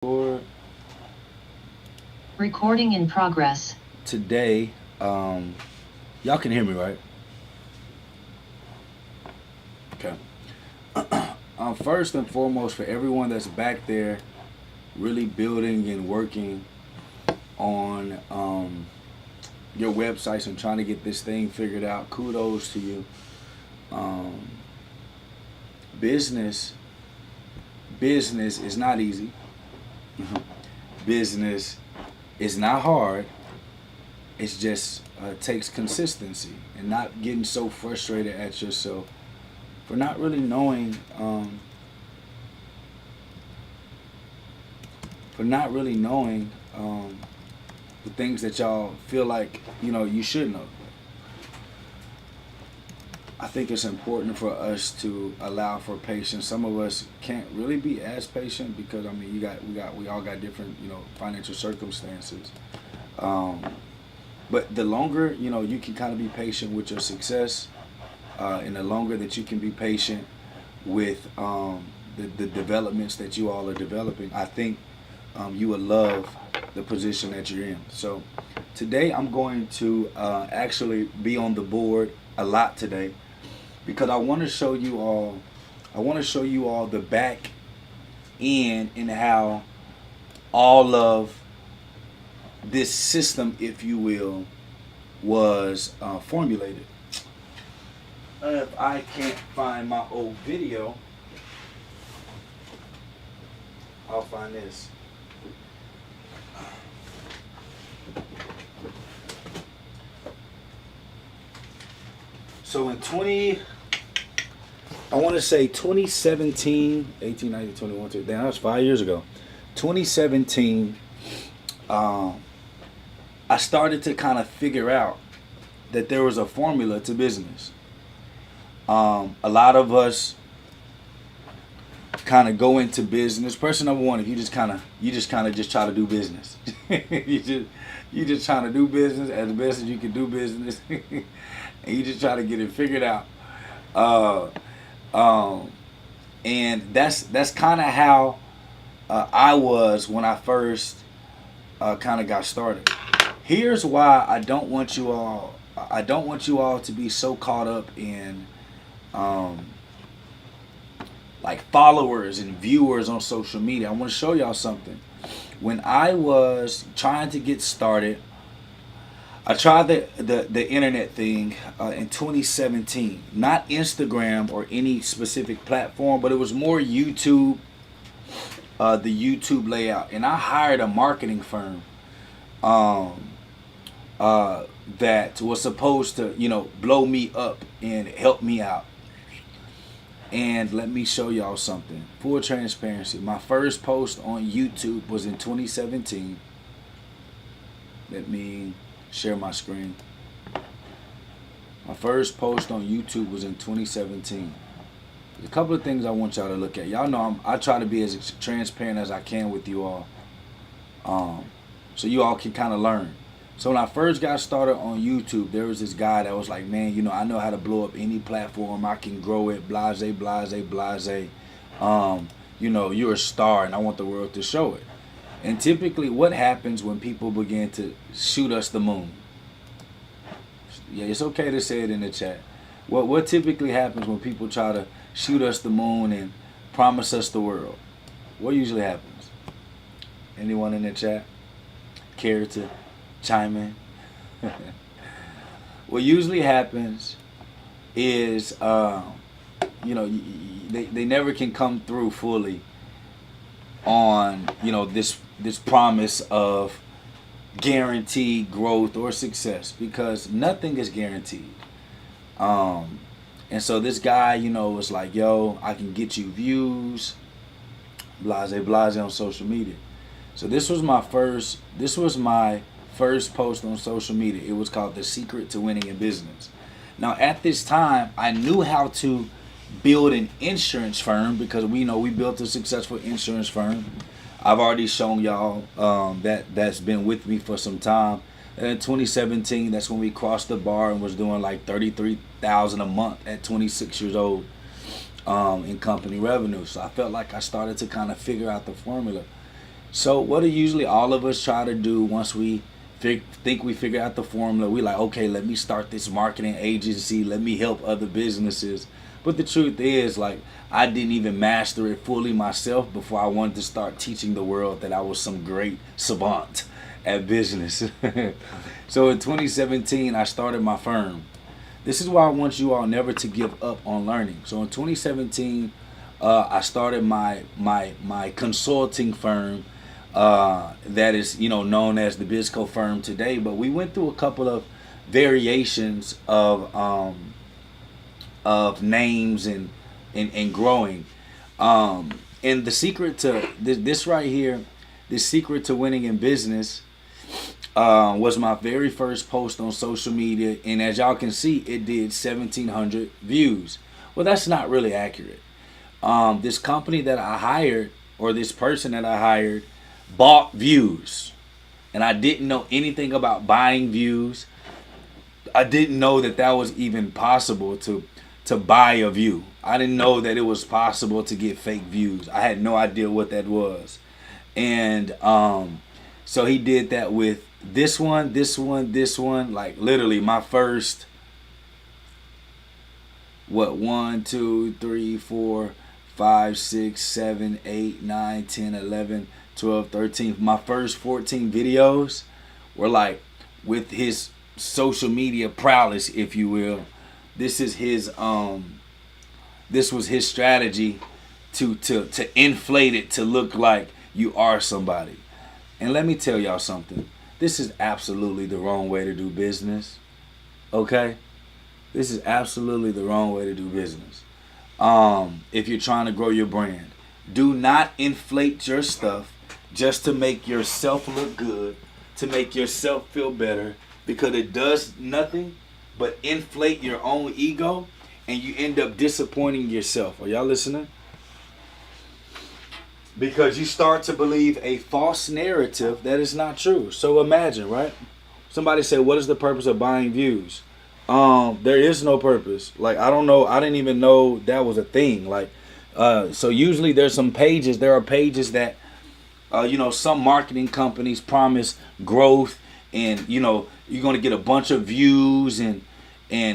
For Recording in progress. today, y'all can hear me, right? Okay. First and foremost, for everyone that's back there, really building and working on your websites and trying to get this thing figured out, kudos to you. Um, business, business is not easy. Business is not hard. It's just takes consistency and not getting so frustrated at yourself for not really knowing for not really knowing the things that y'all feel like you should know. I think it's important for us to allow for patience. Some of us can't really be as patient because I mean we all got different financial circumstances. Um, but the longer you can kind of be patient with your success, and the longer that you can be patient with the developments that you all are developing, I think you will love the position that you're in. So today I'm going to actually be on the board a lot today because I want to show you all. I want to show you all the back end and how all of this system, if you will, was formulated. If I can't find my old video, I'll find this. So in I want to say 2017, 18, 19, 21, damn, that was 5 years ago. 2017, I started to kind of figure out that there was a formula to business. A lot of us kind of go into business. Person number one, if you just try to do business. you just trying to do business as best as you can do business, and you just try to get it figured out. Uh, um, and that's kind of how I was when I first kind of got started. Here's why I don't want you all. I don't want you all to be so caught up in um, like followers and viewers on social media. I want to show y'all something. When I was trying to get started, I tried the internet thing in 2017. Not Instagram or any specific platform, but it was more YouTube, the YouTube layout. And I hired a marketing firm um, that was supposed to, blow me up and help me out. And let me show y'all something. Full transparency. My first post on YouTube was in 2017. Let me share my screen. My first post on YouTube was in 2017. There's a couple of things I want y'all to look at. Y'all know I try to be as transparent as I can with you all, um, so you all can kind of learn. So when I first got started on YouTube, there was this guy that was like, man, I know how to blow up any platform. I can grow it, blase, blase, blase. You're a star and I want the world to show it. And typically what happens when people begin to shoot us the moon? Yeah, it's okay to say it in the chat. What typically happens when people try to shoot us the moon and promise us the world? What usually happens? Anyone in the chat care to chime in? What usually happens is, they never can come through fully on, this promise of guaranteed growth or success because nothing is guaranteed. Um, and so this guy, was like, yo, I can get you views, blase, blase on social media. So this was my first post on social media. It was called The Secret to Winning in Business. Now, at this time, I knew how to build an insurance firm because we built a successful insurance firm. I've already shown y'all that's been with me for some time. And in 2017, that's when we crossed the bar and was doing like 33,000 a month at 26 years old in company revenue. So I felt like I started to kind of figure out the formula. So what do usually all of us try to do once we think we figure out the formula? We like, okay, let me start this marketing agency. Let me help other businesses. But the truth is, like, I didn't even master it fully myself before I wanted to start teaching the world that I was some great savant at business. So in 2017, I started my firm. This is why I want you all never to give up on learning. So in 2017, I started my consulting firm, that is known as the Bizco firm today. But we went through a couple of variations of names and growing. And the secret to this right here, the secret to winning in business, was my very first post on social media, and as y'all can see, it did 1,700 views. Well, that's not really accurate. This company that I hired, or this person that I hired, bought views, and I didn't know anything about buying views. I didn't know that that was even possible to buy a view. I didn't know that it was possible to get fake views. I had no idea what that was, and so he did that with this one, this one, this one. Like literally, my first 1, 2, 3, 4, 5, 6, 7, 8, 9, 10, 11, 12, 13. My first 14 videos were like with his social media prowess, if you will. This is his this was his strategy to inflate it to look like you are somebody. And let me tell y'all something. This is absolutely the wrong way to do business. Okay? This is absolutely the wrong way to do business. If you're trying to grow your brand, do not inflate your stuff just to make yourself look good, to make yourself feel better, because it does nothing but inflate your own ego, and you end up disappointing yourself. Are y'all listening? Because you start to believe a false narrative that is not true. So imagine, right? Somebody said, what is the purpose of buying views? There is no purpose. Like, I don't know. I didn't even know that was a thing. Like, so usually there are pages that, some marketing companies promise growth, and, you're going to get a bunch of views and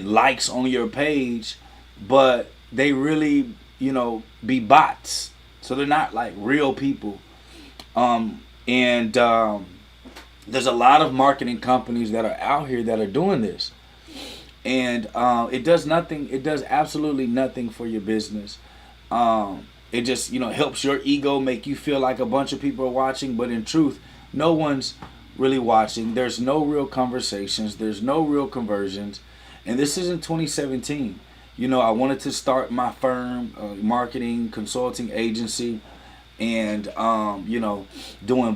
likes on your page, but they really, be bots. So they're not like real people. And there's a lot of marketing companies that are out here that are doing this. And it does nothing. It does absolutely nothing for your business. It just, helps your ego, make you feel like a bunch of people are watching. But in truth, no one's really watching. There's no real conversations. There's no real conversions. And this is in 2017. I wanted to start my firm, marketing consulting agency, and doing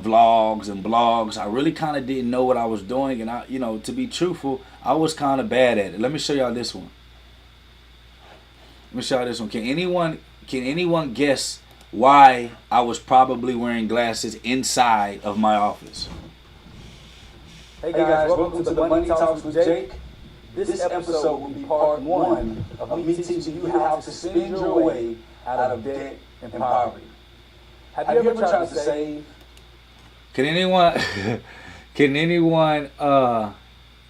vlogs and blogs. I really kind of didn't know what I was doing, and to be truthful, I was kind of bad at it. Let me show y'all this one. Can anyone guess why I was probably wearing glasses inside of my office? Hey guys, welcome to the Money Talks with Jake. This episode will be part 1 of me teaching you how to spend your way out of debt and poverty. Have you ever tried to save? Can anyone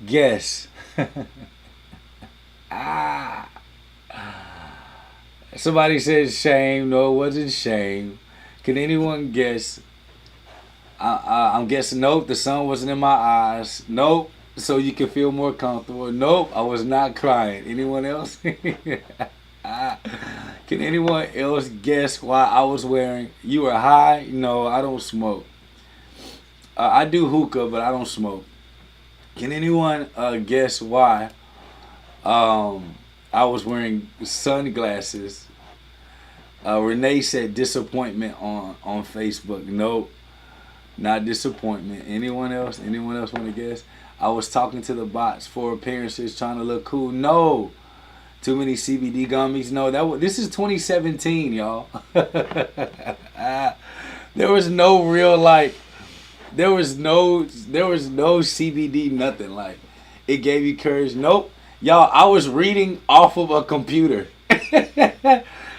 guess? Somebody said shame. No, it wasn't shame. Can anyone guess? I'm guessing nope, the sun wasn't in my eyes. Nope. So you can feel more comfortable. Nope, I was not crying. Anyone else? Can anyone else guess why I was wearing? You were high? No, I don't smoke. I do hookah, but I don't smoke. Can anyone guess why I was wearing sunglasses? Renee said disappointment on Facebook. Nope, not disappointment. Anyone else? Anyone else want to guess? I was talking to the bots for appearances, trying to look cool. No. Too many CBD gummies. No, this is 2017, y'all. There was no real there was no CBD nothing. Like, it gave you courage. Nope. Y'all, I was reading off of a computer.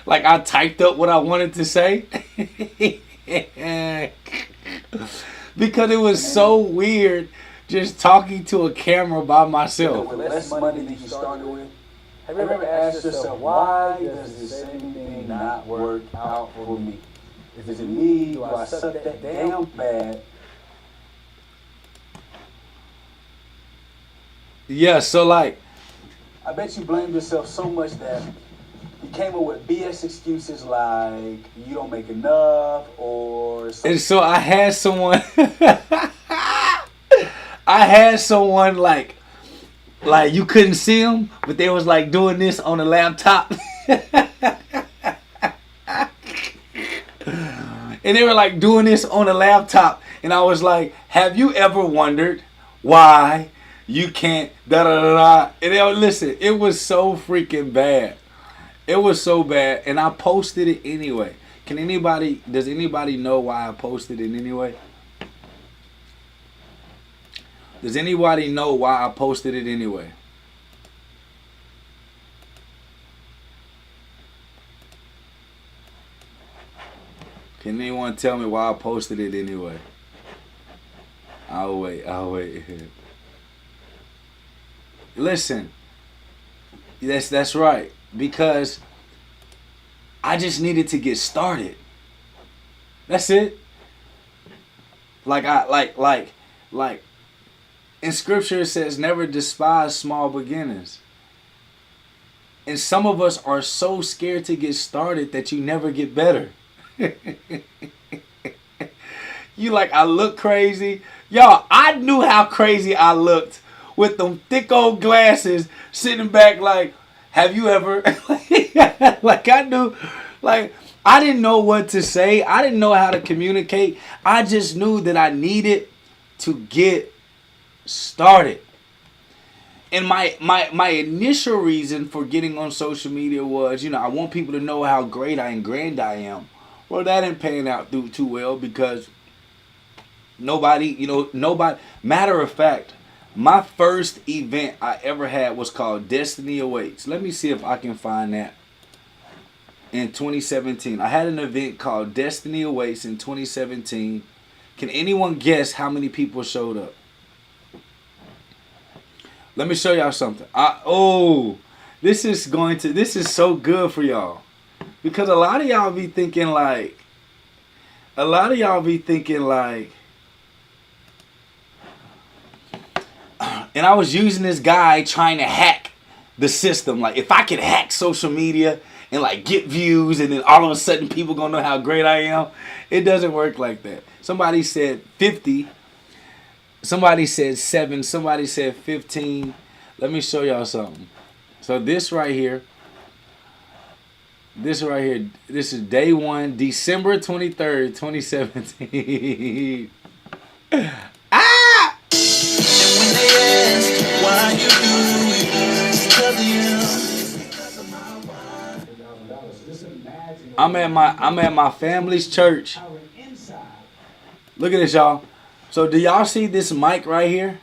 Like, I typed up what I wanted to say. because it was so weird just talking to a camera by myself. With less money than you started with, have you ever asked yourself, why does the same thing not work out for me? Is it me? Do I suck that damn bad? Yeah, so like, I bet you blame yourself so much that you came up with BS excuses like you don't make enough or something. and so I had someone, I had someone like you couldn't see them, but they was like doing this on the laptop. And they were like doing this on the laptop. And I was like, have you ever wondered why you can't da da da da? And they listen, it was so freaking bad. It was so bad. And I posted it anyway. Does anybody know why I posted it anyway? Does anybody know why I posted it anyway? Can anyone tell me why I posted it anyway? I'll wait. Listen, that's right. Because I just needed to get started. That's it. Like in scripture it says never despise small beginnings. And some of us are so scared to get started that you never get better. You like, I look crazy. Y'all, I knew how crazy I looked with them thick old glasses sitting back like, have you ever? Like I knew, like I didn't know what to say. I didn't know how to communicate. I just knew that I needed to get started. And my initial reason for getting on social media was, I want people to know how great and grand I am. Well, that didn't pan out too well because nobody. Matter of fact, my first event I ever had was called Destiny Awaits. Let me see if I can find that. In 2017, I had an event called Destiny Awaits in 2017. Can anyone guess how many people showed up? Let me show y'all something. This is so good for y'all. Because a lot of y'all be thinking like, and I was using this guy trying to hack the system. Like, if I could hack social media and like get views and then all of a sudden people gonna know how great I am. It doesn't work like that. Somebody said 50. Somebody said 7. Somebody said 15. Let me show y'all something. So this right here, this is day 1, December 23rd, 2017. Ah! And when they ask why you do it, tell them I'm at my family's church. Look at this, y'all. So do y'all see this mic right here?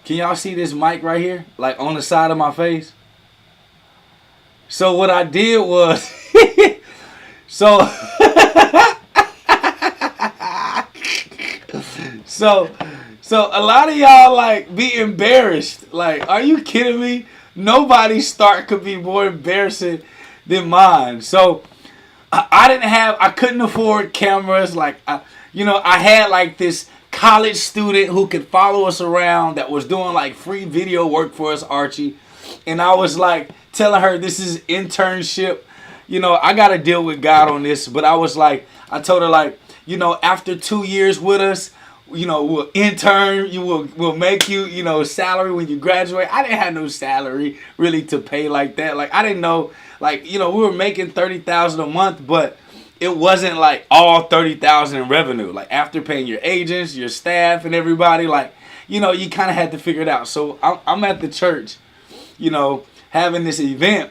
Can y'all see this mic right here? Like on the side of my face? So what I did was, so a lot of y'all like be embarrassed. Like, are you kidding me? Nobody's start could be more embarrassing than mine. So I couldn't afford cameras. Like, I had like this college student who could follow us around that was doing like free video work for us, Archie. And I was like telling her this is internship. I got to deal with God on this. But I told her like, after 2 years with us, we'll intern, we'll make you, salary when you graduate. I didn't have no salary really to pay like that. Like, I didn't know, like, we were making $30,000 a month, but it wasn't like all $30,000 in revenue. Like, after paying your agents, your staff, and everybody, like, you kind of had to figure it out. So I'm at the church, having this event,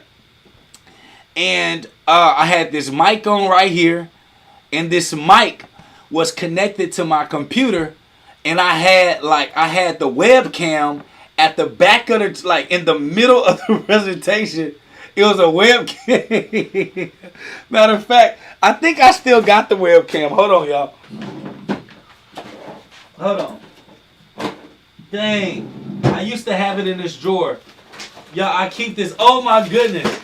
and I had this mic on right here, and this mic was connected to my computer, and I had the webcam at the back of the, like in the middle of the presentation, It was a webcam. Matter of fact, I think I still got the webcam. Hold on, y'all. Hold on. Dang. I used to have it in this drawer. Y'all, I keep this. Oh my goodness.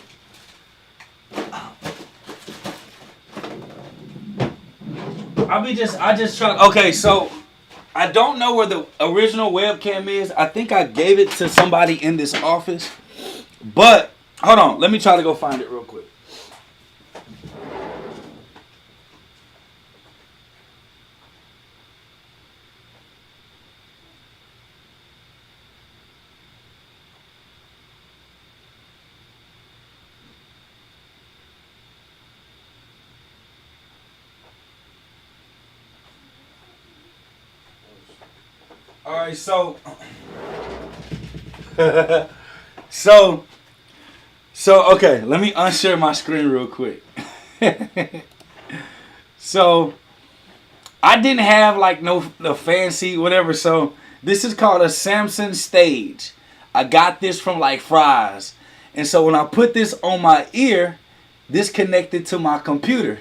I just try. Okay, so I don't know where the original webcam is. I think I gave it to somebody in this office. But hold on, let me try to go find it real quick. All right, so okay, let me unshare my screen real quick. So I didn't have like no fancy whatever. So this is called a Samsung Stage. I got this from like Fry's, and so when I put this on my ear, this connected to my computer.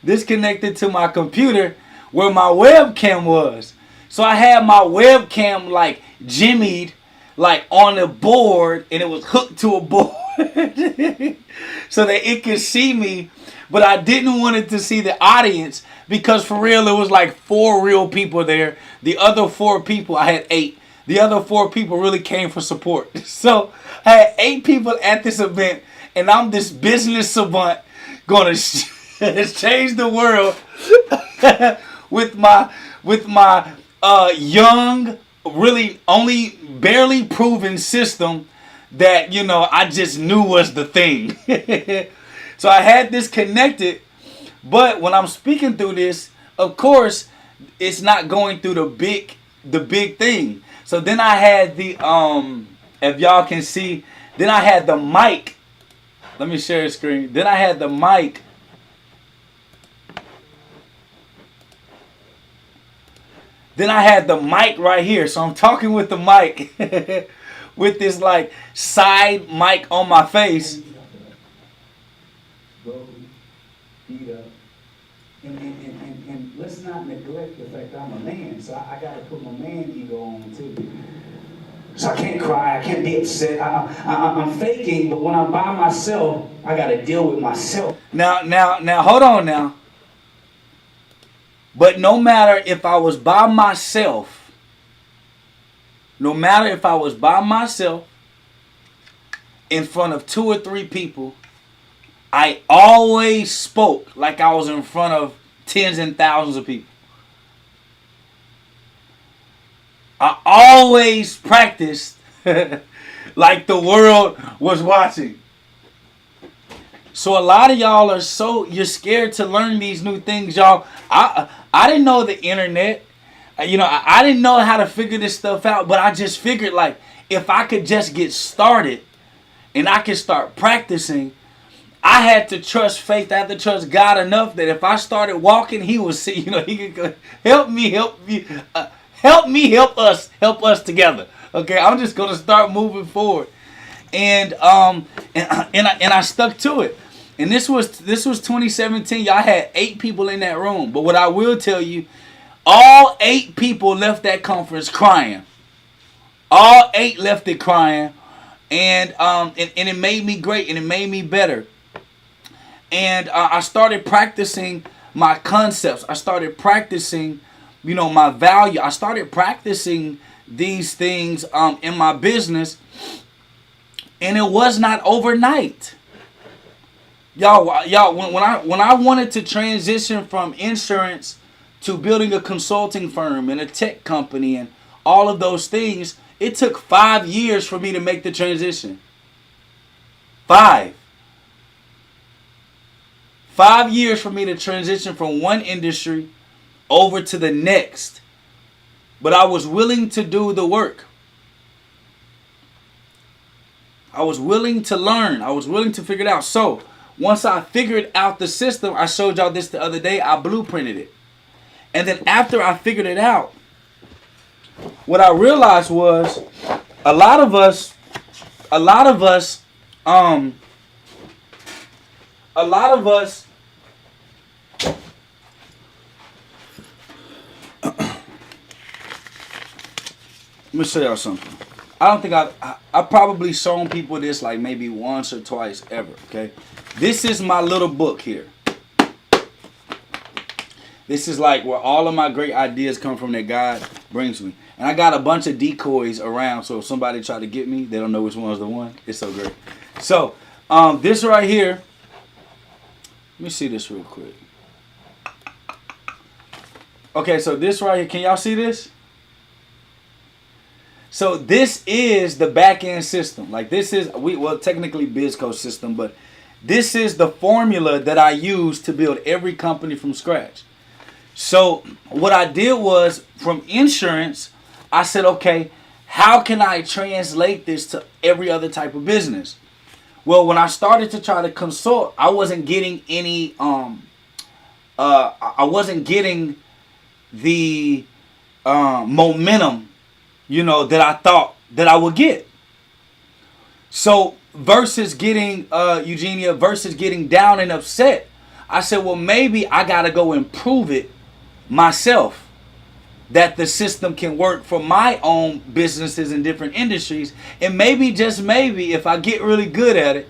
This connected to my computer where my webcam was. So I had my webcam like jimmied like on the board, and it was hooked to a board so that it could see me, but I didn't want it to see the audience because for real it was like 4 real people there. The other 4 people, I had 8. The other 4 people really came for support. So I had 8 people at this event, and I'm this business savant gonna change the world with my young, really only barely proven system that, you know, I just knew was the thing. So I had this connected, but when I'm speaking through this, of course, it's not going through the big thing. So then I had the if y'all can see, then I had the mic. Let me share the screen. Then I had the mic. Then I had the mic right here. So I'm talking with the mic with this like side mic on my face. Go, eat up. And let's not neglect the fact that I'm a man. So I got to put my man ego on too. So I can't cry. I can't be upset. I'm faking, but when I'm by myself, I got to deal with myself. Now, hold on now. But no matter if I was by myself, in front of 2 or 3 people, I always spoke like I was in front of tens and thousands of people. I always practiced like the world was watching. So a lot of y'all you're scared to learn these new things, y'all. I didn't know the internet. You know, I didn't know how to figure this stuff out, but I just figured like if I could just get started and I could start practicing, I had to trust faith. I had to trust God enough that if I started walking, He would see. You know, He could go, help me, help us together. Okay, I'm just gonna start moving forward, and I stuck to it. And this was 2017. Y'all had 8 people in that room, but what I will tell you, all 8 people left that conference crying. All 8 left it crying, and it made me great, and it made me better. And I started practicing my concepts. I started practicing, you know, my value. I started practicing these things in my business, and it was not overnight. Y'all, when I wanted to transition from insurance to building a consulting firm and a tech company and all of those things, it took 5 years for me to make the transition. 5 years for me to transition from one industry over to the next. But I was willing to do the work. I was willing to learn. I was willing to figure it out. So once I figured out the system, I showed y'all this the other day, I blueprinted it. And then after I figured it out, what I realized was a lot of us A lot of us, let me show y'all something. I don't think I probably shown people this like maybe once or twice ever, okay? This is my little book here. This is like where all of my great ideas come from that God brings me. And I got a bunch of decoys around, so if somebody try to get me, they don't know which one's the one. It's so great. So, this right here, let me see this real quick. Okay, so this right here, can y'all see this? So this is the back end system. Like this is, well, technically BizCo system, but this is the formula that I use to build every company from scratch. So what I did was from insurance, I said, okay, how can I translate this to every other type of business? Well, when I started to try to consult, I wasn't getting any, I wasn't getting the momentum, you know, that I thought that I would get. So versus getting, Eugenia, versus getting down and upset, I said, well, maybe I got to go and prove it myself that the system can work for my own businesses in different industries. And maybe, just maybe, if I get really good at it,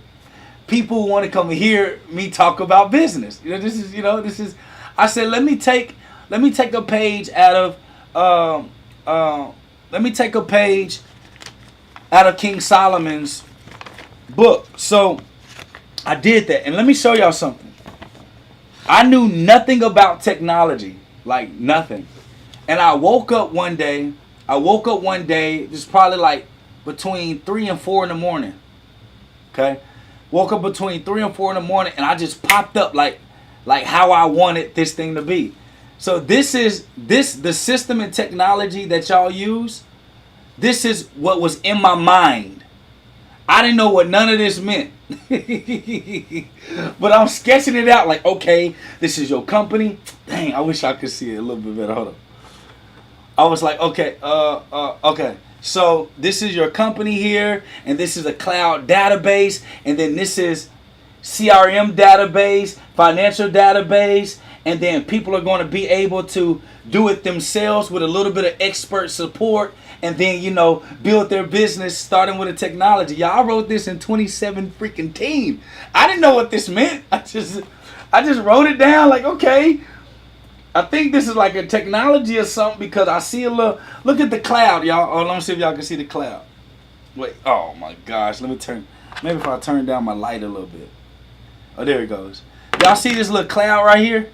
people want to come and hear me talk about business. This is, I said, let me take a page out of, let me take a page out of King Solomon's book. So I did that. And let me show y'all something. I knew nothing about technology, like nothing. And I woke up one day, it's probably like between 3 and 4 in the morning. Okay? Woke up between 3 and 4 in the morning and I just popped up like how I wanted this thing to be. So the system and technology that y'all use, this is what was in my mind. I didn't know what none of this meant. But I'm sketching it out like, okay, this is your company. Dang, I wish I could see it a little bit better. Hold on. I was like, okay, okay. So this is your company here, and this is a cloud database, and then this is CRM database, financial database, and then people are going to be able to do it themselves with a little bit of expert support, and then, you know, build their business starting with a technology. Y'all, I wrote this in 27 freaking team. I didn't know what this meant. I just wrote it down like, okay, I think this is like a technology or something because I see a little, look at the cloud, y'all. Oh, let me see if y'all can see the cloud. Wait, oh my gosh, maybe if I turn down my light a little bit. Oh, there it goes. Y'all see this little cloud right here?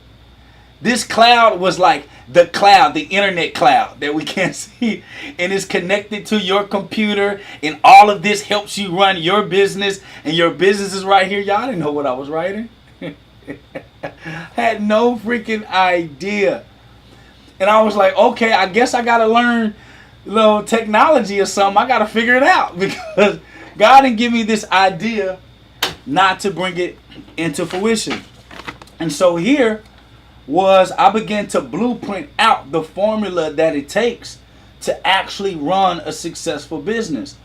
This cloud was like the cloud, the internet cloud that we can't see. And it's connected to your computer. And all of this helps you run your business. And your business is right here. Y'all didn't know what I was writing. Had no freaking idea. And I was like, okay, I guess I got to learn a little technology or something. I got to figure it out. Because God didn't give me this idea not to bring it into fruition. And so here was I began to blueprint out the formula that it takes to actually run a successful business.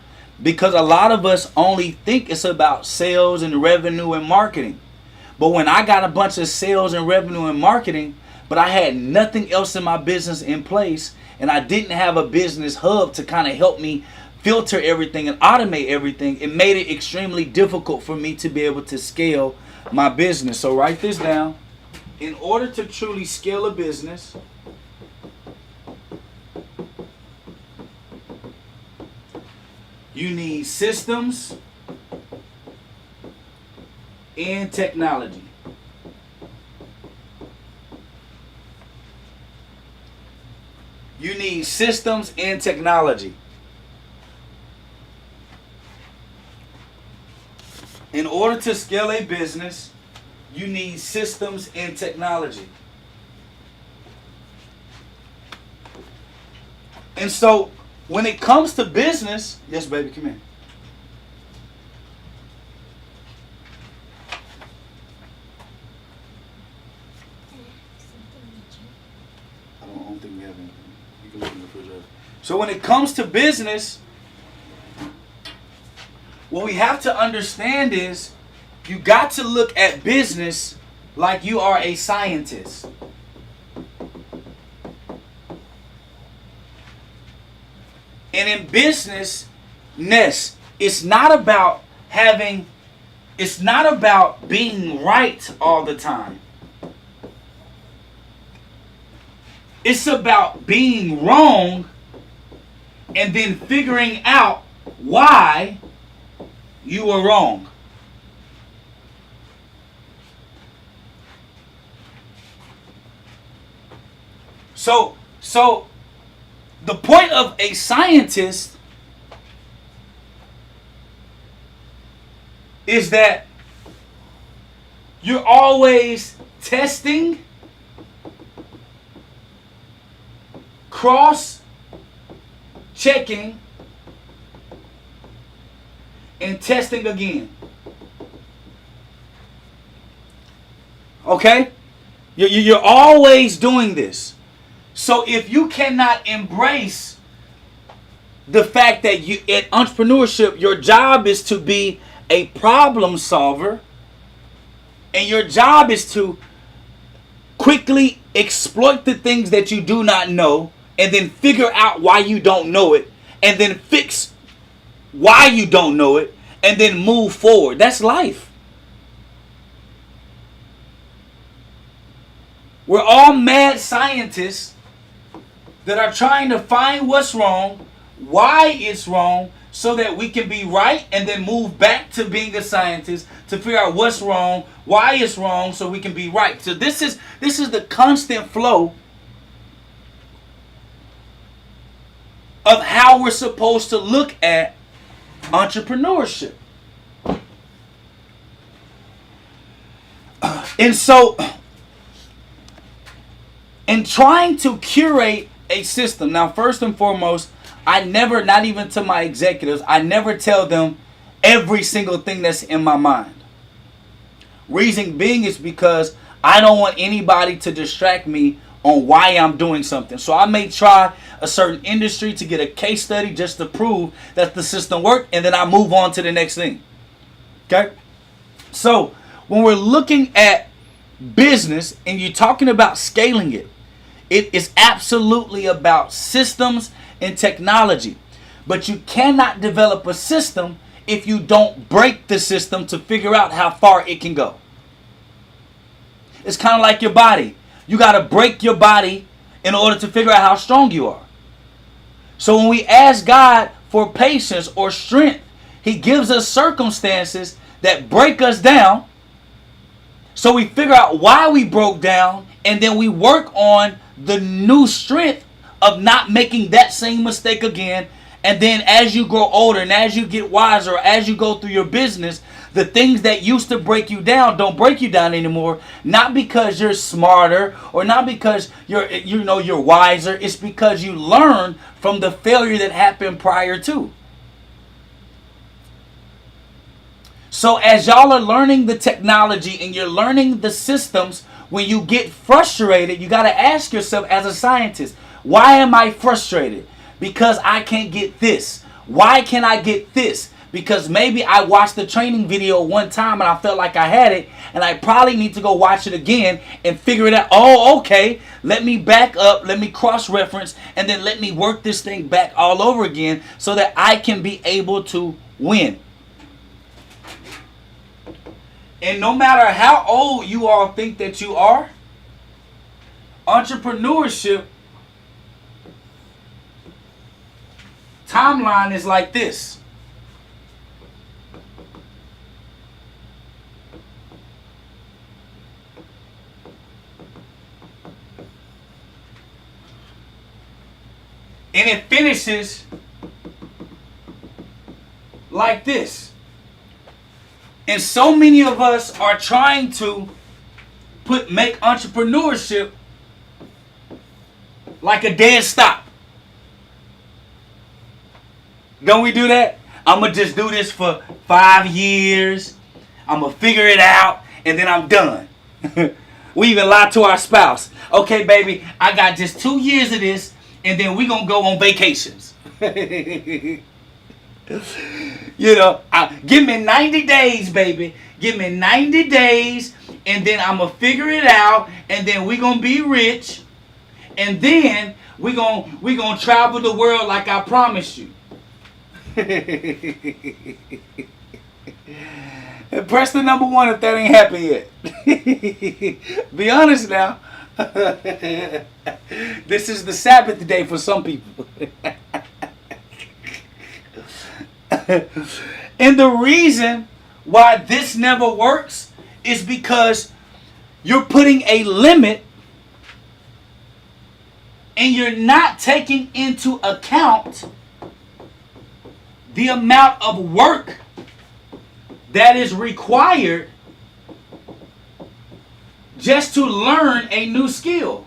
Because a lot of us only think it's about sales and revenue and marketing. But when I got a bunch of sales and revenue and marketing, but I had nothing else in my business in place, and I didn't have a business hub to kind of help me filter everything and automate everything, it made it extremely difficult for me to be able to scale my business. So write this down. In order to truly scale a business, you need systems and technology. You need systems and technology. In order to scale a business, you need systems and technology. And so when it comes to business, yes, baby, come in. I don't think we have anything. You can look in the refrigerator. So when it comes to business, what we have to understand is you got to look at business like you are a scientist. And in business, it's not about being right all the time. It's about being wrong and then figuring out why you were wrong. So the point of a scientist is that you're always testing, cross-checking, and testing again. Okay? You're always doing this. So if you cannot embrace the fact that you in entrepreneurship, your job is to be a problem solver, and your job is to quickly exploit the things that you do not know, and then figure out why you don't know it, and then fix why you don't know it, and then move forward. That's life. We're all mad scientists that are trying to find what's wrong, why it's wrong, so that we can be right and then move back to being a scientist to figure out what's wrong, why it's wrong, so we can be right. So this is the constant flow of how we're supposed to look at entrepreneurship. And so, in trying to curate a system, now first and foremost, I never, not even to my executives, I never tell them every single thing that's in my mind. Reason being is because I don't want anybody to distract me on why I'm doing something. So I may try a certain industry to get a case study just to prove that the system works, and then I move on to the next thing. Okay? So when we're looking at business and you're talking about scaling it, it is absolutely about systems and technology. But you cannot develop a system if you don't break the system to figure out how far it can go. It's kind of like your body. You got to break your body in order to figure out how strong you are. So when we ask God for patience or strength, He gives us circumstances that break us down. So we figure out why we broke down, and then we work on the new strength of not making that same mistake again. And then as you grow older and as you get wiser, as you go through your business, the things that used to break you down don't break you down anymore. Not because you're smarter or not because you're wiser. It's because you learn from the failure that happened prior to. So as y'all are learning the technology and you're learning the systems, when you get frustrated, you got to ask yourself as a scientist, why am I frustrated? Because I can't get this. Why can't I get this? Because maybe I watched the training video one time and I felt like I had it, and I probably need to go watch it again and figure it out. Oh, okay, let me back up, let me cross-reference, and then let me work this thing back all over again so that I can be able to win. And no matter how old you all think that you are, entrepreneurship timeline is like this. And it finishes like this. And so many of us are trying to make entrepreneurship like a dead stop. Don't we do that? I'm going to just do this for 5 years. I'm going to figure it out, and then I'm done. We even lie to our spouse. Okay, baby, I got just 2 years of this, and then we're going to go on vacations. You know, give me 90 days, baby. Give me 90 days, and then I'm going to figure it out, and then we going to be rich, and then we gonna travel the world like I promised you. Press the number 1 if that ain't happened yet. Be honest now. This is the Sabbath day for some people. And the reason why this never works is because you're putting a limit and you're not taking into account the amount of work that is required just to learn a new skill.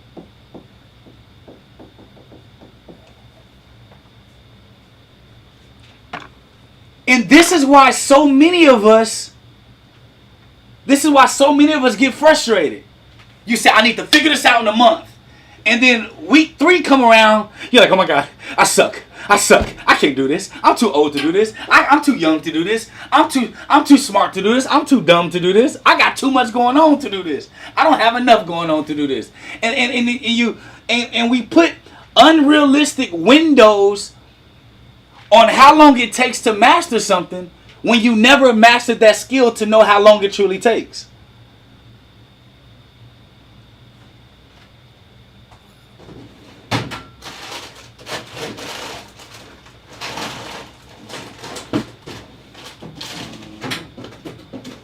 And this is why so many of us get frustrated. You say, I need to figure this out in a month. And then week 3 come around, you're like, oh my God, I suck. I can't do this. I'm too old to do this. I'm too young to do this. I'm too smart to do this. I'm too dumb to do this. I got too much going on to do this. I don't have enough going on to do this. And we put unrealistic windows on how long it takes to master something when you never mastered that skill to know how long it truly takes.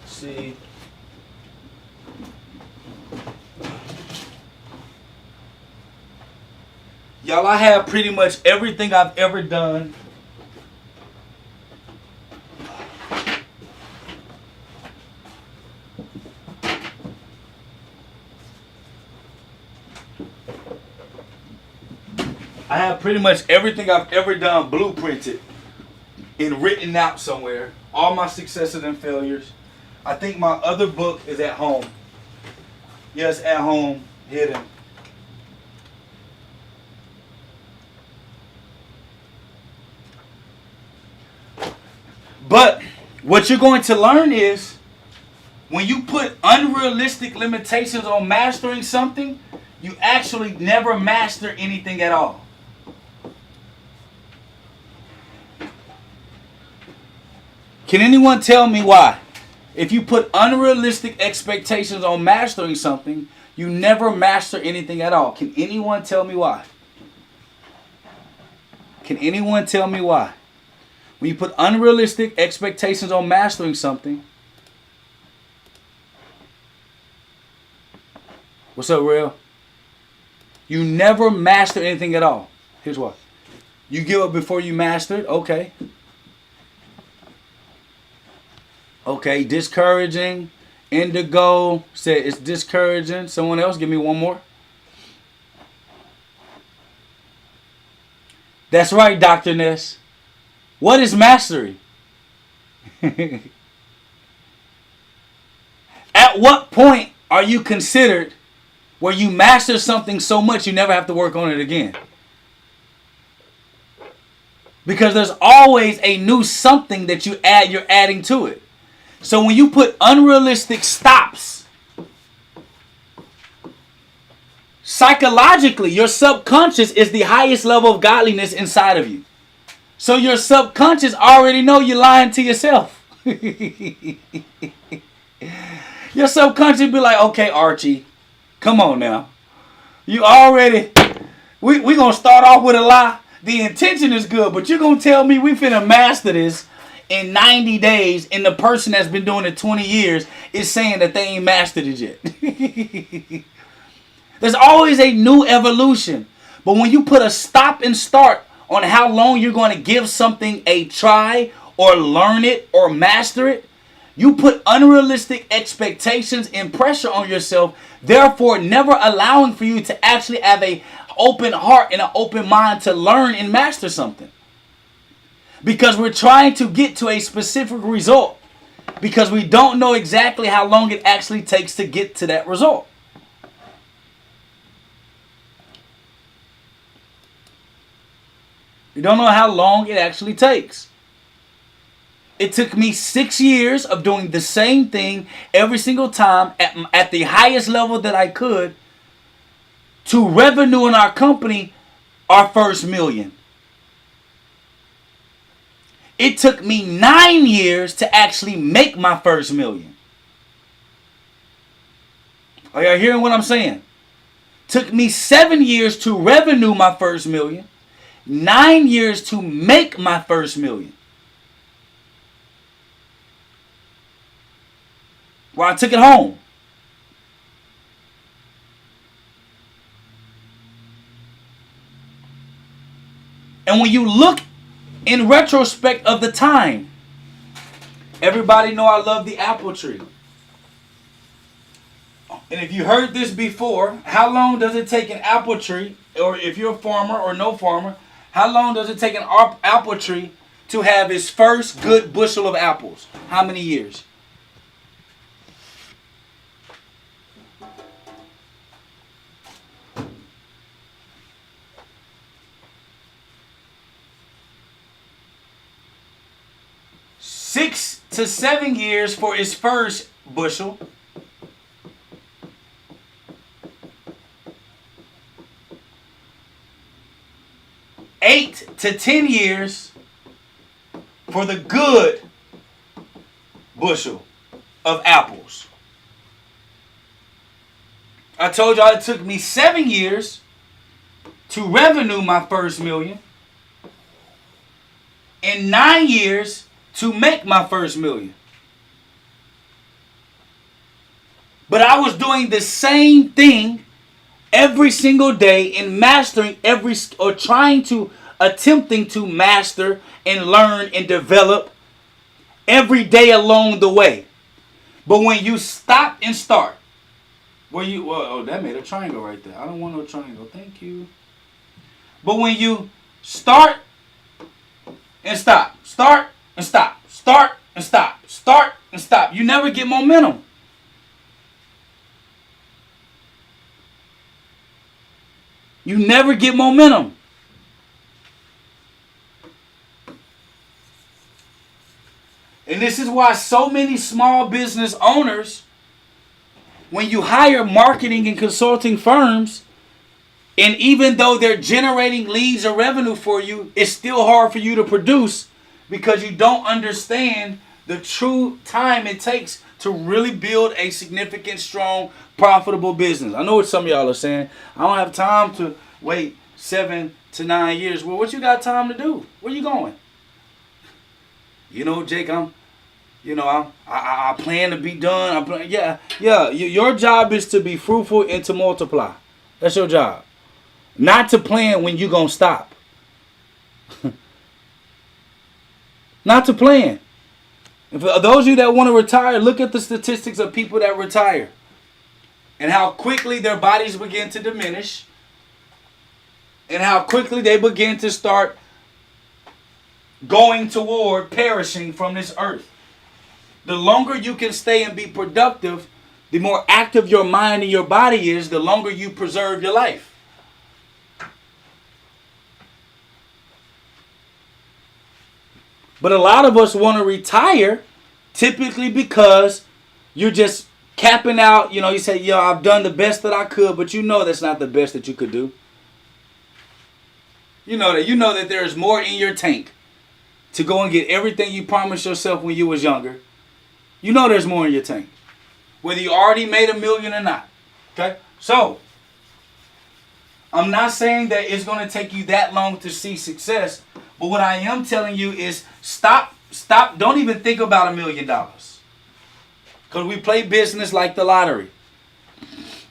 See, y'all, I have pretty much everything I've ever done. I have pretty much everything I've ever done blueprinted and written out somewhere. All my successes and failures. I think my other book is at home. Yes, at home, hidden. But what you're going to learn is when you put unrealistic limitations on mastering something, you actually never master anything at all. Can anyone tell me why? If you put unrealistic expectations on mastering something, you never master anything at all. Can anyone tell me why? Can anyone tell me why? When you put unrealistic expectations on mastering something, what's up, Real? You never master anything at all. Here's why. You give up before you master it. Okay. Okay, discouraging. Indigo said it's discouraging. Someone else, give me one more. That's right, Dr. Ness. What is mastery? At what point are you considered where you master something so much you never have to work on it again? Because there's always a new something that you're adding to it. So when you put unrealistic stops, psychologically, your subconscious is the highest level of godliness inside of you. So your subconscious already know you're lying to yourself. Your subconscious be like, okay, Archie, come on now. You already, we going to start off with a lie. The intention is good, but you're going to tell me we finna master this in 90 days, and the person that's been doing it 20 years is saying that they ain't mastered it yet. There's always a new evolution. But when you put a stop and start on how long you're going to give something a try or learn it or master it, you put unrealistic expectations and pressure on yourself, therefore never allowing for you to actually have an open heart and an open mind to learn and master something. Because we're trying to get to a specific result because we don't know exactly how long it actually takes to get to that result. We don't know how long it actually takes. It took me 6 years of doing the same thing every single time at the highest level that I could to revenue in our company our first million. It took me 9 years to actually make my first million. Are y'all hearing what I'm saying? Took me 7 years to revenue my first million. 9 years to make my first million. Well, I took it home. And when you look in retrospect of the time, everybody know I love the apple tree. And if you heard this before, how long does it take an apple tree, or if you're a farmer or no farmer, how long does it take an apple tree to have its first good bushel of apples? How many years? Six to 7 years for its first bushel. 8 to 10 years for the good bushel of apples. I told y'all it took me 7 years to revenue my first million and 9 years to make my first million. But I was doing the same thing every single day in mastering attempting to master and learn and develop every day along the way. But when you stop and start, that made a triangle right there. I don't want no triangle. Thank you. But when you start and stop, start and stop, start and stop, start and stop, you never get momentum. You never get momentum. And this is why so many small business owners, when you hire marketing and consulting firms, and even though they're generating leads or revenue for you, it's still hard for you to produce because you don't understand the true time it takes to really build a significant, strong, profitable business. I know what some of y'all are saying. I don't have time to wait 7 to 9 years. Well, what you got time to do? Where you going? You know, Jake, I plan to be done. Your job is to be fruitful and to multiply. That's your job. Not to plan when you gonna stop. Not to plan. And for those of you that want to retire, look at the statistics of people that retire and how quickly their bodies begin to diminish and how quickly they begin to start going toward perishing from this earth. The longer you can stay and be productive, the more active your mind and your body is, the longer you preserve your life. But a lot of us want to retire typically because you're just capping out. You say, I've done the best that I could, but that's not the best that you could do. You know that there's more in your tank to go and get everything you promised yourself when you was younger. There's more in your tank, whether you already made $1 million or not. Okay? So, I'm not saying that it's going to take you that long to see success, but what I am telling you is stop, don't even think about $1 million. Because we play business like the lottery.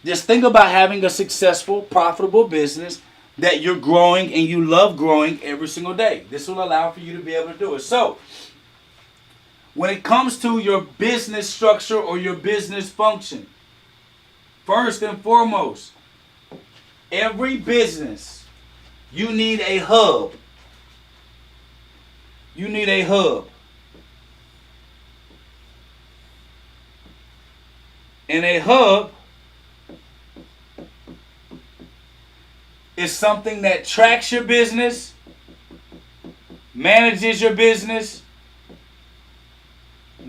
Just think about having a successful, profitable business that you're growing and you love growing every single day. This will allow for you to be able to do it. So, when it comes to your business structure or your business function, first and foremost, every business, you need a hub. You need a hub. And a hub is something that tracks your business, manages your business,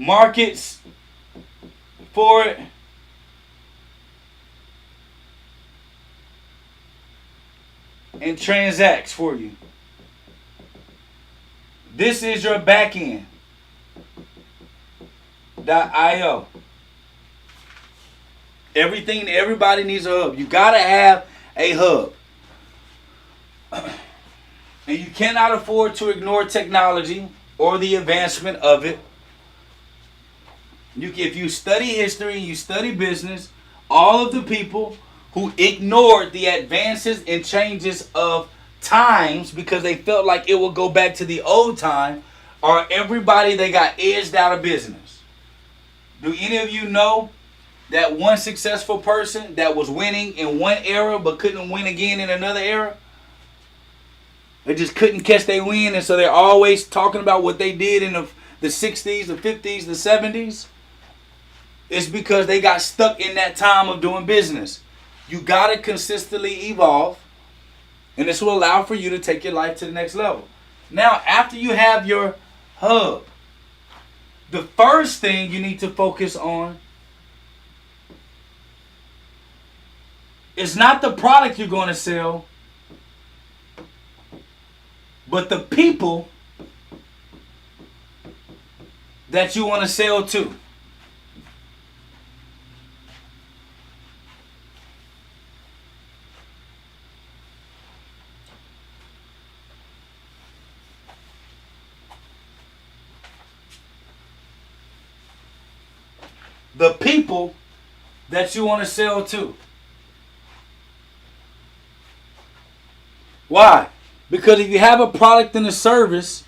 markets for it, and transacts for you. This is your Baknd.io. Everybody needs a hub. You gotta have a hub. And you cannot afford to ignore technology or the advancement of it. If you study history and you study business, all of the people who ignored the advances and changes of times because they felt like it will go back to the old time are everybody that got edged out of business. Do any of you know that one successful person that was winning in one era but couldn't win again in another era? They just couldn't catch their win, and so they're always talking about what they did in the 60s, the 50s, the 70s. It's because they got stuck in that time of doing business. You got to consistently evolve, and this will allow for you to take your life to the next level. Now, after you have your hub, the first thing you need to focus on is not the product you're going to sell, but the people that you want to sell to. The people that you want to sell to. Why? Because if you have a product and a service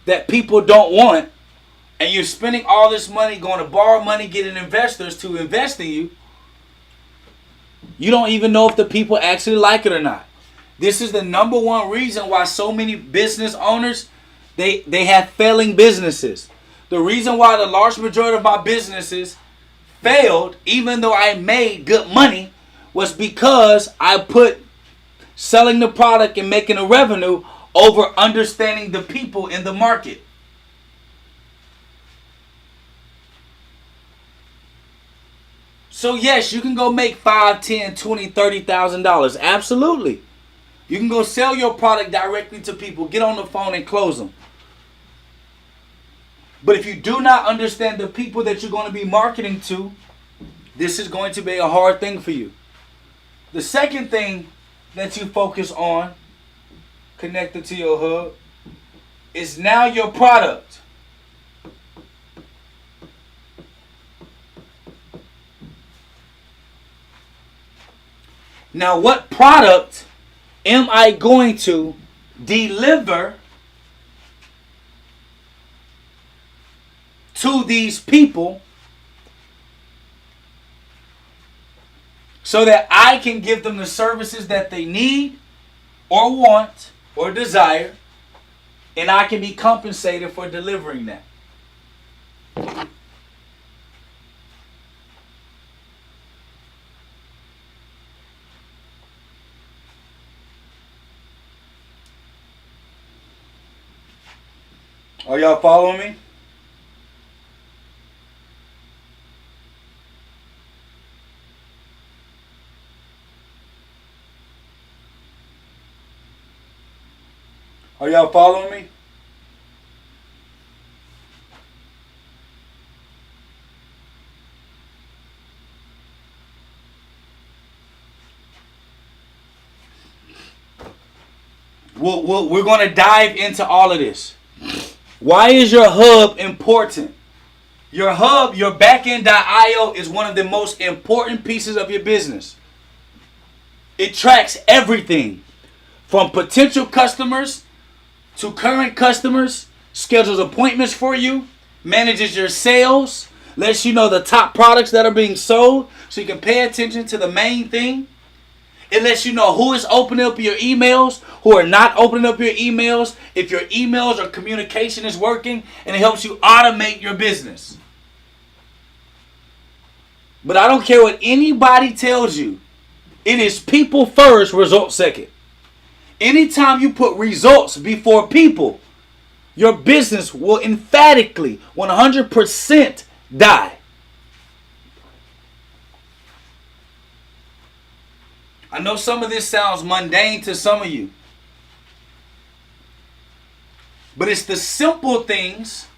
that people don't want, and you're spending all this money going to borrow money, getting investors to invest in you, you don't even know if the people actually like it or not. This is the number one reason why so many business owners, they have failing businesses. The reason why the large majority of my businesses failed, even though I made good money, was because I put selling the product and making a revenue over understanding the people in the market. So yes, you can go make $5, $10, $20, $30,000. Absolutely. You can go sell your product directly to people, get on the phone and close them. But if you do not understand the people that you're going to be marketing to, this is going to be a hard thing for you. The second thing that you focus on, connected to your hub, is now your product. Now, what product am I going to deliver to these people so that I can give them the services that they need or want or desire, and I can be compensated for delivering that? Are y'all following me? Are y'all following me? We're going to dive into all of this. Why is your hub important? Your hub, your Baknd.io, is one of the most important pieces of your business. It tracks everything from potential customers to current customers, schedules appointments for you, manages your sales, lets you know the top products that are being sold so you can pay attention to the main thing. It lets you know who is opening up your emails, who are not opening up your emails, if your emails or communication is working, and it helps you automate your business. But I don't care what anybody tells you. It is people first, results second. Anytime you put results before people, your business will emphatically 100% die. I know some of this sounds mundane to some of you, but it's the simple things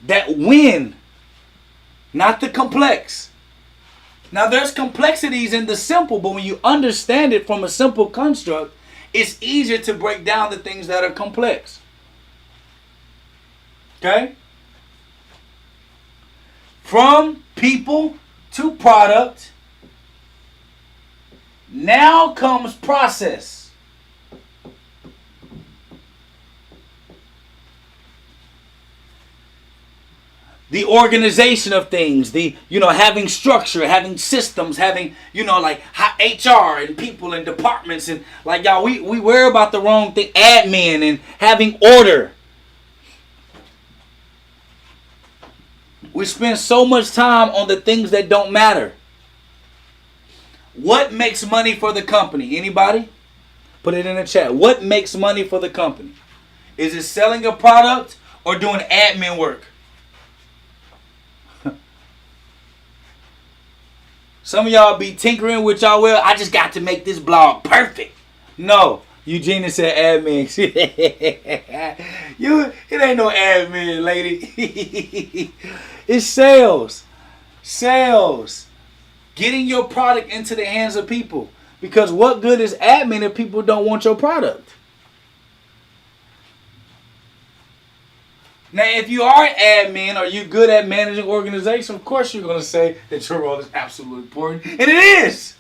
that win, not the complex. Now, there's complexities in the simple, but when you understand it from a simple construct, it's easier to break down the things that are complex. Okay? From people to product, now comes process. The organization of things, having structure, having systems, having, like HR and people and departments, and like, y'all, we worry about the wrong thing, admin and having order. We spend so much time on the things that don't matter. What makes money for the company? Anybody? Put it in the chat. What makes money for the company? Is it selling a product or doing admin work? Some of y'all be tinkering with y'all. Well, I just got to make this blog perfect. No, Eugenia said admin. It ain't no admin, lady. It's sales. Sales. Getting your product into the hands of people. Because what good is admin if people don't want your product? Now, if you are an admin or you're good at managing organization, of course you're going to say that your role is absolutely important. And it is.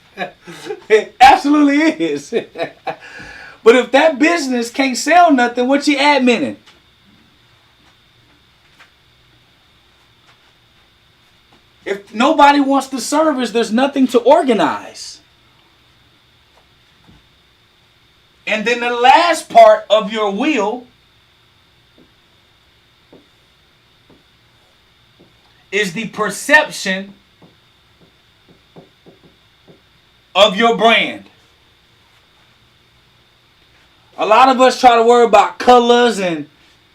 It absolutely is. But if that business can't sell nothing, what you adminning? If nobody wants the service, there's nothing to organize. And then the last part of your wheel is the perception of your brand. A lot of us try to worry about colors and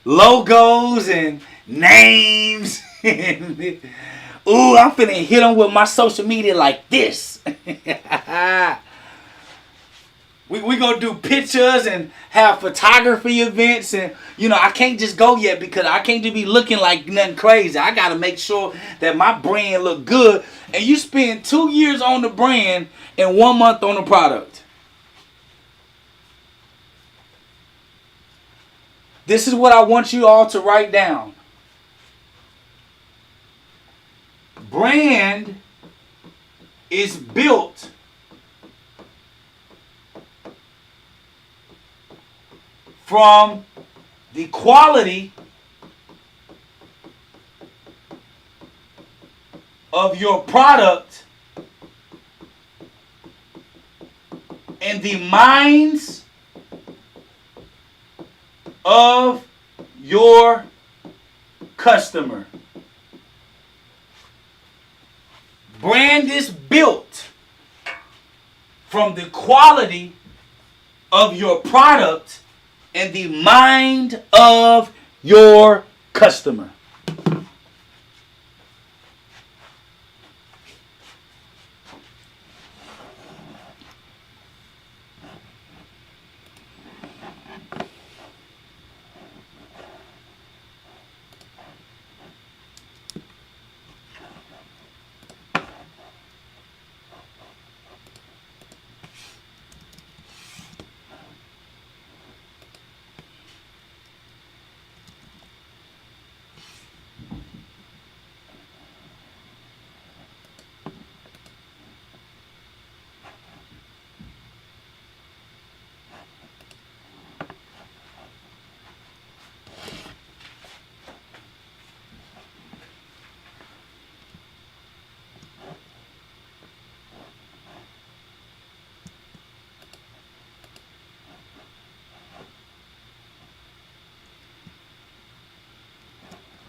logos and names. Ooh, I'm finna hit them with my social media like this. We gonna do pictures and have photography events, and I can't just go yet because I can't just be looking like nothing crazy. I gotta make sure that my brand look good. And you spend 2 years on the brand and 1 month on the product. This is what I want you all to write down. Brand is built from the quality of your product and the minds of your customer. Brand is built from the quality of your product and the mind of your customer.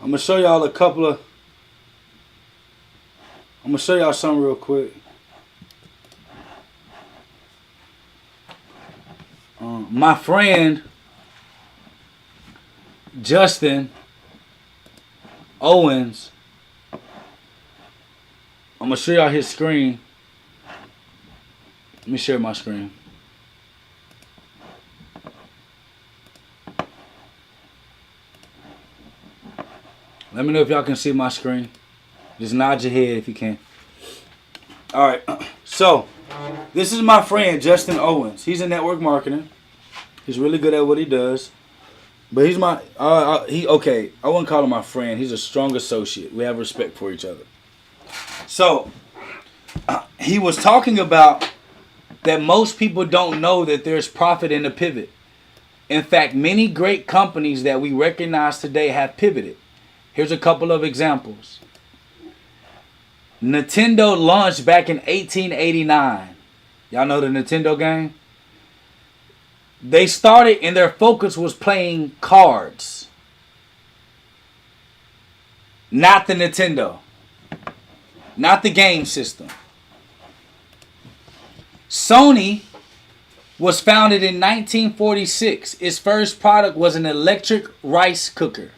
I'm going to show y'all something real quick. My friend Justin Owens. I'm going to show y'all his screen. Let me share my screen. Let me know if y'all can see my screen. Just nod your head if you can. All right. So, this is my friend, Justin Owens. He's in network marketing. He's really good at what he does. But he's my, okay, I wouldn't call him my friend. He's a strong associate. We have respect for each other. So, he was talking about that most people don't know that there's profit in the pivot. In fact, many great companies that we recognize today have pivoted. Here's a couple of examples. Nintendo launched back in 1889. Y'all know the Nintendo game? They started and their focus was playing cards. Not the Nintendo. Not the game system. Sony was founded in 1946. Its first product was an electric rice cooker.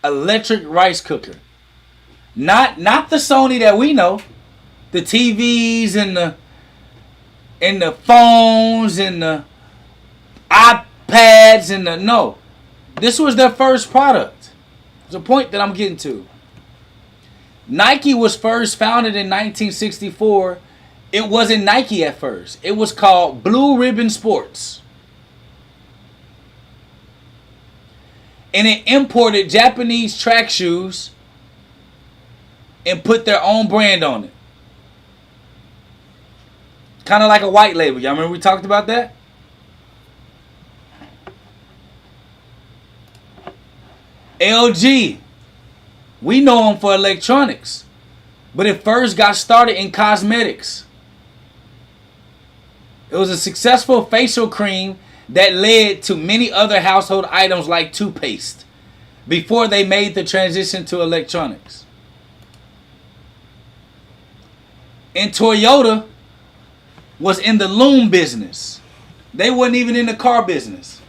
Electric rice cooker. Not the Sony that we know. The TVs and the phones and the iPads and the no. This was their first product. It's a point that I'm getting to. Nike was first founded in 1964. It wasn't Nike at first. It was called Blue Ribbon Sports. And it imported Japanese track shoes and put their own brand on it. Kind of like a white label. Y'all remember we talked about that? LG. We know them for electronics. But it first got started in cosmetics. It was a successful facial cream that led to many other household items like toothpaste before they made the transition to electronics. And Toyota was in the loom business. They weren't even in the car business.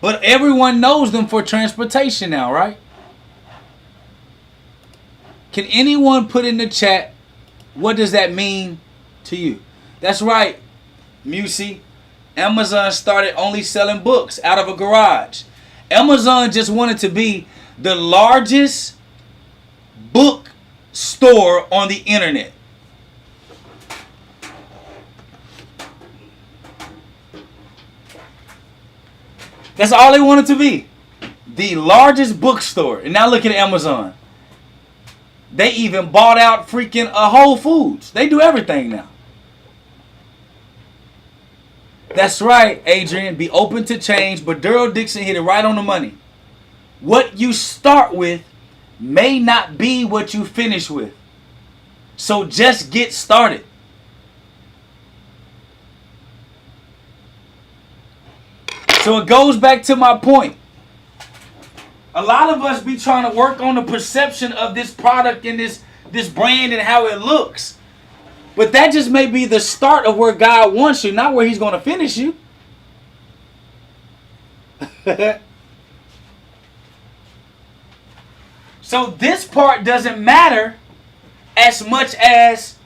But everyone knows them for transportation now, right? Can anyone put in the chat, what does that mean to you? That's right, Musey. Amazon started only selling books out of a garage. Amazon just wanted to be the largest book store on the internet. That's all they wanted to be. The largest bookstore. And now look at Amazon. They even bought out freaking Whole Foods. They do everything now. That's right, Adrian. Be open to change. But Daryl Dixon hit it right on the money. What you start with may not be what you finish with. So just get started. So it goes back to my point. A lot of us be trying to work on the perception of this product and this brand and how it looks. But that just may be the start of where God wants you, not where he's going to finish you. So this part doesn't matter as much as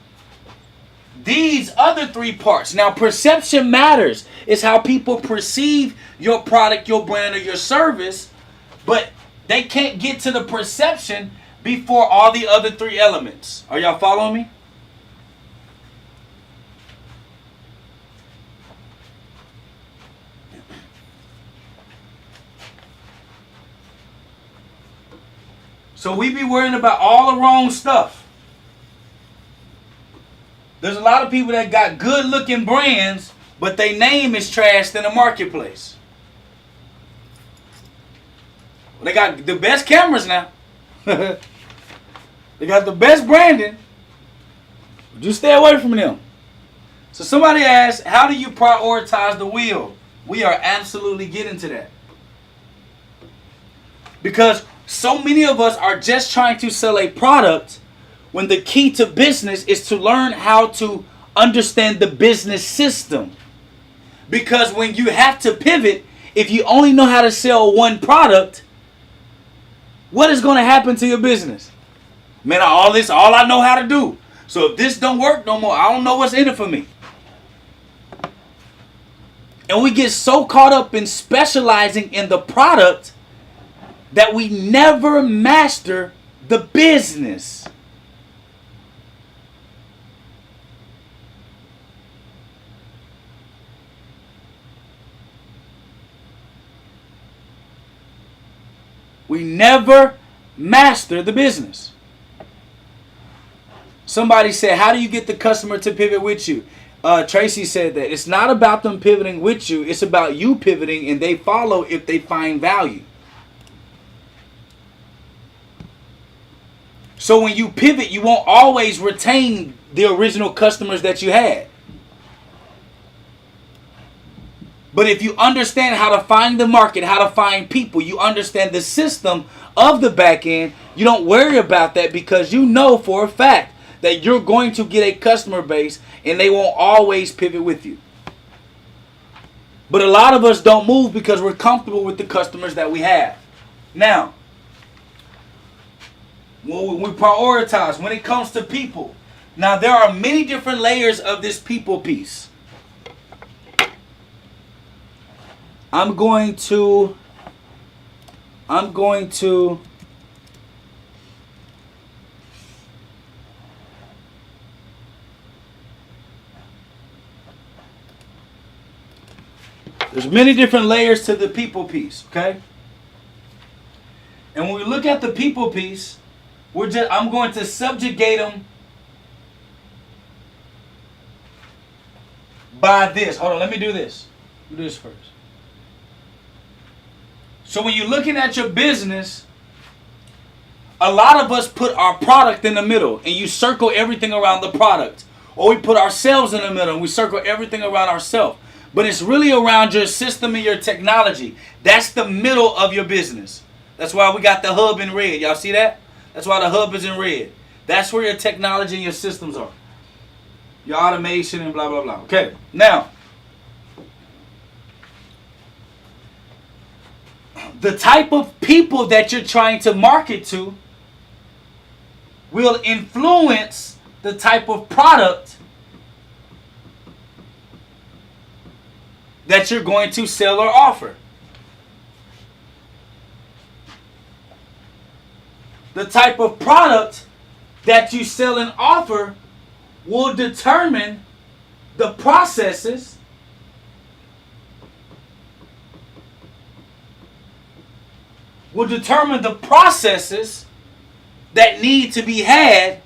these other three parts. Now, perception matters. It's how people perceive your product, your brand, or your service. But they can't get to the perception before all the other three elements. Are y'all following me? So we be worrying about all the wrong stuff. There's a lot of people that got good looking brands, but their name is trashed in the marketplace. They got the best cameras now. They got the best branding. Just stay away from them. So somebody asked, how do you prioritize the wheel? We are absolutely getting to that. Because so many of us are just trying to sell a product when the key to business is to learn how to understand the business system. Because when you have to pivot, if you only know how to sell one product, what is going to happen to your business? Man, all I know how to do. So if this don't work no more, I don't know what's in it for me. And we get so caught up in specializing in the product that we never master the business. We never master the business. Somebody said, how do you get the customer to pivot with you? Tracy said that it's not about them pivoting with you. It's about you pivoting and they follow if they find value. So when you pivot, you won't always retain the original customers that you had. But if you understand how to find the market, how to find people, you understand the system of the back end, you don't worry about that because you know for a fact that you're going to get a customer base and they won't always pivot with you. But a lot of us don't move because we're comfortable with the customers that we have. Now, when we prioritize, when it comes to people, now there are many different layers of this people piece. I'm going to there's many different layers to the people piece, okay? And when we look at the people piece, I'm going to subjugate them by this. Hold on, let me do this. Do this first. So when you're looking at your business, a lot of us put our product in the middle and you circle everything around the product. Or we put ourselves in the middle and we circle everything around ourselves. But it's really around your system and your technology. That's the middle of your business. That's why we got the hub in red. Y'all see that? That's why the hub is in red. That's where your technology and your systems are. Your automation and blah, blah, blah. Okay, now, the type of people that you're trying to market to will influence the type of product that you're going to sell or offer. The type of product that you sell and offer will determine the processes that need to be had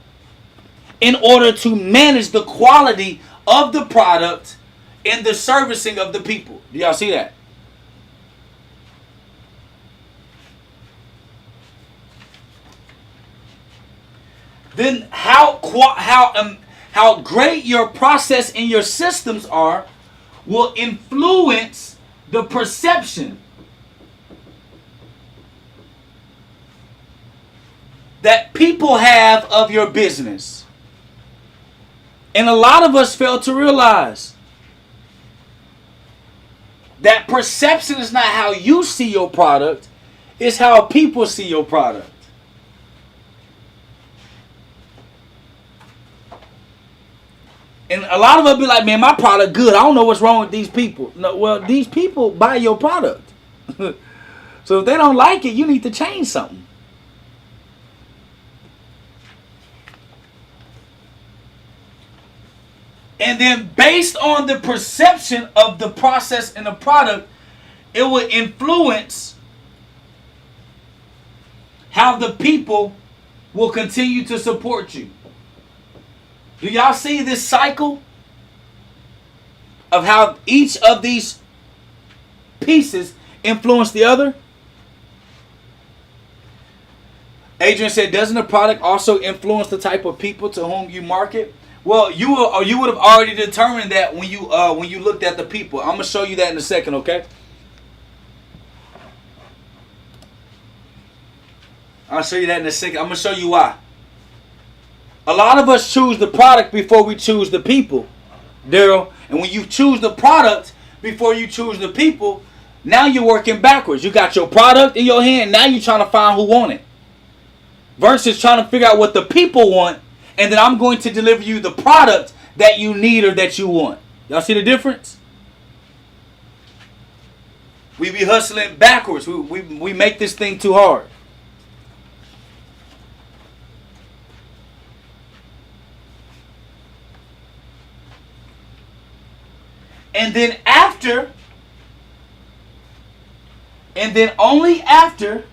in order to manage the quality of the product and the servicing of the people. Do y'all see that? Then how great your process and your systems are will influence the perception that people have of your business. And a lot of us fail to realize that perception is not how you see your product, it's how people see your product. And a lot of us be like, man, my product good. I don't know what's wrong with these people. No, well, these people buy your product. So if they don't like it, you need to change something. And then based on the perception of the process and the product, it will influence how the people will continue to support you. Do y'all see this cycle of how each of these pieces influence the other? Adrian said, doesn't the product also influence the type of people to whom you market? Well, you would have already determined that when you looked at the people. I'm gonna show you that in a second, okay? I'll show you that in a second. I'm gonna show you why. A lot of us choose the product before we choose the people, Daryl. And when you choose the product before you choose the people, now you're working backwards. You got your product in your hand. Now you're trying to find who want it. Versus trying to figure out what the people want. And then I'm going to deliver you the product that you need or that you want. Y'all see the difference? We be hustling backwards. We make this thing too hard. And then only after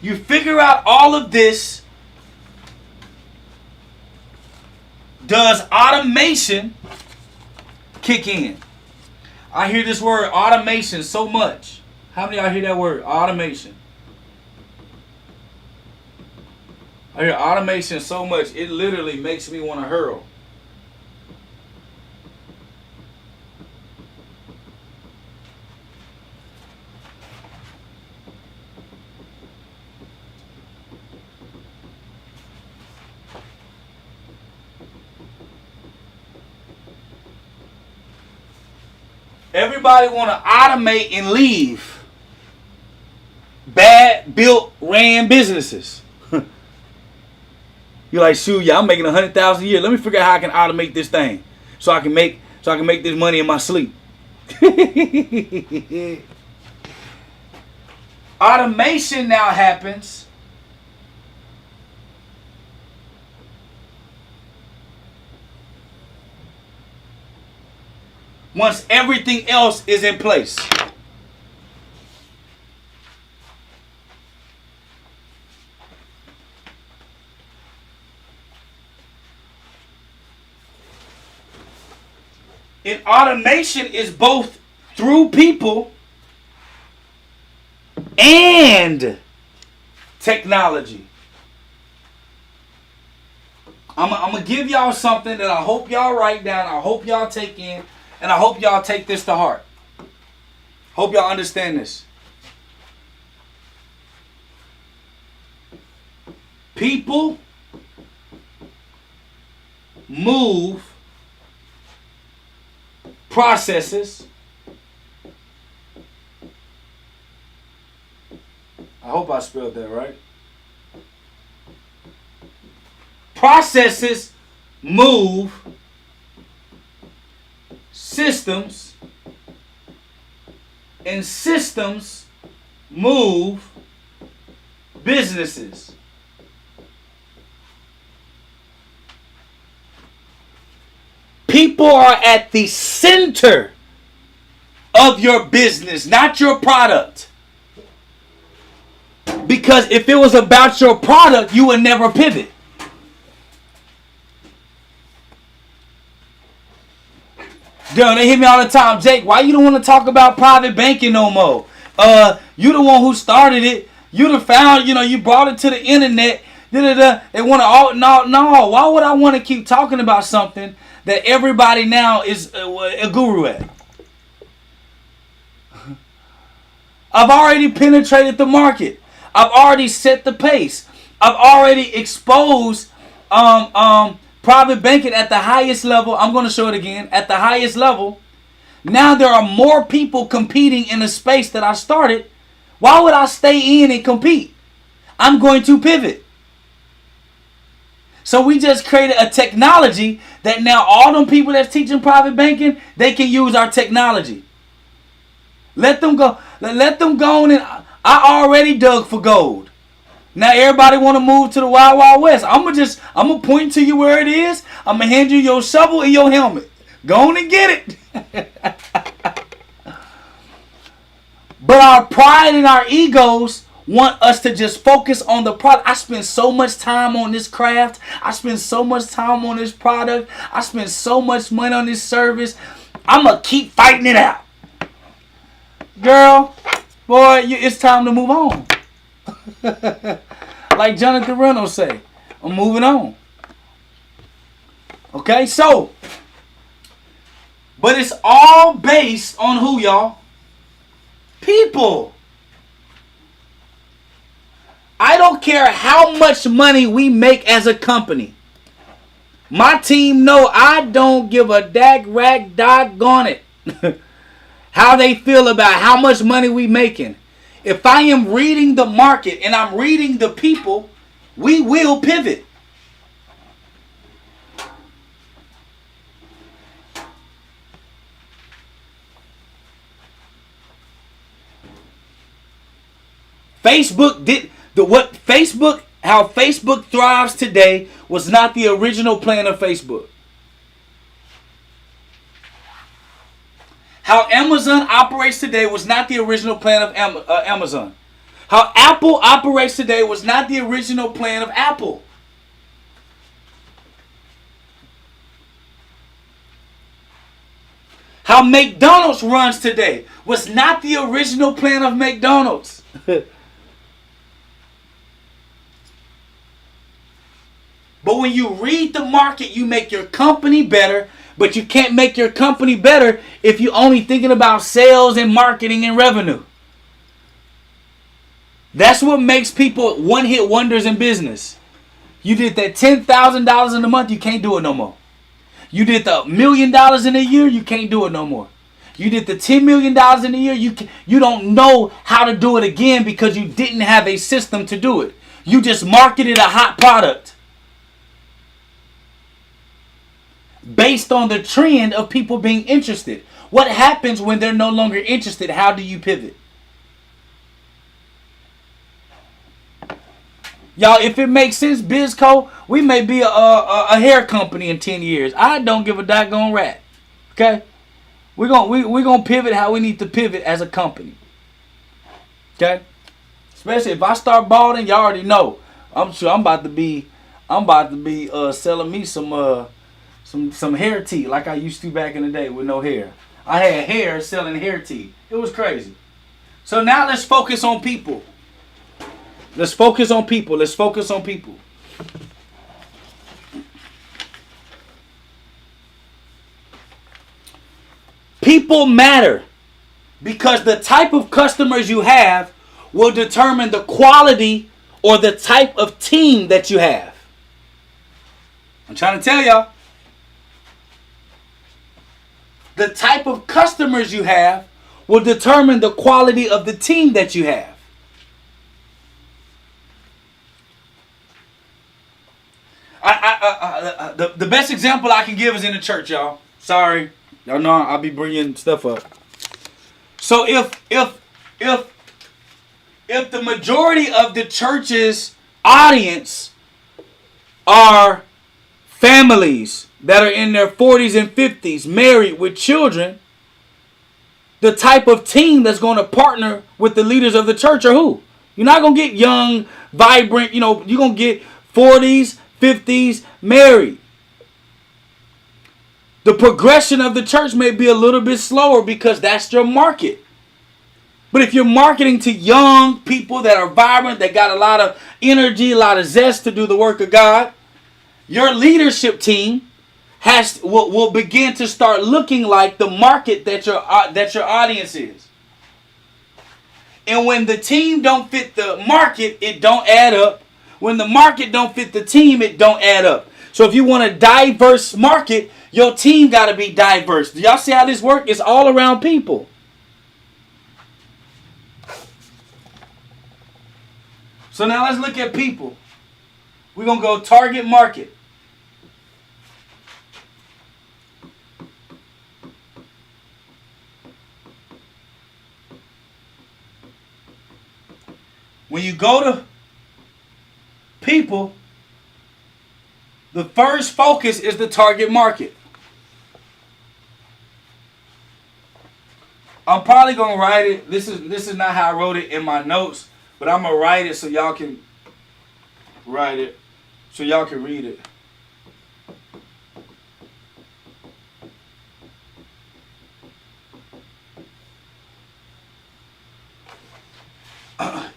you figure out all of this, does automation kick in. I hear this word automation so much. How many of y'all hear that word, automation? I hear automation so much, it literally makes me want to hurl. Everybody want to automate and leave bad built, ran businesses. You're like, shoot, yeah, I'm making $100,000 a year. Let me figure out how I can automate this thing, so I can make this money in my sleep. Automation now happens once everything else is in place. And automation is both through people and technology. I'm going to give y'all something that I hope y'all write down, I hope y'all take in, and I hope y'all take this to heart. Hope y'all understand this. People move processes. I hope I spelled that right. Processes move systems, and systems move businesses. People are at the center of your business, not your product. Because if it was about your product, you would never pivot. Girl, they hit me all the time. Jake, why you don't want to talk about private banking no more? You the one who started it. You the founder. You brought it to the internet. They want to no. Why would I want to keep talking about something that everybody now is a guru at? I've already penetrated the market. I've already set the pace. I've already exposed private banking at the highest level. I'm going to show it again. At the highest level. Now there are more people competing in the space that I started. Why would I stay in and compete? I'm going to pivot. So we just created a technology that now all them people that's teaching private banking, they can use our technology. Let them go. Let them go on. And I already dug for gold. Now everybody want to move to the Wild Wild West. I'm gonna point to you where it is. I'm gonna hand you your shovel and your helmet. Go on and get it. But our pride and our egos want us to just focus on the product. I spend so much time on this craft. I spend so much time on this product. I spend so much money on this service. I'm gonna keep fighting it out. Girl, boy, it's time to move on. Like Jonathan Reynolds say, I'm moving on. Okay, so, but it's all based on who, y'all? People. I don't care how much money we make as a company. My team know I don't give a doggone it how they feel about how much money we making. If I am reading the market and I'm reading the people, we will pivot. How Facebook thrives today was not the original plan of Facebook. How Amazon operates today was not the original plan of Amazon. How Apple operates today was not the original plan of Apple. How McDonald's runs today was not the original plan of McDonald's. But when you read the market, you make your company better. But you can't make your company better if you're only thinking about sales and marketing and revenue. That's what makes people one-hit wonders in business. You did that $10,000 in a month, you can't do it no more. You did the $1 million in a year, you can't do it no more. You did the $10 million in a year, you don't know how to do it again because you didn't have a system to do it. You just marketed a hot product based on the trend of people being interested. What happens when they're no longer interested? How do you pivot? Y'all, if it makes sense, BizCo, we may be a hair company in 10 years. I don't give a doggone rat. Okay? We're gonna pivot how we need to pivot as a company. Okay? Especially if I start balding, y'all already know. I'm sure I'm about to be selling me some hair tea like I used to back in the day with no hair. I had hair selling hair tea. It was crazy. So now let's focus on people. Let's focus on people. Let's focus on people. People matter because the type of customers you have will determine the quality or the type of team that you have. I'm trying to tell y'all. The type of customers you have will determine the quality of the team that you have. The best example I can give is in the church, y'all. Sorry, y'all know I'll be bringing stuff up. So if the majority of the church's audience are families that are in their 40s and 50s, married with children, the type of team that's going to partner with the leaders of the church are who? You're not going to get young, vibrant, you're going to get 40s, 50s, married. The progression of the church may be a little bit slower because that's your market. But if you're marketing to young people that are vibrant, that got a lot of energy, a lot of zest to do the work of God, your leadership team will begin to start looking like the market that your audience is. And when the team don't fit the market, it don't add up. When the market don't fit the team, it don't add up. So if you want a diverse market, your team got to be diverse. Do y'all see how this works? It's all around people. So now let's look at people. We're going to go target market. When you go to people, the first focus is the target market. I'm probably going to write it. This is not how I wrote it in my notes, but I'm going to write it so y'all can write it, so y'all can read it.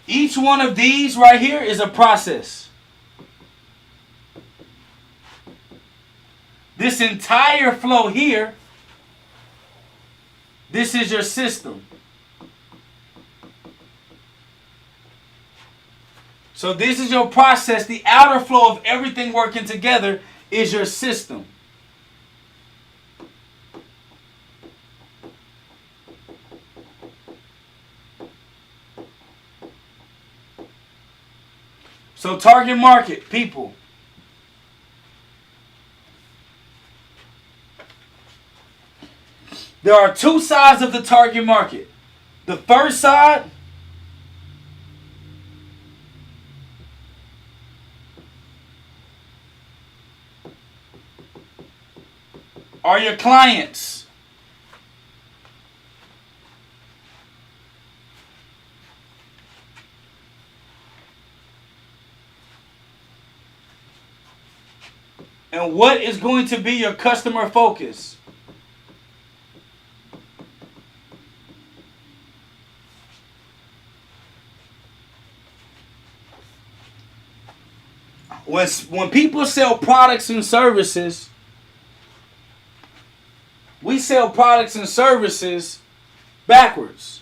Each one of these right here is a process. This entire flow here, this is your system. So this is your process. The outer flow of everything working together is your system. So target market, people. There are two sides of the target market. The first side are your clients. And what is going to be your customer focus? When people sell products and services, we sell products and services backwards.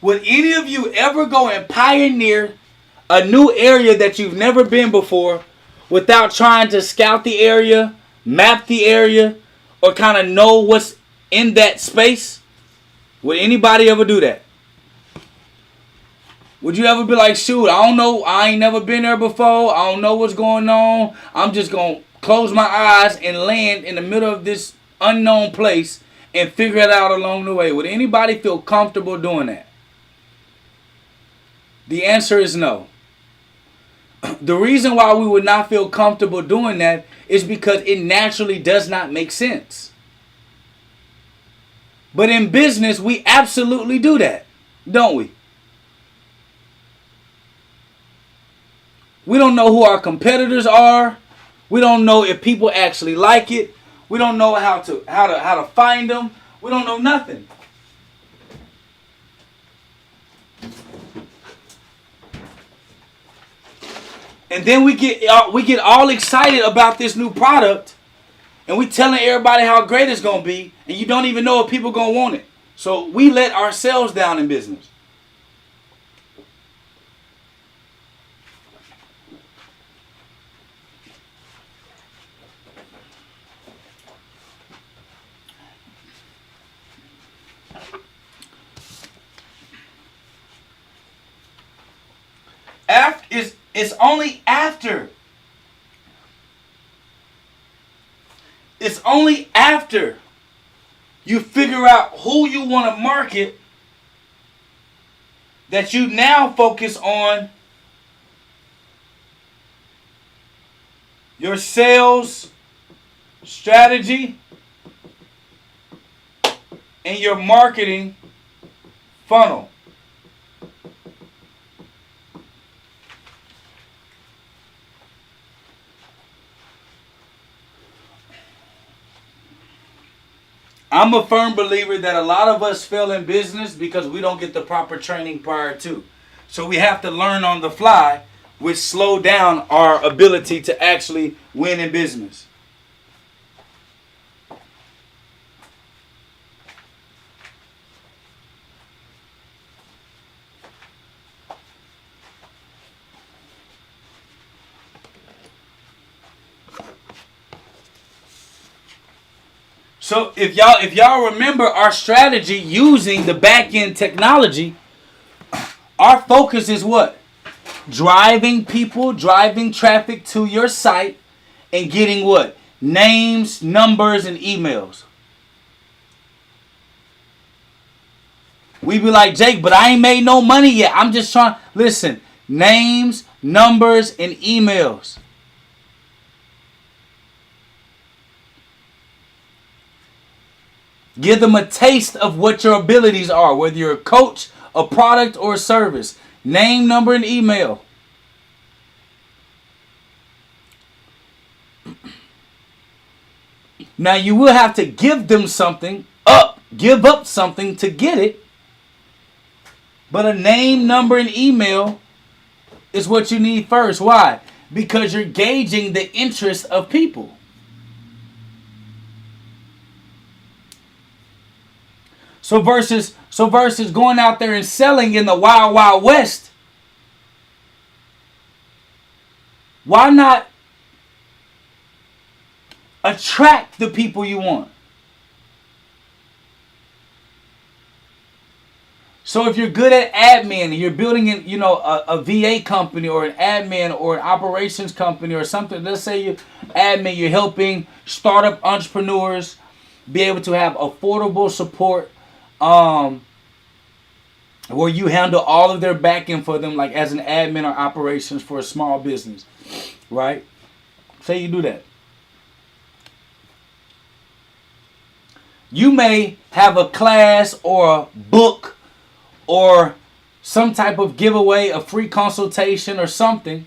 Would any of you ever go and pioneer a new area that you've never been before without trying to scout the area, map the area, or kind of know what's in that space? Would anybody ever do that? Would you ever be like, shoot, I don't know, I ain't never been there before, I don't know what's going on, I'm just going to close my eyes and land in the middle of this unknown place and figure it out along the way? Would anybody feel comfortable doing that? The answer is no. The reason why we would not feel comfortable doing that is because it naturally does not make sense. But in business, we absolutely do that, don't we? We don't know who our competitors are. We don't know if people actually like it. We don't know how to find them. We don't know nothing. And then we get all excited about this new product, and we telling everybody how great it's gonna be, and you don't even know if people gonna want it. So we let ourselves down in business. It's only after you figure out who you want to market that you now focus on your sales strategy and your marketing funnel. I'm a firm believer that a lot of us fail in business because we don't get the proper training prior to. So we have to learn on the fly, which slow down our ability to actually win in business. So if y'all remember our strategy using the back-end technology, our focus is what? Driving traffic to your site and getting what? Names, numbers, and emails. We be like, Jake, but I ain't made no money yet. I'm just trying. Listen, names, numbers, and emails. Give them a taste of what your abilities are, whether you're a coach, a product, or a service. Name, number, and email. Now you will have to give them something give up something to get it. But a name, number, and email is what you need first. Why? Because you're gauging the interest of people. So versus going out there and selling in the wild, wild west, why not attract the people you want. So if you're good at admin and you're building a VA company or an admin or an operations company or something, let's say you're admin, you're helping startup entrepreneurs be able to have affordable support, where you handle all of their back end for them, like as an admin or operations for a small business, right? Say you do that. You may have a class or a book or some type of giveaway, a free consultation or something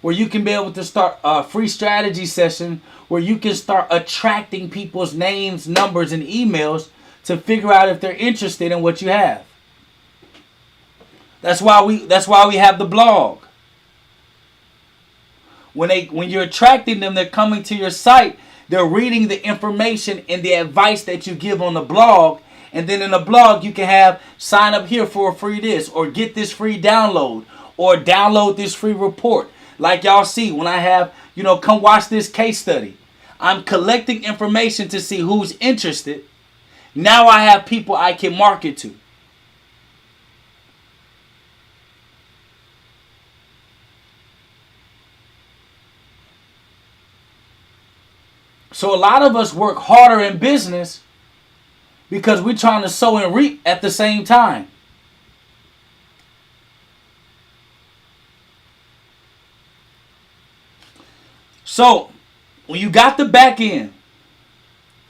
where you can be able to start a free strategy session where you can start attracting people's names, numbers, and emails to figure out if they're interested in what you have. That's why we have the blog. When you're attracting them, they're coming to your site, they're reading the information and the advice that you give on the blog. And then in the blog, you can have sign up here for a free this, or get this free download, or download this free report. Like y'all see when I have, come watch this case study. I'm collecting information to see who's interested. Now I have people I can market to. So a lot of us work harder in business because we're trying to sow and reap at the same time. So when you got the back end,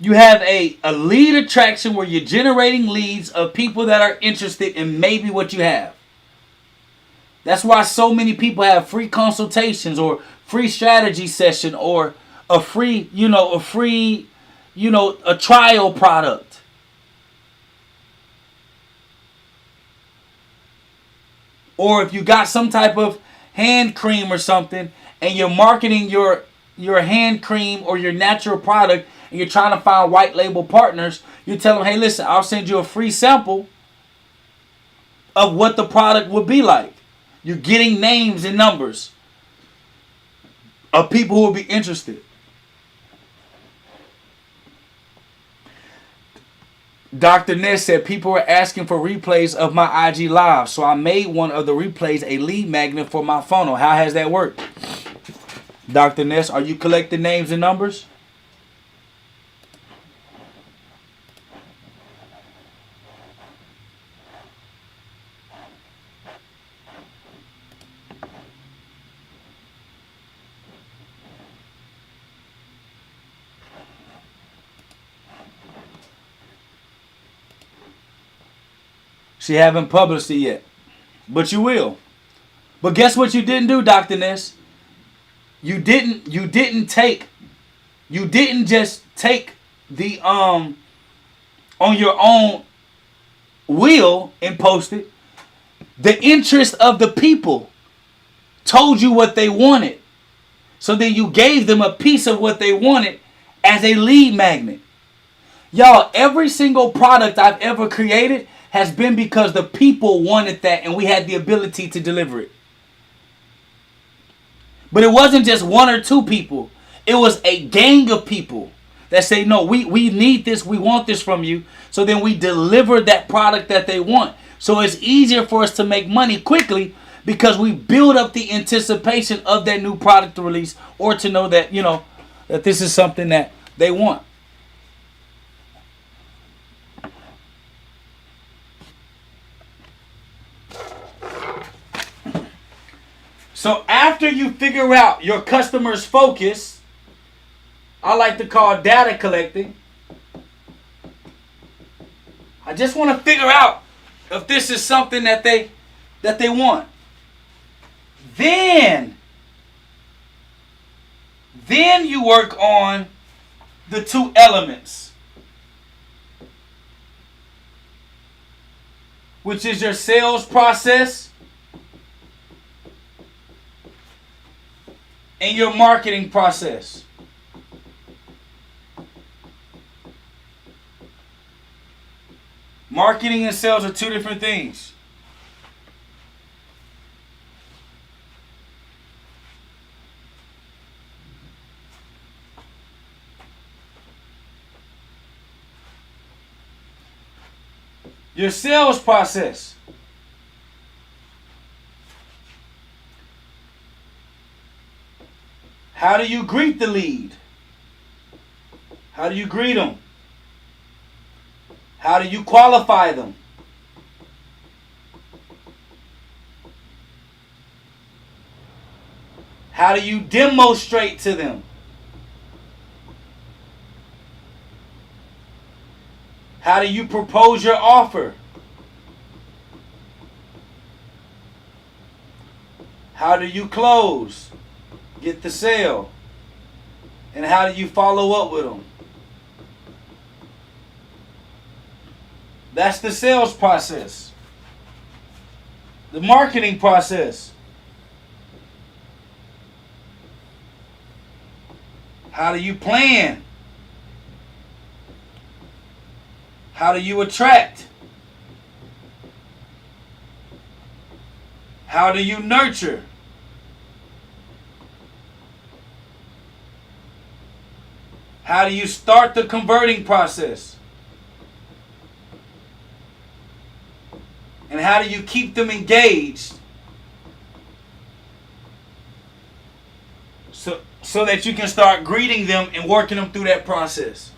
you have a lead attraction where you're generating leads of people that are interested in maybe what you have. That's why so many people have free consultations or free strategy session or a trial product. Or if you got some type of hand cream or something and you're marketing your hand cream or your natural product and you're trying to find white label partners, you tell them, hey, listen, I'll send you a free sample of what the product would be like. You're getting names and numbers of people who will be interested. Dr. Ness said people were asking for replays of my IG Live, so I made one of the replays a lead magnet for my funnel. How has that worked? Dr. Ness, are you collecting names and numbers? She haven't published it yet, but you will. But guess what you didn't do, Dr. Ness? You didn't just take the on your own will and post it. The interest of the people told you what they wanted. So then you gave them a piece of what they wanted as a lead magnet. Y'all, every single product I've ever created has been because the people wanted that and we had the ability to deliver it. But it wasn't just one or two people. It was a gang of people that say, no, we need this, we want this from you. So then we deliver that product that they want. So it's easier for us to make money quickly because we build up the anticipation of that new product release or to know that, that this is something that they want. So after you figure out your customer's focus, I like to call data collecting. I just want to figure out if this is something that they want. Then you work on the two elements, which is your sales process and your marketing process. Marketing and sales are two different things. Your sales process. How do you greet the lead? How do you greet them? How do you qualify them? How do you demonstrate to them? How do you propose your offer? How do you close? Get the sale? And how do you follow up with them? That's the sales process. The marketing process. How do you plan? How do you attract? How do you nurture? How do you start the converting process? And how do you keep them engaged so that you can start greeting them and working them through that process?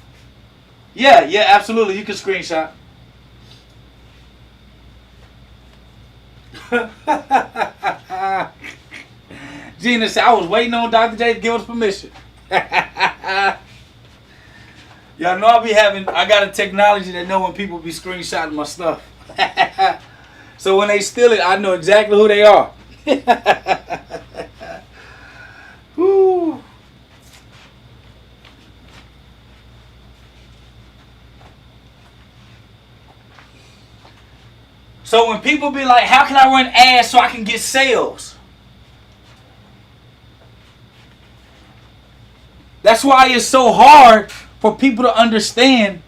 Yeah, absolutely. You can screenshot. Gina said, I was waiting on Dr. J to give us permission. Y'all know I got a technology that know when people be screenshotting my stuff. So when they steal it, I know exactly who they are. Woo. So when people be like, how can I run ads so I can get sales? That's why it's so hard for people to understand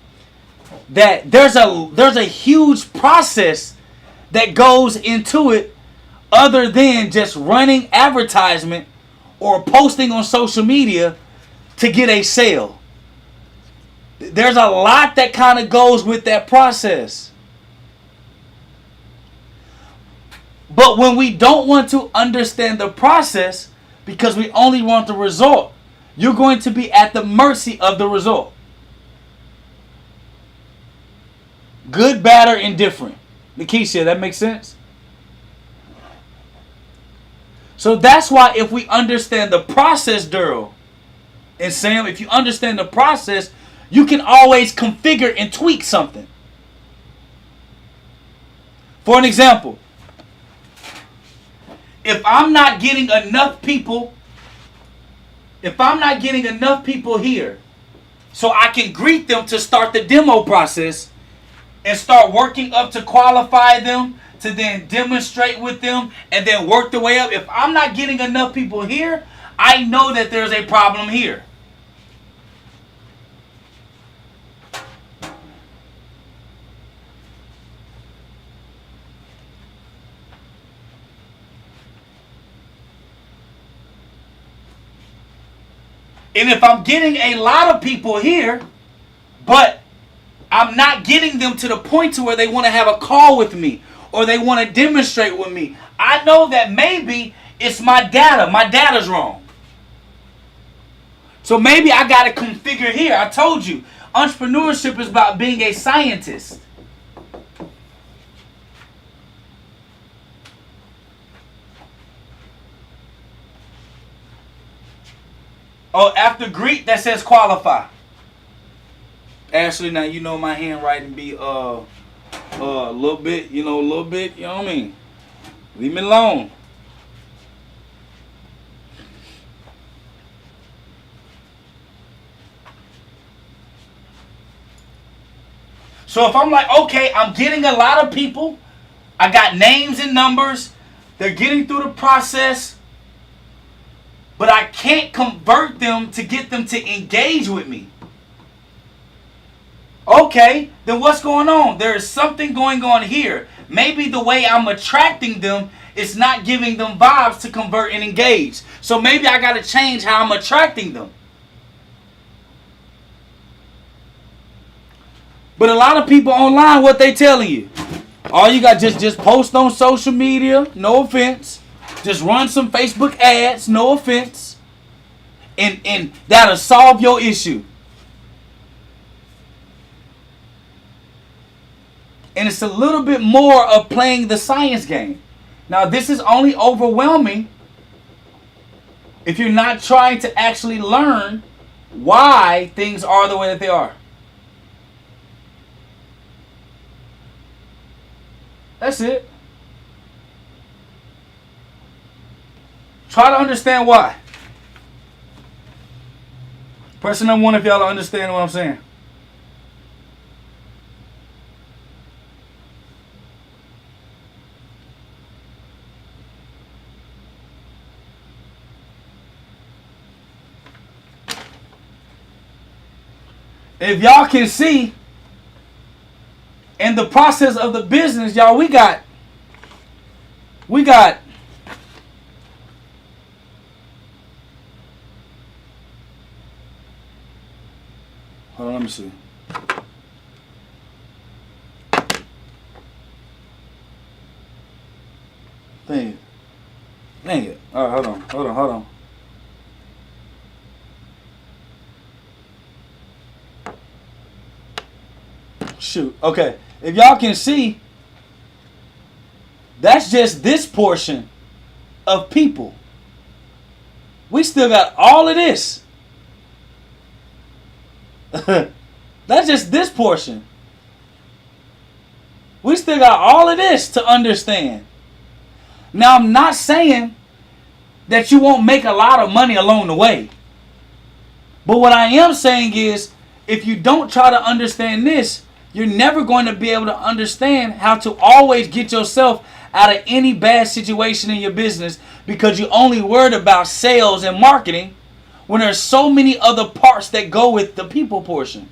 that there's a huge process that goes into it other than just running advertisement or posting on social media to get a sale. There's a lot that kind of goes with that process. But when we don't want to understand the process because we only want the result, you're going to be at the mercy of the result. Good, bad, or indifferent. Nikisha, that makes sense? So that's why if we understand the process, Daryl and Sam, if you understand the process, you can always configure and tweak something. For an example, if I'm not getting enough people here so I can greet them to start the demo process and start working up to qualify them, to then demonstrate with them, and then work the way up. If I'm not getting enough people here, I know that there's a problem here. And if I'm getting a lot of people here, but I'm not getting them to the point to where they want to have a call with me or they want to demonstrate with me, I know that maybe it's my data. My data's wrong. So maybe I got to configure here. I told you, entrepreneurship is about being a scientist. Oh, after greet, that says qualify. Ashley, now you know my handwriting be a little bit, you know what I mean? Leave me alone. So if I'm like, okay, I'm getting a lot of people, I got names and numbers, they're getting through the process, but I can't convert them to get them to engage with me. Okay, then what's going on? There is something going on here. Maybe the way I'm attracting them is not giving them vibes to convert and engage. So maybe I got to change how I'm attracting them. But a lot of people online, what they telling you? All you got, just post on social media, no offense. Just run some Facebook ads, no offense. And that'll solve your issue. And it's a little bit more of playing the science game. Now, this is only overwhelming if you're not trying to actually learn why things are the way that they are. That's it. Try to understand why. Person number one, if y'all understand what I'm saying. If y'all can see, in the process of the business, y'all, we got hold on, let me see. Dang it. All right, hold on. Shoot. Okay. If y'all can see, that's just this portion of people. We still got all of this. That's just this portion. We still got all of this to understand. Now, I'm not saying that you won't make a lot of money along the way. But what I am saying is, if you don't try to understand this, you're never going to be able to understand how to always get yourself out of any bad situation in your business, because you're only worried about sales and marketing when there's so many other parts that go with the people portion.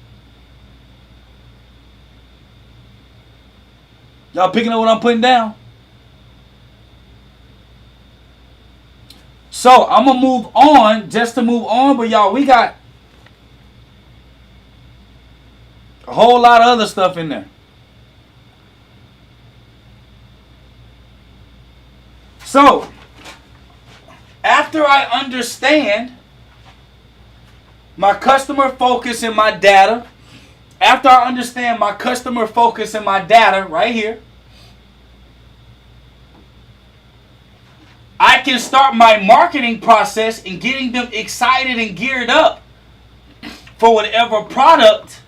Y'all picking up what I'm putting down? So I'm going to move on just to move on, but y'all, we got a whole lot of other stuff in there. So, after I understand my customer focus and my data, after I understand my customer focus and my data right here, I can start my marketing process and getting them excited and geared up for whatever product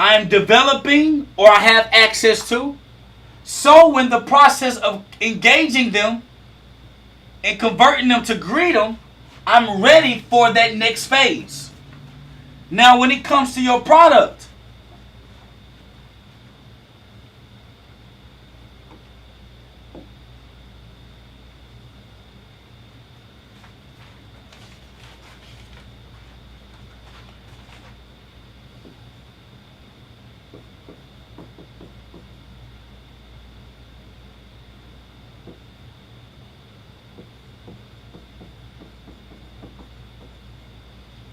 I'm developing or I have access to. So when the process of engaging them and converting them to greet them, I'm ready for that next phase. Now, when it comes to your product,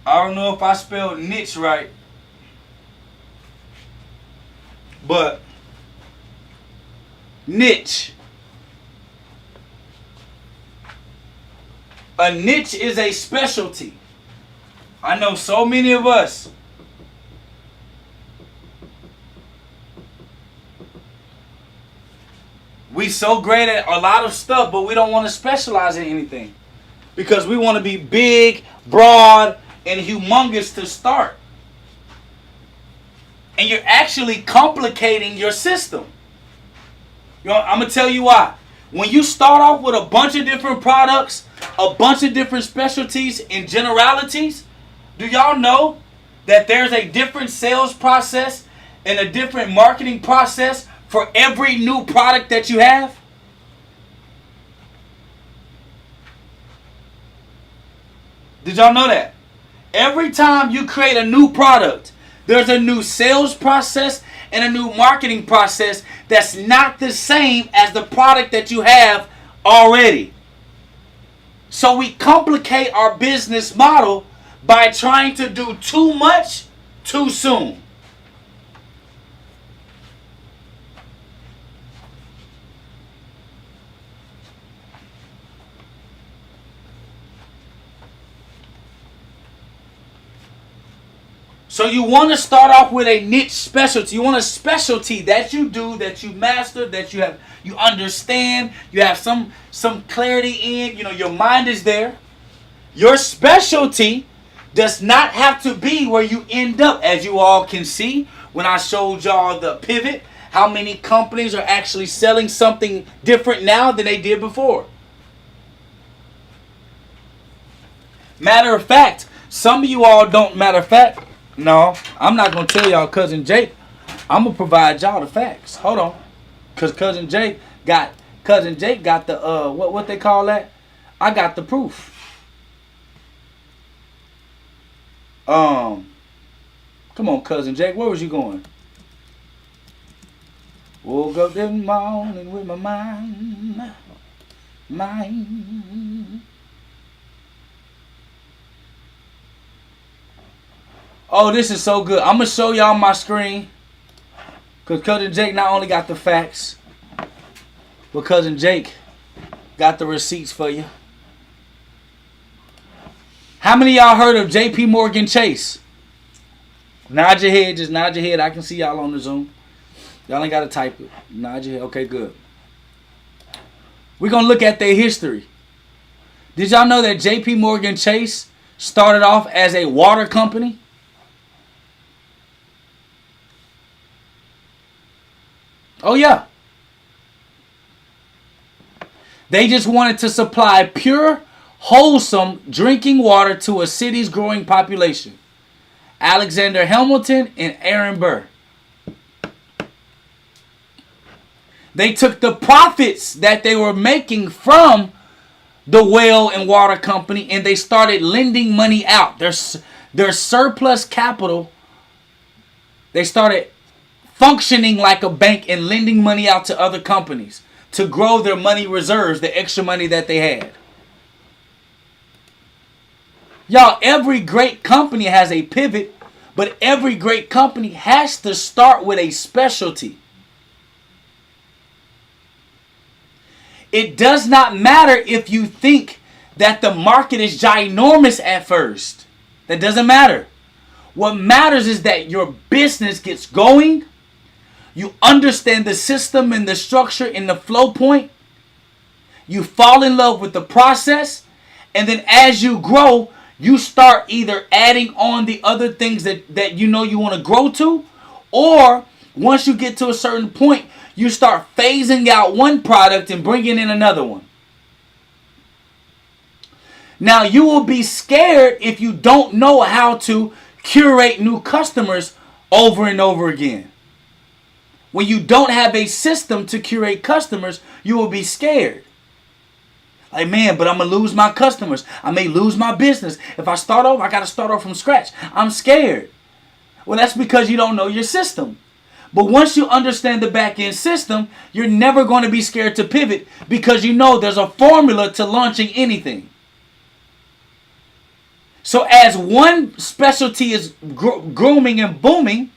I don't know if I spelled niche right, but niche. A niche is a specialty. I know so many of us we so great at a lot of stuff, but we don't want to specialize in anything because we want to be big, broad, and humongous to start. And you're actually complicating your system. You know, I'm going to tell you why. When you start off with a bunch of different products, a bunch of different specialties and generalities, do y'all know that there's a different sales process and a different marketing process for every new product that you have? Did y'all know that? Every time you create a new product, there's a new sales process and a new marketing process that's not the same as the product that you have already. So we complicate our business model by trying to do too much too soon. So you want to start off with a niche specialty. You want a specialty that you do, that you master, that you understand, you have some clarity in, your mind is there. Your specialty does not have to be where you end up, as you all can see when I showed y'all the pivot, how many companies are actually selling something different now than they did before. Matter of fact, some of you all don't. Matter of fact, no, I'm not going to tell y'all Cousin Jake. I'm going to provide y'all the facts. Hold on. Because Cousin Jake got the, what they call that? I got the proof. Come on, Cousin Jake. Where was you going? Woke up this morning with my mind. Oh, this is so good. I'm going to show y'all my screen. Because Cousin Jake not only got the facts, but Cousin Jake got the receipts for you. How many of y'all heard of J.P. Morgan Chase? Nod your head. Just nod your head. I can see y'all on the Zoom. Y'all ain't got to type it. Nod your head. Okay, good. We're going to look at their history. Did y'all know that J.P. Morgan Chase started off as a water company? Oh, yeah. They just wanted to supply pure, wholesome drinking water to a city's growing population. Alexander Hamilton and Aaron Burr. They took the profits that they were making from the well and water company and they started lending money out. Their surplus capital, they started functioning like a bank and lending money out to other companies to grow their money reserves, the extra money that they had. Y'all, every great company has a pivot, but every great company has to start with a specialty. It does not matter if you think that the market is ginormous at first. That doesn't matter. What matters is that your business gets going. You understand the system and the structure and the flow point. You fall in love with the process. And then as you grow, you start either adding on the other things that you know you want to grow to. Or once you get to a certain point, you start phasing out one product and bringing in another one. Now, you will be scared if you don't know how to curate new customers over and over again. When you don't have a system to curate customers, you will be scared. Like, man, but I'm going to lose my customers. I may lose my business. If I start over, I got to start over from scratch. I'm scared. Well, that's because you don't know your system. But once you understand the back-end system, you're never going to be scared to pivot because you know there's a formula to launching anything. So as one specialty is grooming and booming,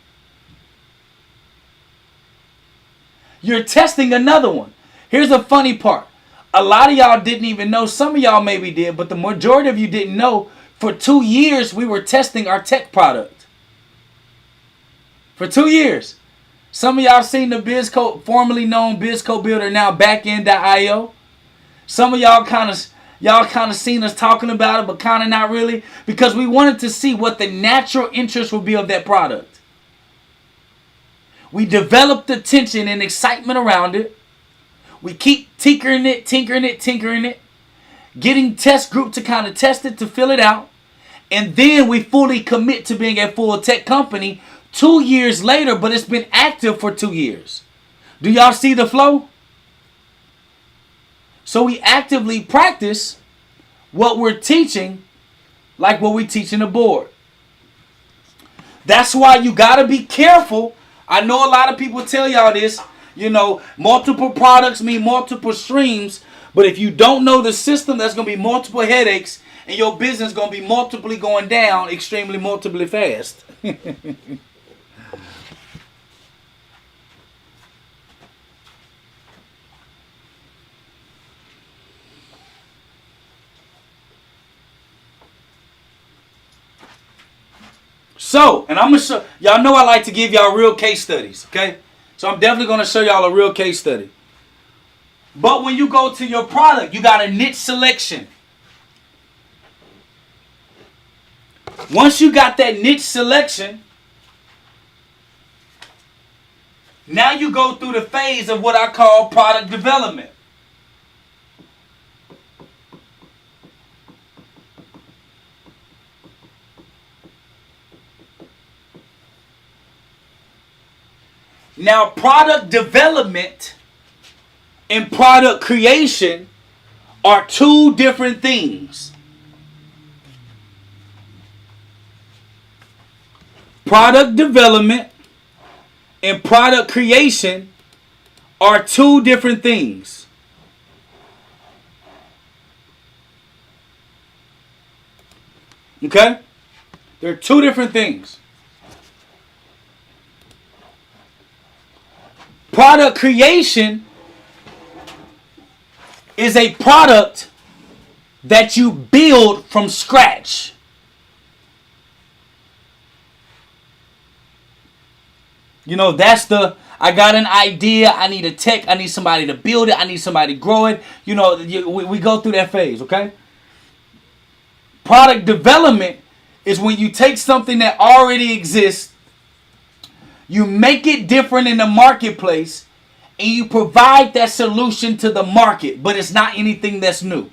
you're testing another one. Here's the funny part. A lot of y'all didn't even know. Some of y'all maybe did, but the majority of you didn't know. For 2 years, we were testing our tech product. For 2 years. Some of y'all seen the BizCode, formerly known BizCode Builder, now Baknd.io. Some of y'all kind of seen us talking about it, but kind of not really, because we wanted to see what the natural interest would be of that product. We developed the tension and excitement around it. We keep tinkering it, getting test group to kind of test it, to fill it out. And then we fully commit to being a full tech company 2 years later, but it's been active for 2 years. Do y'all see the flow? So we actively practice what we're teaching, like what we teach in the board. That's why you got to be careful. I know a lot of people tell y'all this, multiple products mean multiple streams, but if you don't know the system, there's going to be multiple headaches, and your business is going to be multiply going down extremely multiply fast. So, and I'm going to show, y'all know I like to give y'all real case studies, okay? So I'm definitely going to show y'all a real case study. But when you go to your product, you got a niche selection. Once you got that niche selection, now you go through the phase of what I call product development. Now, product development and product creation are two different things. Product development and product creation are two different things. Okay? They're two different things. Product creation is a product that you build from scratch. You know, that's the, I got an idea, I need a tech, I need somebody to build it, I need somebody to grow it. You know, we go through that phase, okay? Product development is when you take something that already exists, you make it different in the marketplace, and you provide that solution to the market, but it's not anything that's new.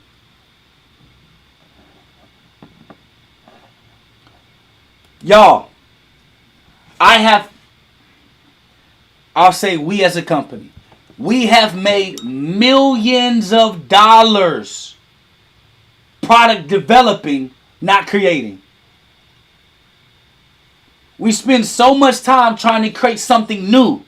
Y'all, I'll say we as a company, we have made millions of dollars product developing, not creating. We spend so much time trying to create something new.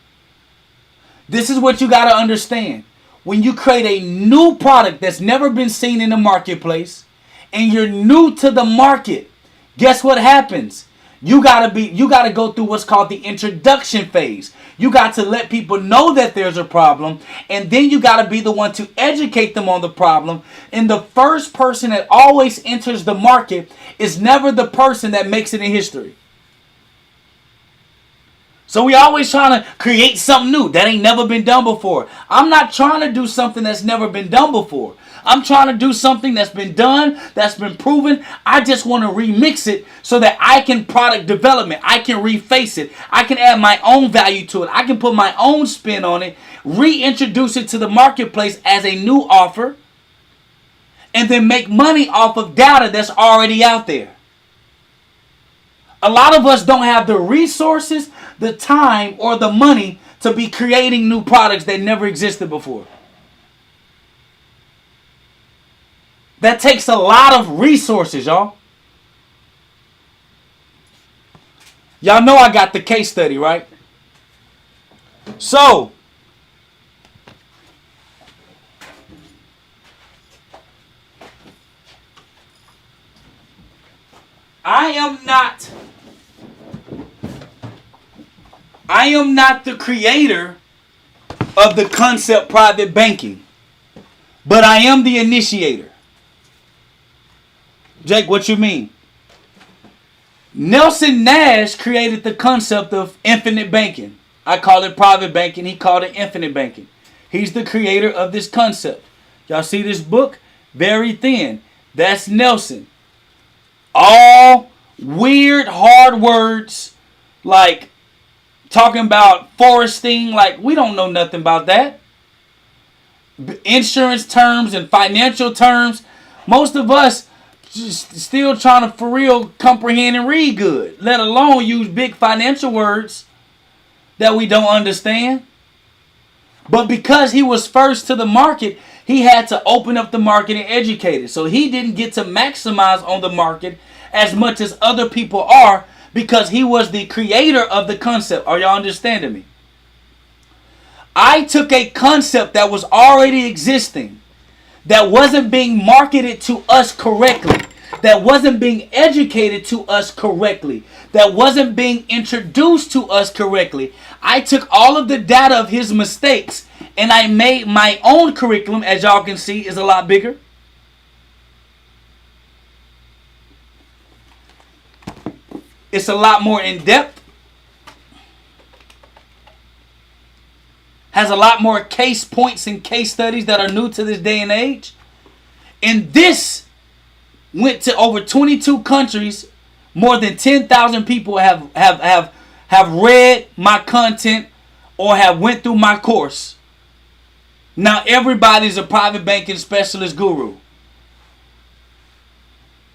This is what you got to understand. When you create a new product that's never been seen in the marketplace and you're new to the market, guess what happens? You got to go through what's called the introduction phase. You got to let people know that there's a problem, and then you got to be the one to educate them on the problem. And the first person that always enters the market is never the person that makes it in history. So we always trying to create something new that ain't never been done before. I'm not trying to do something that's never been done before. I'm trying to do something that's been done, that's been proven. I just want to remix it so that I can product development. I can reface it. I can add my own value to it. I can put my own spin on it, reintroduce it to the marketplace as a new offer, and then make money off of data that's already out there. A lot of us don't have the resources, the time, or the money to be creating new products that never existed before. That takes a lot of resources, y'all. Y'all know I got the case study, right? So, I am not the creator of the concept private banking, but I am the initiator. Jake, what you mean? Nelson Nash created the concept of infinite banking. I call it private banking. He called it infinite banking. He's the creator of this concept. Y'all see this book? Very thin. That's Nelson. All weird, hard words like talking about foresting. Like, we don't know nothing about that. Insurance terms and financial terms. Most of us just still trying to for real comprehend and read good, let alone use big financial words that we don't understand. But because he was first to the market, he had to open up the market and educate it. So he didn't get to maximize on the market as much as other people are because he was the creator of the concept. Are y'all understanding me? I took a concept that was already existing, that wasn't being marketed to us correctly, that wasn't being educated to us correctly, that wasn't being introduced to us correctly. I took all of the data of his mistakes and I made my own curriculum, as y'all can see, is a lot bigger. It's a lot more in depth. Has a lot more case points and case studies that are new to this day and age. And this went to over 22 countries. More than 10,000 people have read my content or have went through my course. Now everybody's a private banking specialist guru.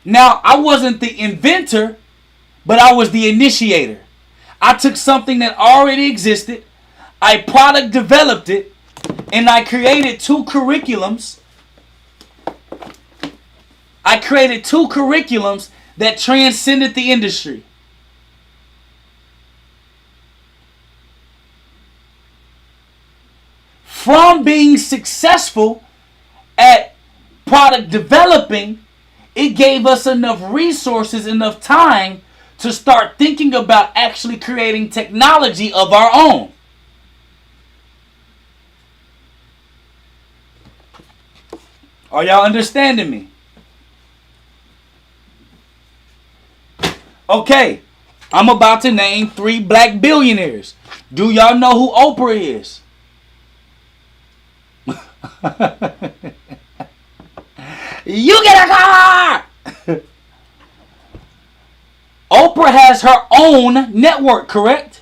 Now I wasn't the inventor, but I was the initiator. I took something that already existed, I product developed it, and I created two curriculums. That transcended the industry. From being successful at product developing, it gave us enough resources, enough time to start thinking about actually creating technology of our own. Are y'all understanding me? Okay, I'm about to name 3 black billionaires. Do y'all know who Oprah is? You get a car! Oprah has her own network, correct?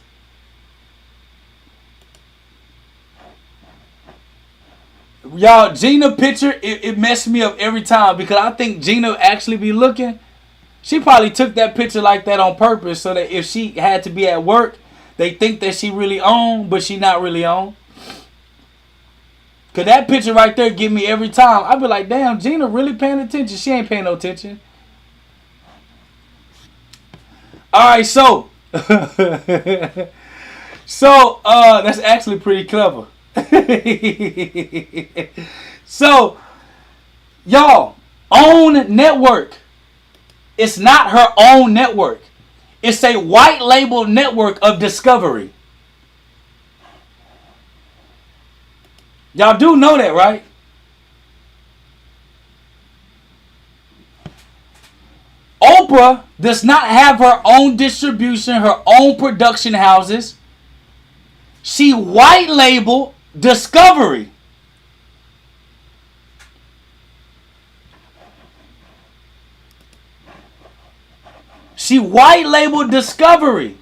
Y'all, Gina picture, it messed me up every time because I think Gina actually be looking. She probably took that picture like that on purpose so that if she had to be at work, they think that she really on, but she not really on. Because that picture right there get me every time. I be like, damn, Gina really paying attention. She ain't paying no attention. Alright, so. That's actually pretty clever. So, y'all, own network. It's not her own network. It's a white label network of discovery. Y'all do know that, right? Oprah does not have her own distribution, her own production houses. She white label discovery. She white labeled discovery.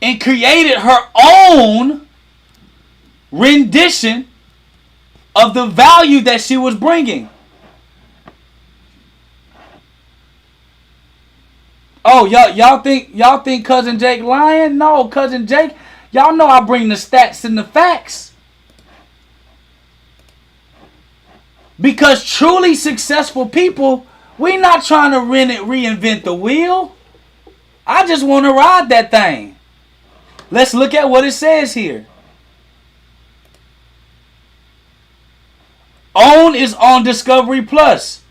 And created her own rendition of the value that she was bringing. Oh, y'all think Cousin Jake lying? No, Cousin Jake, y'all know I bring the stats and the facts. Because truly successful people, we're not trying to reinvent the wheel. I just want to ride that thing. Let's look at what it says here. OWN is on Discovery Plus.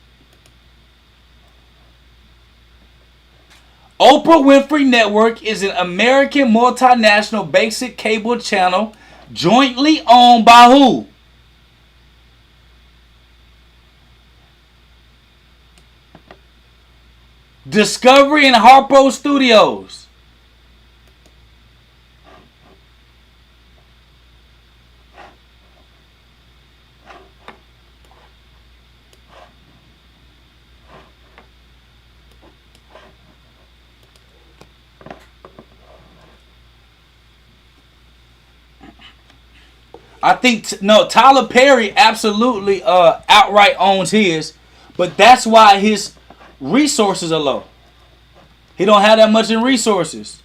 Oprah Winfrey Network is an American multinational basic cable channel jointly owned by who? Discovery and Harpo Studios. I think Tyler Perry absolutely outright owns his, but that's why his resources are low. He don't have that much in resources.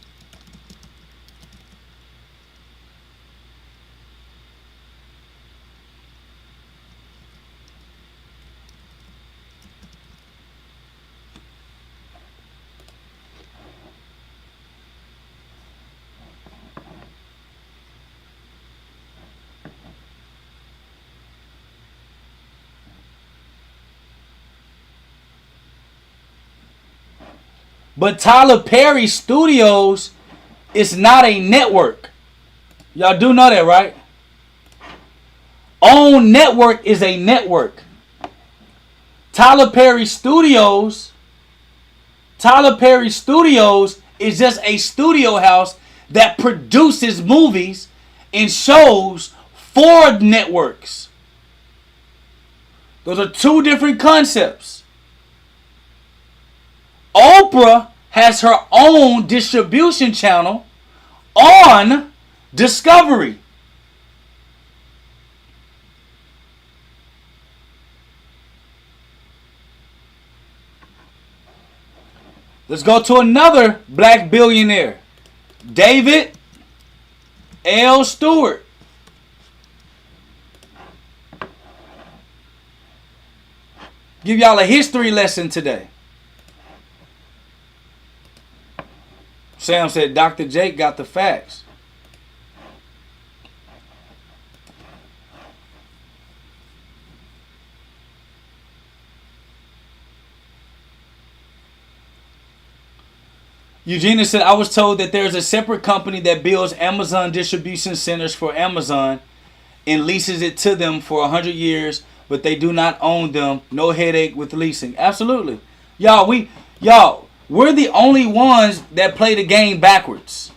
But Tyler Perry Studios is not a network. Y'all do know that, right? OWN Network is a network. Tyler Perry Studios is just a studio house that produces movies and shows for networks. Those are two different concepts. Oprah has her own distribution channel on Discovery. Let's go to another black billionaire, David L. Stewart. Give y'all a history lesson today. Sam said Dr. Jake got the facts. Eugenia said, I was told that there's a separate company that builds Amazon distribution centers for Amazon and leases it to them for 100 years, but they do not own them. No headache with leasing. Absolutely. We're the only ones that play the game backwards.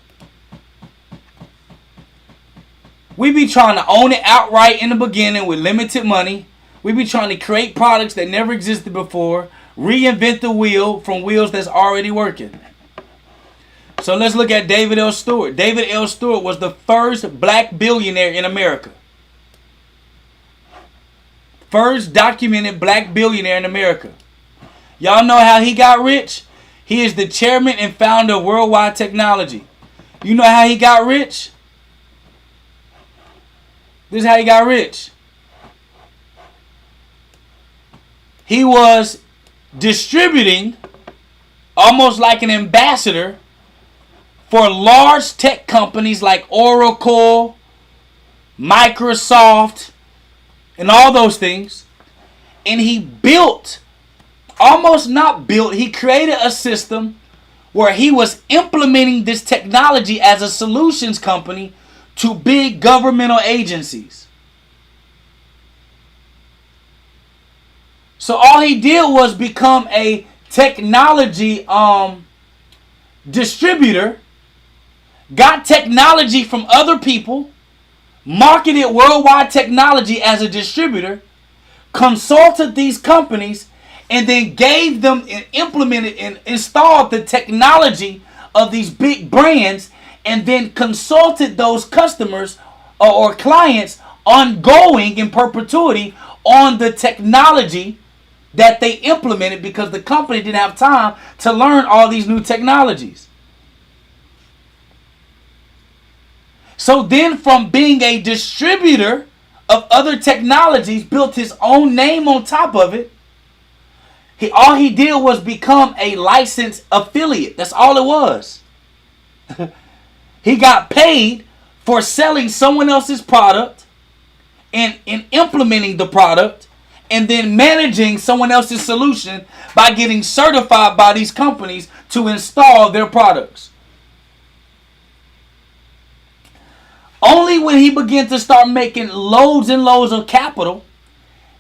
We be trying to own it outright in the beginning with limited money. We be trying to create products that never existed before, reinvent the wheel from wheels that's already working. So let's look at David L. Stewart. David L. Stewart was the first black billionaire in America. First documented black billionaire in America. Y'all know how he got rich? He is the chairman and founder of Worldwide Technology. You know how he got rich? This is how he got rich. He was distributing, almost like an ambassador, for large tech companies like Oracle, Microsoft, and all those things. And he he created a system where he was implementing this technology as a solutions company to big governmental agencies. So all he did was become a technology distributor, got technology from other people, marketed Worldwide Technology as a distributor, consulted these companies, and then gave them and implemented and installed the technology of these big brands, and then consulted those customers or clients ongoing in perpetuity on the technology that they implemented, because the company didn't have time to learn all these new technologies. So then, from being a distributor of other technologies, built his own name on top of it. All he did was become a licensed affiliate. That's all it was. He got paid for selling someone else's product and implementing the product, and then managing someone else's solution by getting certified by these companies to install their products. Only when he began to start making loads and loads of capital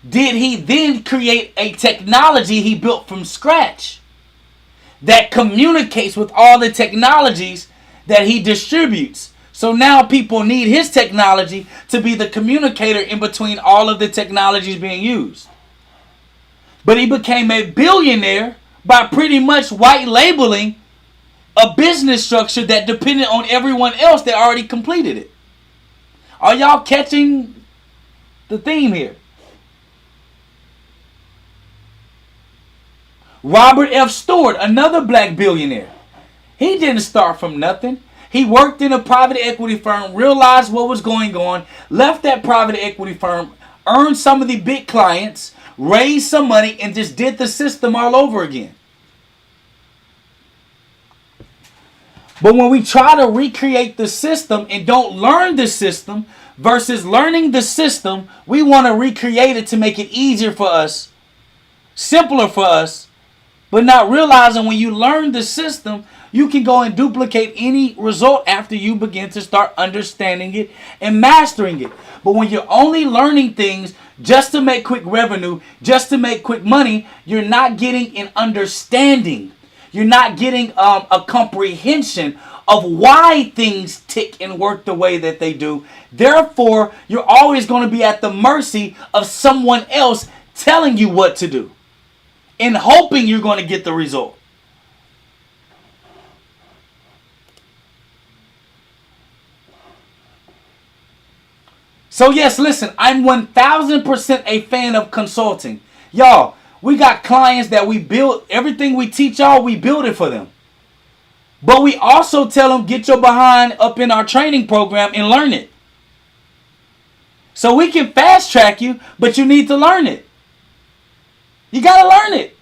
did he then create a technology he built from scratch that communicates with all the technologies that he distributes. So now people need his technology to be the communicator in between all of the technologies being used. But he became a billionaire by pretty much white labeling a business structure that depended on everyone else that already completed it. Are y'all catching the theme here? Robert F. Stewart, another black billionaire. He didn't start from nothing. He worked in a private equity firm, realized what was going on, left that private equity firm, earned some of the big clients, raised some money, and just did the system all over again. But when we try to recreate the system and don't learn the system versus learning the system, we want to recreate it to make it easier for us, simpler for us, But not realizing when you learn the system, you can go and duplicate any result after you begin to start understanding it and mastering it. But when you're only learning things just to make quick revenue, just to make quick money, you're not getting an understanding. You're not getting a comprehension of why things tick and work the way that they do. Therefore, you're always going to be at the mercy of someone else telling you what to do and hoping you're going to get the result. So yes, listen, I'm 1000% a fan of consulting. Y'all, we got clients that we build, everything we teach y'all, we build it for them. But we also tell them, get your behind up in our training program and learn it. So we can fast track you, but you need to learn it. You got to learn it.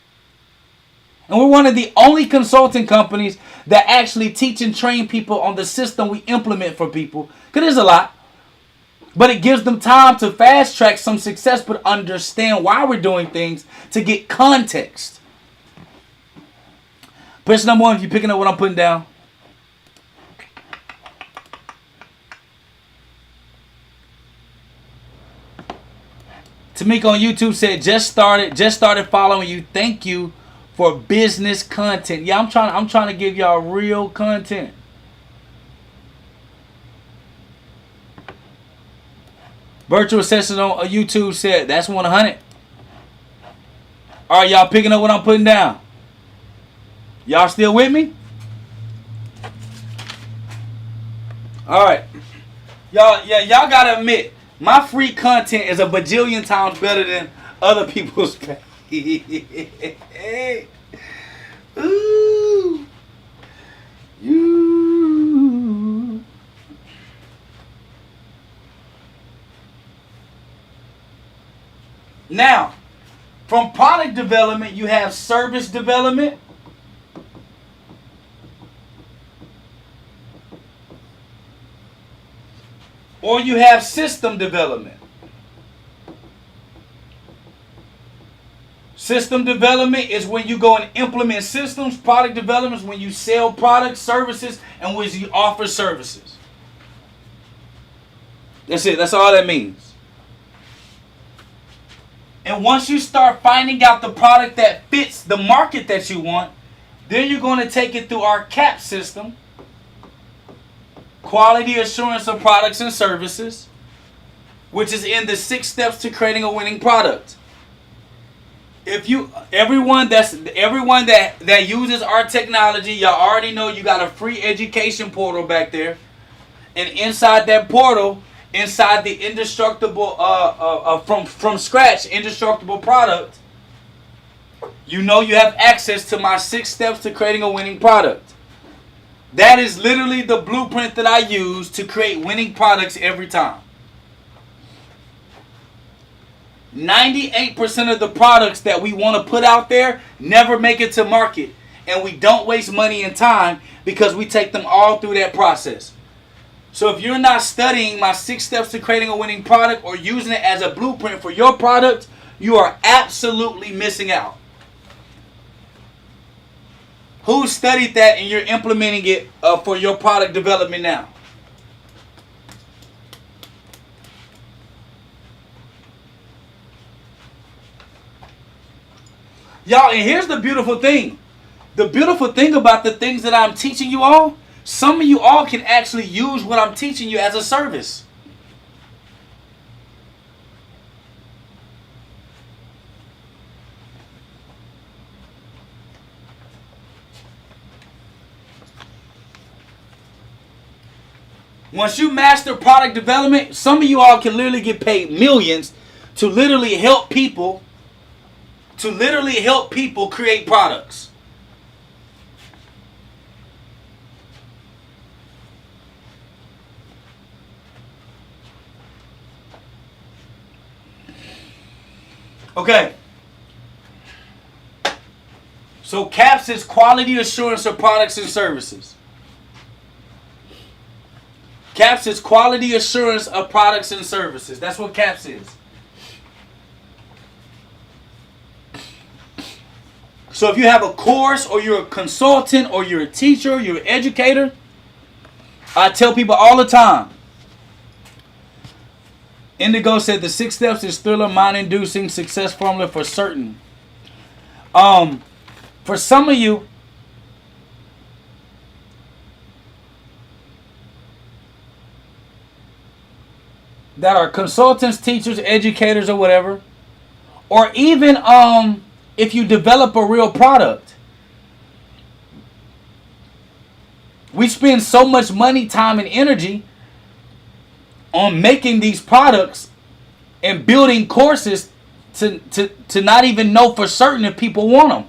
And we're one of the only consulting companies that actually teach and train people on the system we implement for people. Because there's a lot. But it gives them time to fast track some success, but understand why we're doing things to get context. Person number one, if you're picking up what I'm putting down. Tamika on YouTube said, just started following you. Thank you for business content. Yeah, I'm trying to give y'all real content. Virtual Session on YouTube said, that's 100. All right, y'all picking up what I'm putting down? Y'all still with me? All right. Y'all gotta admit, my free content is a bajillion times better than other people's pay. Ooh. You. Now, from product development, you have service development. Or you have system development. System development is when you go and implement systems. Product development is when you sell products, services, and when you offer services. That's it. That's all that means. And once you start finding out the product that fits the market that you want, then you're going to take it through our CAP system. Quality Assurance of Products and Services, which is in the 6 steps to creating a winning product. Everyone that uses our technology, y'all already know you got a free education portal back there. And inside that portal, inside the indestructible from scratch indestructible product, you know you have access to my 6 steps to creating a winning product. That is literally the blueprint that I use to create winning products every time. 98% of the products that we want to put out there never make it to market. And we don't waste money and time because we take them all through that process. So if you're not studying my 6 steps to creating a winning product or using it as a blueprint for your product, you are absolutely missing out. Who studied that and you're implementing it for your product development now? Y'all, and here's the beautiful thing. The beautiful thing about the things that I'm teaching you all, some of you all can actually use what I'm teaching you as a service. Once you master product development, some of you all can literally get paid millions to literally help people create products. Okay. So CAPS is quality assurance of products and services. CAPS is quality assurance of products and services. That's what CAPS is. So if you have a course, or you're a consultant, or you're a teacher, or you're an educator, I tell people all the time. Indigo said the 6 steps is thriller, mind-inducing, success formula for certain. For some of you, that are consultants, teachers, educators, or whatever, or even if you develop a real product, we spend so much money, time, and energy on making these products and building courses to not even know for certain if people want them.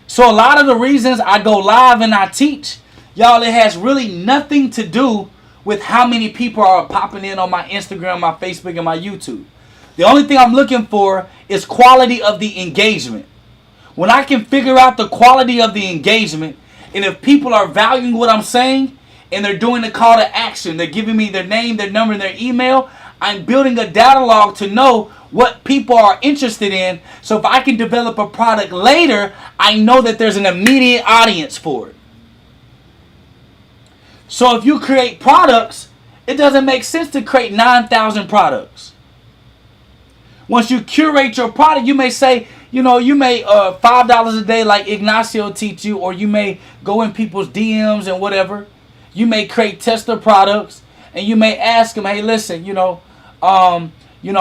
So a lot of the reasons I go live and I teach, y'all, it has really nothing to do with how many people are popping in on my Instagram, my Facebook, and my YouTube. The only thing I'm looking for is quality of the engagement. When I can figure out the quality of the engagement, and if people are valuing what I'm saying, and they're doing the call to action, they're giving me their name, their number, and their email, I'm building a data log to know what people are interested in. So if I can develop a product later, I know that there's an immediate audience for it. So if you create products, it doesn't make sense to create 9,000 products. Once you curate your product, you may say, you may $5 a day like Ignacio teach you, or you may go in people's DMs and whatever. You may create tester products, and you may ask them, hey, listen, have you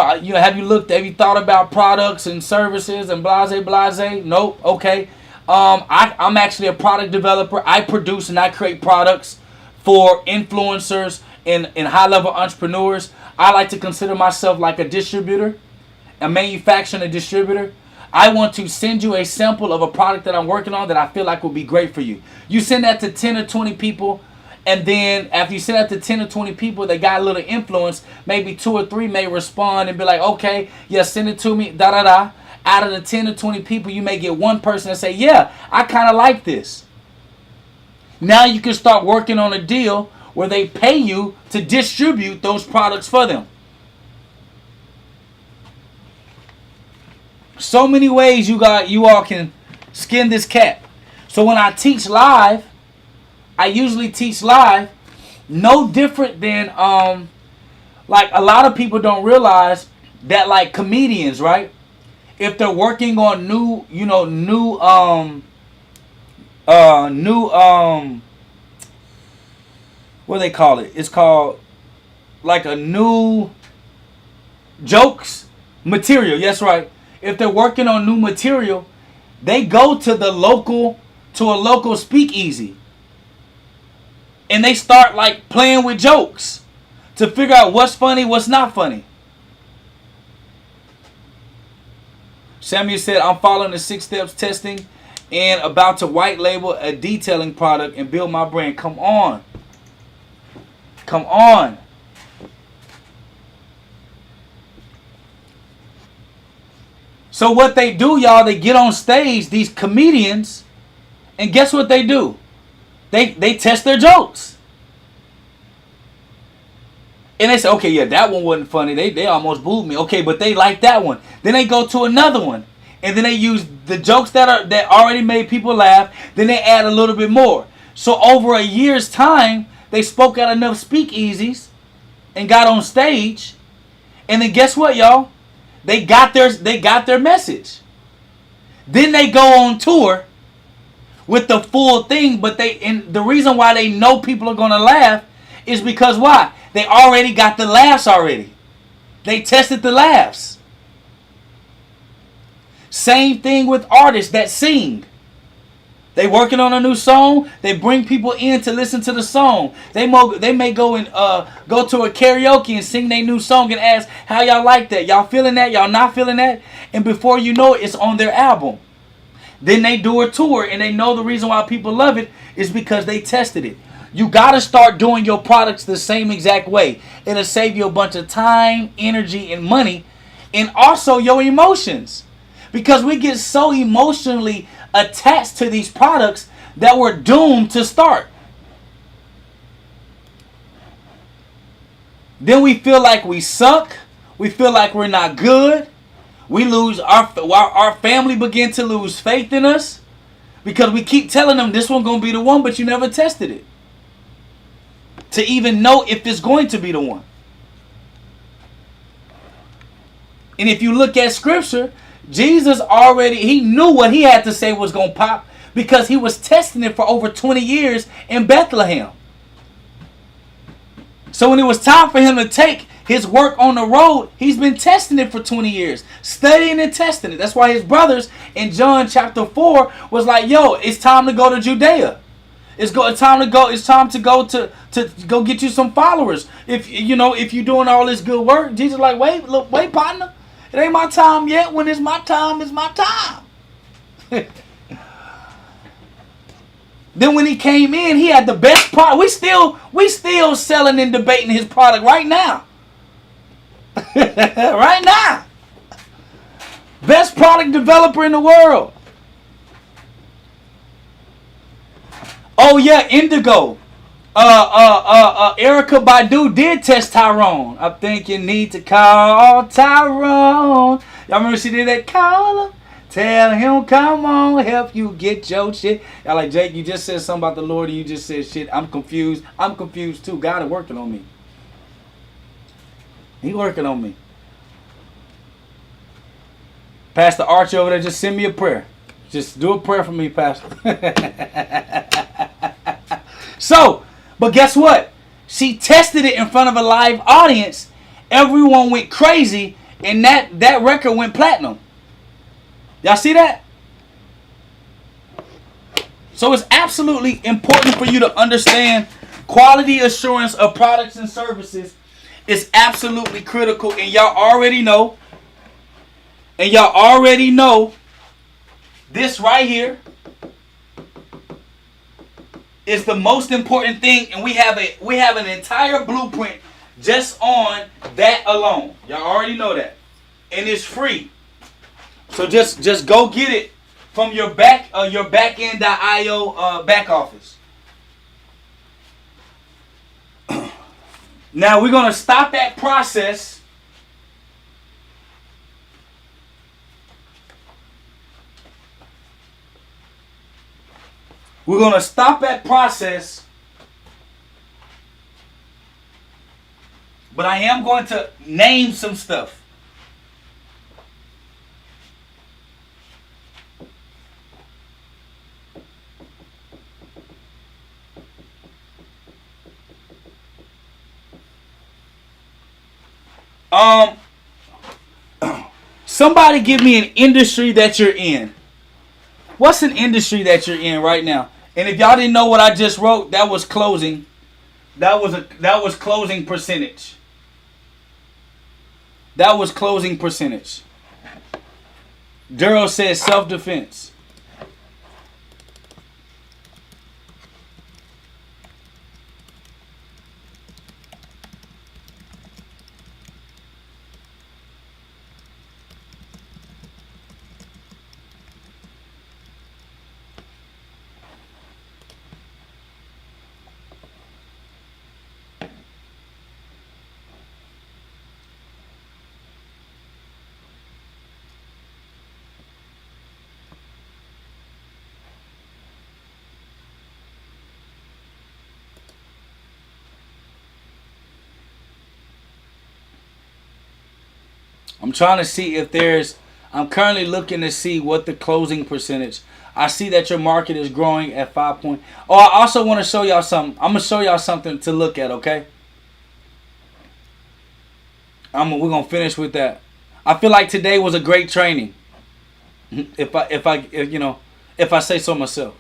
thought about products and services and blase? Nope. Okay. I'm actually a product developer. I produce and I create products for influencers and high-level entrepreneurs. I like to consider myself like a distributor, a manufacturer and a distributor. I want to send you a sample of a product that I'm working on that I feel like will be great for you. You send that to 10 or 20 people, and then after you send that to 10 or 20 people that got a little influence, maybe 2 or 3 may respond and be like, okay, yeah, send it to me, da-da-da. Out of the 10 or 20 people, you may get one person that say, yeah, I kind of like this. Now you can start working on a deal where they pay you to distribute those products for them. So many ways you all can skin this cat. So when I teach live, I usually teach live no different than like a lot of people don't realize that, like comedians, right? If they're working on new what do they call it? It's called like a new jokes material. Yes, right. If they're working on new material, they go to a local speakeasy. And they start like playing with jokes to figure out what's funny, what's not funny. Samuel said, I'm following the 6 steps testing and about to white label a detailing product and build my brand. Come on. Come on. So what they do, y'all, they get on stage, these comedians, and guess what they do? They test their jokes. And they say, okay, yeah, that one wasn't funny. They almost booed me. Okay, but they like that one. Then they go to another one. And then they use the jokes that already made people laugh. Then they add a little bit more. So over a year's time, they spoke at enough speakeasies and got on stage. And then guess what, y'all? They got their message. Then they go on tour with the full thing, but the reason why they know people are gonna laugh is because why? They already got the laughs already. They tested the laughs. Same thing with artists that sing. They working on a new song. They bring people in to listen to the song. They may go to a karaoke and sing their new song and ask, how y'all like that? Y'all feeling that? Y'all not feeling that? And before you know it, it's on their album. Then they do a tour, and they know the reason why people love it is because they tested it. You got to start doing your products the same exact way. It'll save you a bunch of time, energy, and money, and also your emotions. Because we get so emotionally attached to these products that we're doomed to start. Then we feel like we suck. We feel like we're not good. We lose our family begin to lose faith in us because we keep telling them this one's gonna be the one, but you never tested it to even know if it's going to be the one. And if you look at scripture, Jesus he knew what he had to say was going to pop because he was testing it for over 20 years in Bethlehem. So when it was time for him to take his work on the road, he's been testing it for 20 years, studying and testing it. That's why his brothers in John chapter 4 was like, yo, it's time to go to Judea. It's time to go get you some followers. If you're doing all this good work, Jesus like, wait, partner. It ain't my time yet. When it's my time, it's my time. Then when he came in, he had the best product. We still selling and debating his product right now. Right now. Best product developer in the world. Oh yeah, Indigo. Erica Badu did test Tyrone. I think you need to call Tyrone. Y'all remember she did that? Call him. Tell him, come on, help you get your shit. Y'all like, Jake, you just said something about the Lord and you just said shit. I'm confused. I'm confused too. God is working on me. He working on me. Pastor Archie over there, just send me a prayer. Just do a prayer for me, Pastor. So, but guess what? She tested it in front of a live audience. Everyone went crazy, and that record went platinum. Y'all see that? So it's absolutely important for you to understand quality assurance of products and services is absolutely critical, and y'all already know. And y'all already know this right here is the most important thing, and we have an entire blueprint just on that alone. Y'all already know that, and it's free. So just go get it from your backend.io back office. Now we're gonna stop that process. We're going to stop that process, but I am going to name some stuff. Somebody give me an industry that you're in. What's an industry that you're in right now? And if y'all didn't know what I just wrote, that was closing. That was closing percentage. That was closing percentage. Daryl says self-defense. I'm trying to see if I'm currently looking to see what the closing percentage. I see that your market is growing at 5 point. Oh, I also want to show y'all something. I'm going to show y'all something to look at, okay? We're going to finish with that. I feel like today was a great training. If I say so myself.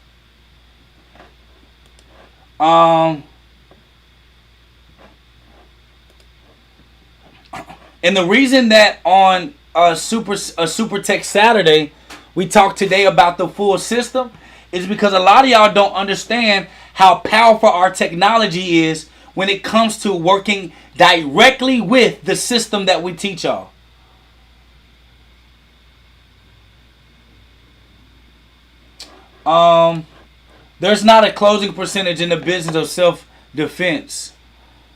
And the reason that on Super Tech Saturday we talked today about the full system is because a lot of y'all don't understand how powerful our technology is when it comes to working directly with the system that we teach y'all. There's not a closing percentage in the business of self-defense.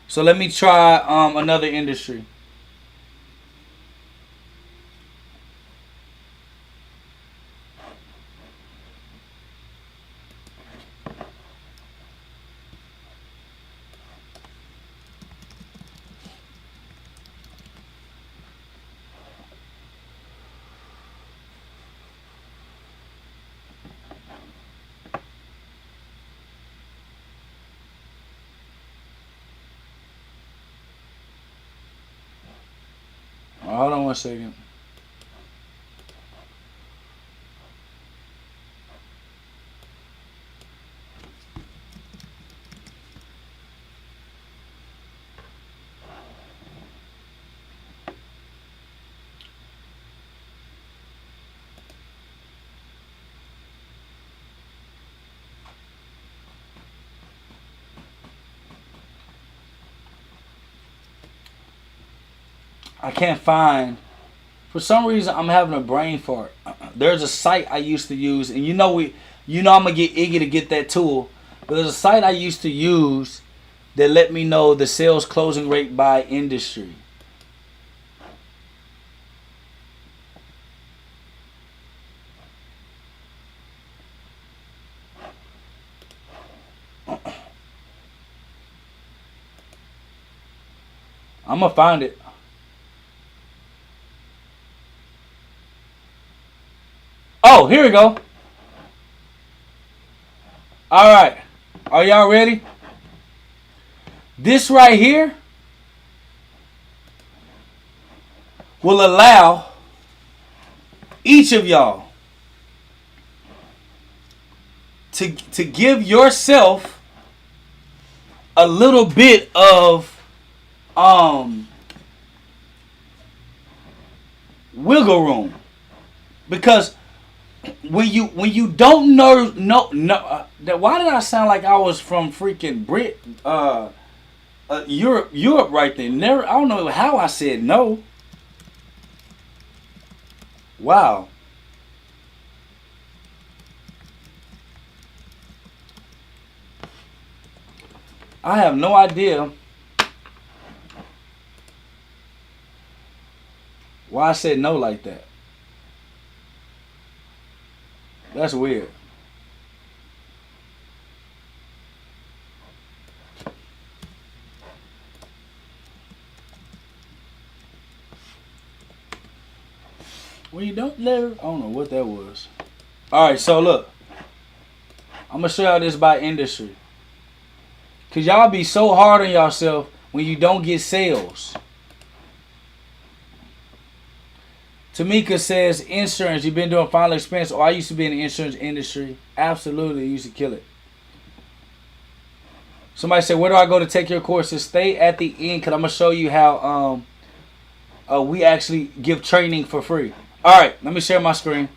So let me try another industry. Hold on one second. I can't find. For some reason, I'm having a brain fart. There's a site I used to use, and I'm gonna get Iggy to get that tool. But there's a site I used to use that let me know the sales closing rate by industry. I'm gonna find it. Oh, here we go. All right. Are y'all ready? This right here will allow each of y'all to give yourself a little bit of wiggle room, because when you don't know why did I sound like I was from freaking Europe right there? Never, I don't know how I said no. Wow. I have no idea why I said no like that. That's weird. Well, you don't never. I don't know what that was. All right, so look, I'm gonna show y'all this by industry, cause y'all be so hard on yourself when you don't get sales. Tamika says insurance. You've been doing final expense. Oh, I used to be in the insurance industry. Absolutely, used to kill it. Somebody said, where do I go to take your courses? Stay at the end, because I'm going to show you how we actually give training for free. All right, let me share my screen.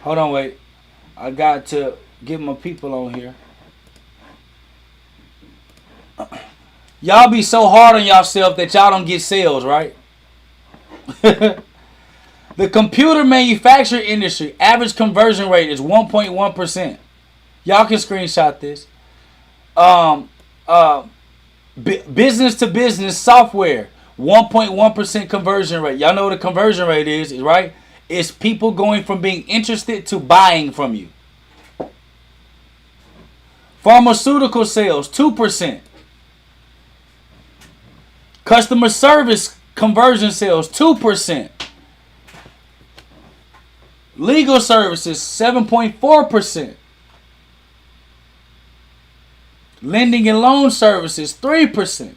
Hold on, wait. I got to get my people on here. Y'all be so hard on yourself that y'all don't get sales, right? The computer manufacturing industry average conversion rate is 1.1%. Y'all can screenshot this. Business to business software, 1.1% conversion rate. Y'all know what a conversion rate is, right? It's people going from being interested to buying from you. Pharmaceutical sales, 2%. Customer service conversion sales, 2%. Legal services, 7.4%. Lending and loan services, 3%.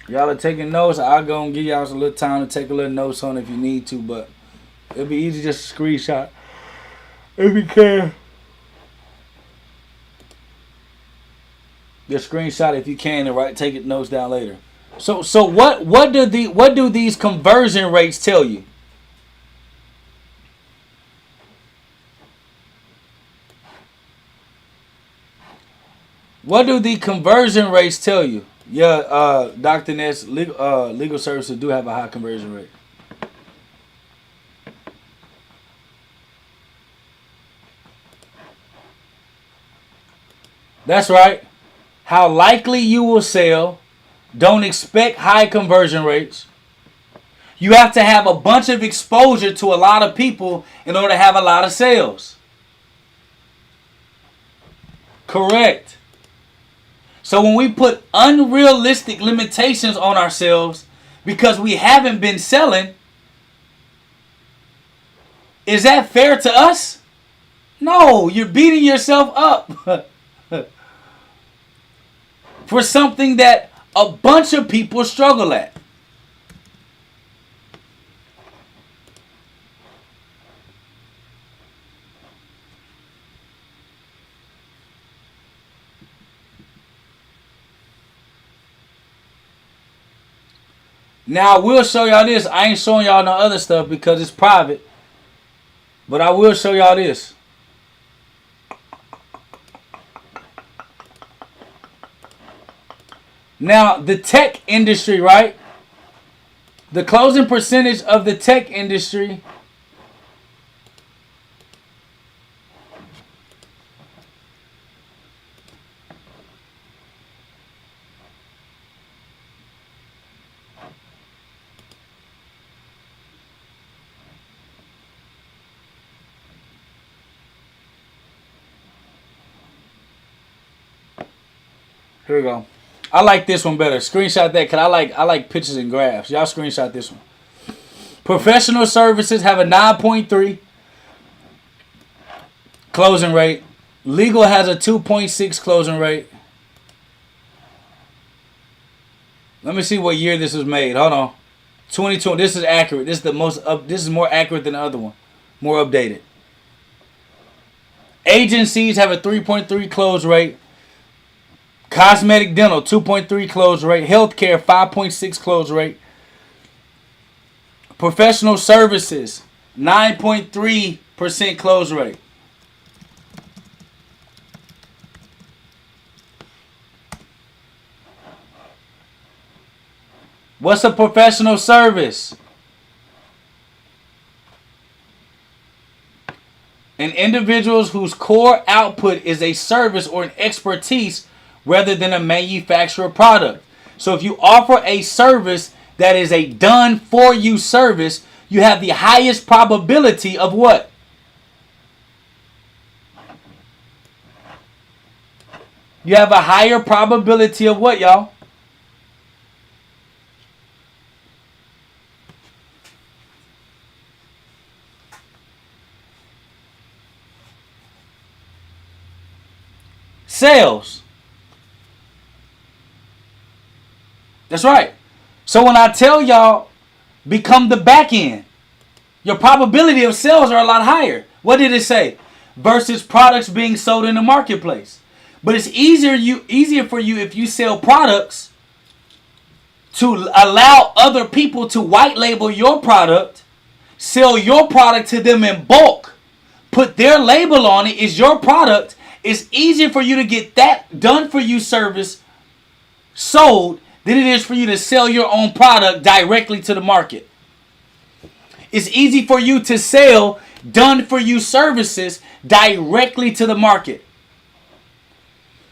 Y'all are taking notes. I'll go and give y'all a little time to take a little notes on it if you need to, but it'll be easy just to screenshot if you can. Just screenshot if you can and take it notes down later. So what do these conversion rates tell you? What do the conversion rates tell you? Yeah, Dr. Ness, legal services do have a high conversion rate. That's right. How likely you will sell. Don't expect high conversion rates. You have to have a bunch of exposure to a lot of people in order to have a lot of sales. Correct. So when we put unrealistic limitations on ourselves because we haven't been selling, is that fair to us? No, you're beating yourself up for something that a bunch of people struggle at. Now, I will show y'all this. I ain't showing y'all no other stuff because it's private. But I will show y'all this. Now, the tech industry, right? The closing percentage of the tech industry here we go. I like this one better. Screenshot that because I like pictures and graphs. Y'all screenshot this one. Professional services have a 9.3 closing rate. Legal has a 2.6 closing rate. Let me see what year this was made. Hold on. 2020. This is accurate. This is the most this is more accurate than the other one. More updated. Agencies have a 3.3 close rate. Cosmetic dental, 2.3 close rate. Healthcare, 5.6 close rate. Professional services, 9.3% close rate. What's a professional service? An individual whose core output is a service or an expertise rather than a manufacturer product. So if you offer a service that is a done for you service, you have the highest probability of what? You have a higher probability of what, y'all? Sales. That's right. So when I tell y'all, become the back end, your probability of sales are a lot higher. What did it say? Versus products being sold in the marketplace. But it's easier for you if you sell products to allow other people to white label your product, sell your product to them in bulk, put their label on it, is your product. It's easier for you to get that done for you service sold than it is for you to sell your own product directly to the market. It's easy for you to sell done for you services directly to the market.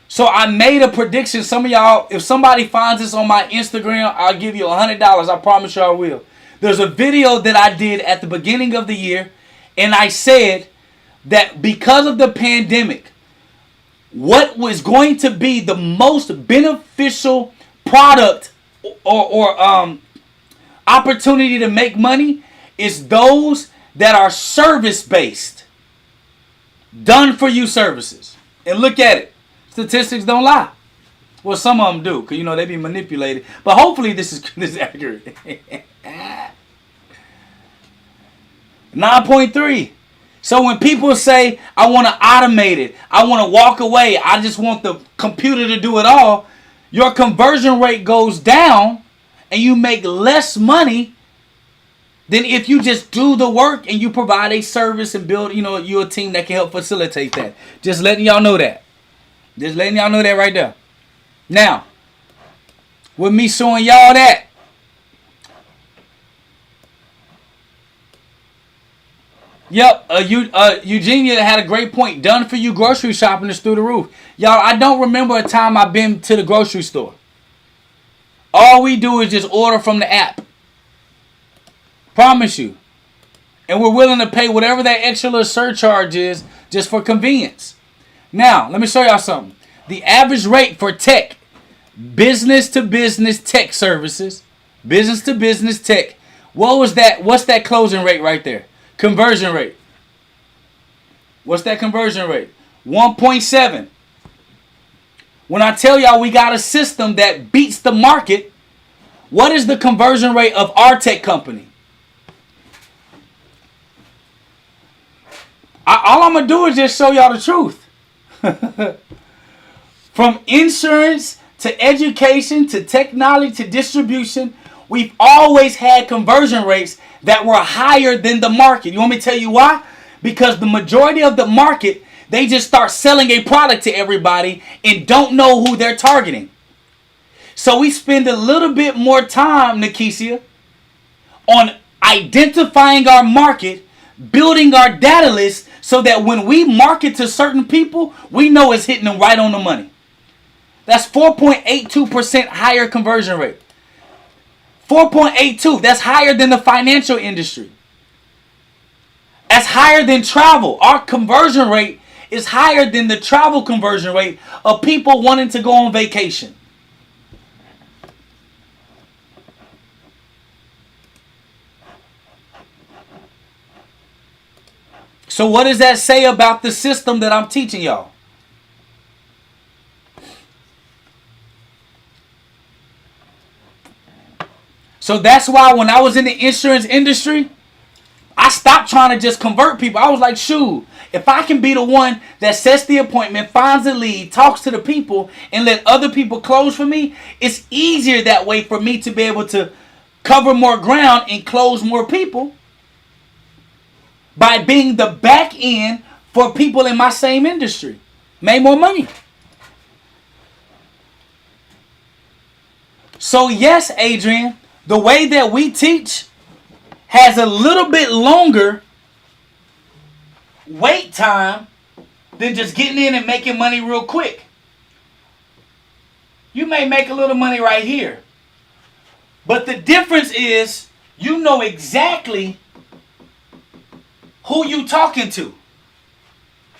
So I made a prediction. Some of y'all, if somebody finds this on my Instagram, I'll give you $100. I promise you I will. There's a video that I did at the beginning of the year, and I said that because of the pandemic, what was going to be the most beneficial product or opportunity to make money is those that are service-based, done-for-you services. And look at it. Statistics don't lie. Well, some of them do, because, they be manipulated. But hopefully this is accurate. 9.3. So when people say, I want to automate it, I want to walk away, I just want the computer to do it all, your conversion rate goes down and you make less money than if you just do the work and you provide a service and build, you a team that can help facilitate that. Just letting y'all know that. Just letting y'all know that right there. Now, with me showing y'all that, yep, Eugenia had a great point. Done for you grocery shopping is through the roof. Y'all, I don't remember a time I've been to the grocery store. All we do is just order from the app. Promise you. And we're willing to pay whatever that extra little surcharge is just for convenience. Now, let me show y'all something. The average rate for tech, business to business tech services, business to business tech, what was that? What's that closing rate right there? Conversion rate. What's that conversion rate? 1.7. When I tell y'all we got a system that beats the market, what is the conversion rate of our tech company? All I'm going to do is just show y'all the truth. From insurance to education to technology to distribution, we've always had conversion rates that were higher than the market. You want me to tell you why? Because the majority of the market, they just start selling a product to everybody and don't know who they're targeting. So we spend a little bit more time, Nakesia, on identifying our market, building our data list so that when we market to certain people, we know it's hitting them right on the money. That's 4.82% higher conversion rate. 4.82, that's higher than the financial industry. That's higher than travel. Our conversion rate is higher than the travel conversion rate of people wanting to go on vacation. So what does that say about the system that I'm teaching y'all? So that's why when I was in the insurance industry, I stopped trying to just convert people. I was like, shoot, if I can be the one that sets the appointment, finds the lead, talks to the people, and let other people close for me, it's easier that way for me to be able to cover more ground and close more people by being the back end for people in my same industry. Made more money. So yes, Adrian, the way that we teach has a little bit longer wait time than just getting in and making money real quick. You may make a little money right here. But the difference is you know exactly who you talking to.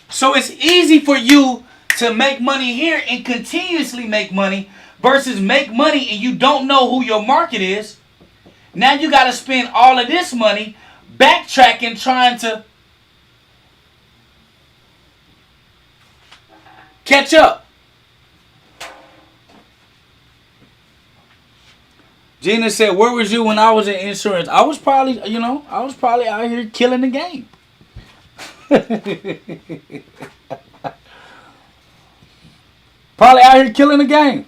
So it's easy for you to make money here and continuously make money versus make money and you don't know who your market is. Now you got to spend all of this money backtracking, trying to catch up. Gina said, where was you when I was in insurance? I was probably out here killing the game. Probably out here killing the game.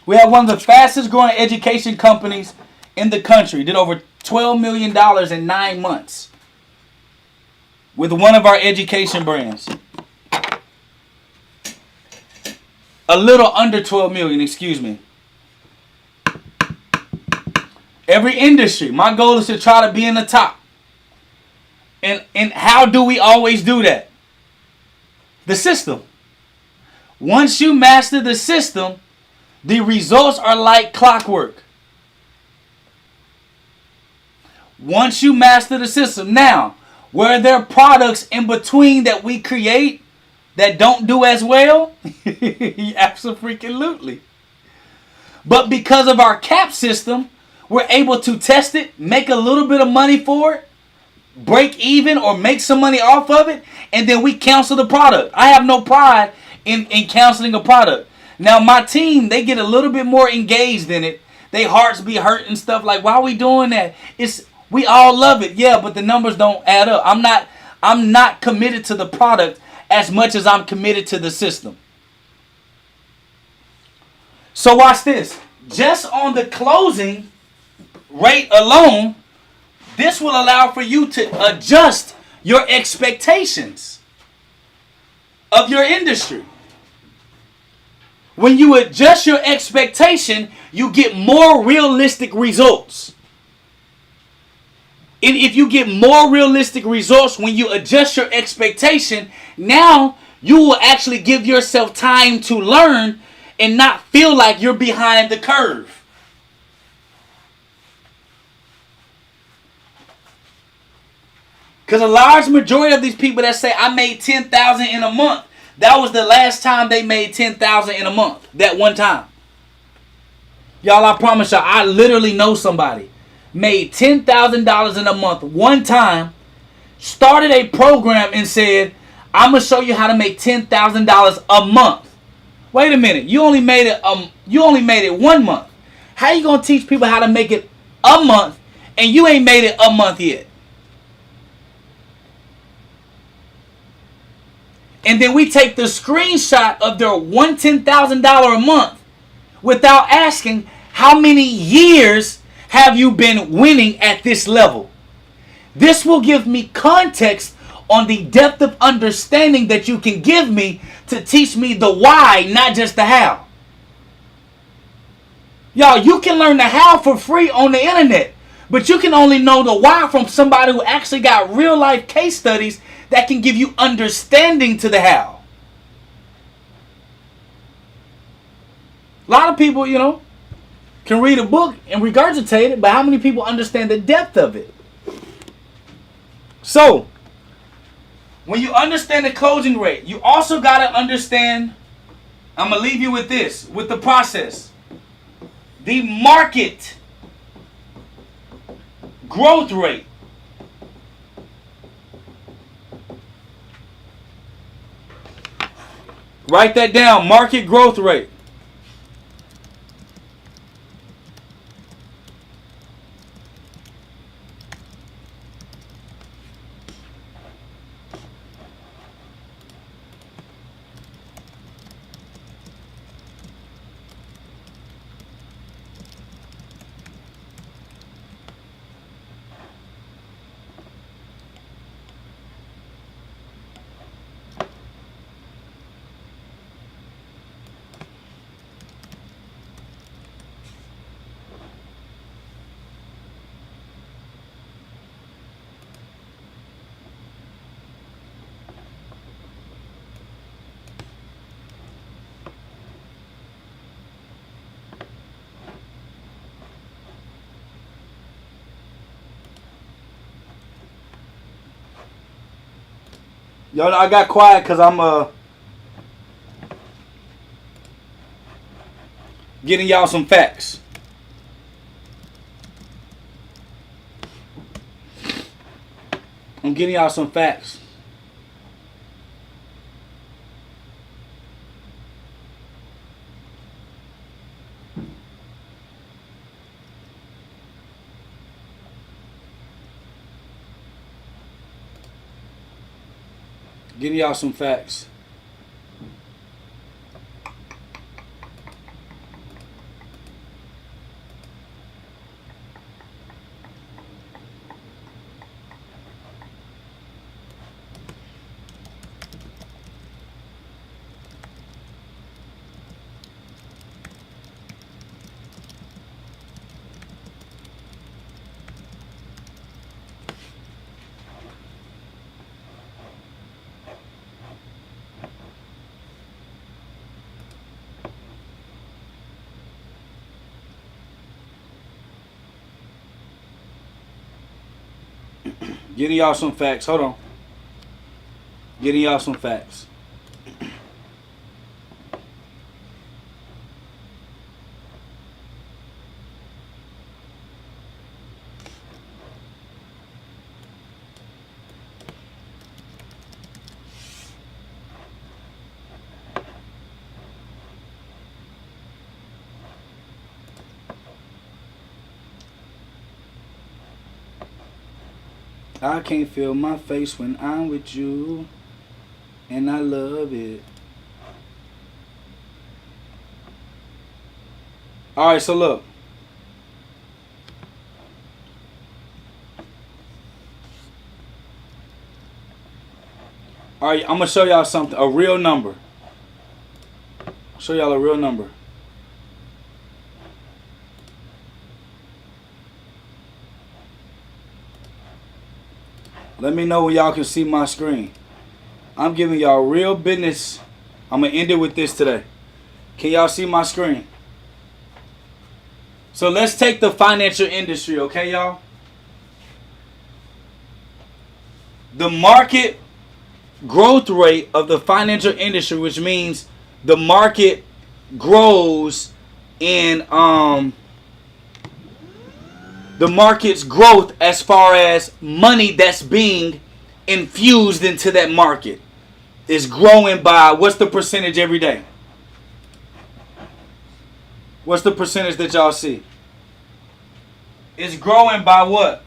We have one of the fastest growing education companies in the country. Did over $12 million in 9 months with one of our education brands. A little under 12 million, excuse me. Every industry, my goal is to try to be in the top. And how do we always do that? The system. Once you master the system, the results are like clockwork. Once you master the system. Now, were there products in between that we create that don't do as well? Absolutely. But because of our cap system, we're able to test it, make a little bit of money for it, break even or make some money off of it, and then we cancel the product. I have no pride in canceling a product. Now my team, they get a little bit more engaged in it. They hearts be hurt and stuff like, why are we doing that? We all love it, yeah, but the numbers don't add up. I'm not committed to the product as much as I'm committed to the system. So watch this. Just on the closing rate alone, this will allow for you to adjust your expectations of your industry. When you adjust your expectation, you get more realistic results. And if you get more realistic results when you adjust your expectation, now you will actually give yourself time to learn and not feel like you're behind the curve. Because a large majority of these people that say, I made $10,000 in a month, that was the last time they made $10,000 in a month. That one time. Y'all, I promise y'all, I literally know somebody made $10,000 in a month one time, started a program and said, I'm going to show you how to make $10,000 a month. Wait a minute. You only made it 1 month. How you going to teach people how to make it a month and you ain't made it a month yet? And then we take the screenshot of their $10,000 a month without asking how many years have you been winning at this level. This will give me context on the depth of understanding that you can give me to teach me the why, not just the how. Y'all, you can learn the how for free on the internet, but you can only know the why from somebody who actually got real life case studies that can give you understanding to the how. A lot of people, can read a book and regurgitate it, but how many people understand the depth of it? So, when you understand the closing rate, you also got to understand, I'm going to leave you with this, with the process. The market growth rate. Write that down, market growth rate. Y'all, I got quiet because I'm getting y'all some facts. I'm getting y'all some facts. Getting y'all some facts. Getting y'all some facts. Hold on. Getting y'all some facts. I can't feel my face when I'm with you, and I love it. Alright, so look. Alright, I'm going to show y'all something, a real number. Show y'all a real number. Let me know when y'all can see my screen. I'm giving y'all real business. I'm going to end it with this today. Can y'all see my screen? So let's take the financial industry, okay, y'all? The market growth rate of the financial industry, which means the market grows in the market's growth as far as money that's being infused into that market is growing by, what's the percentage every day? What's the percentage that y'all see? It's growing by what?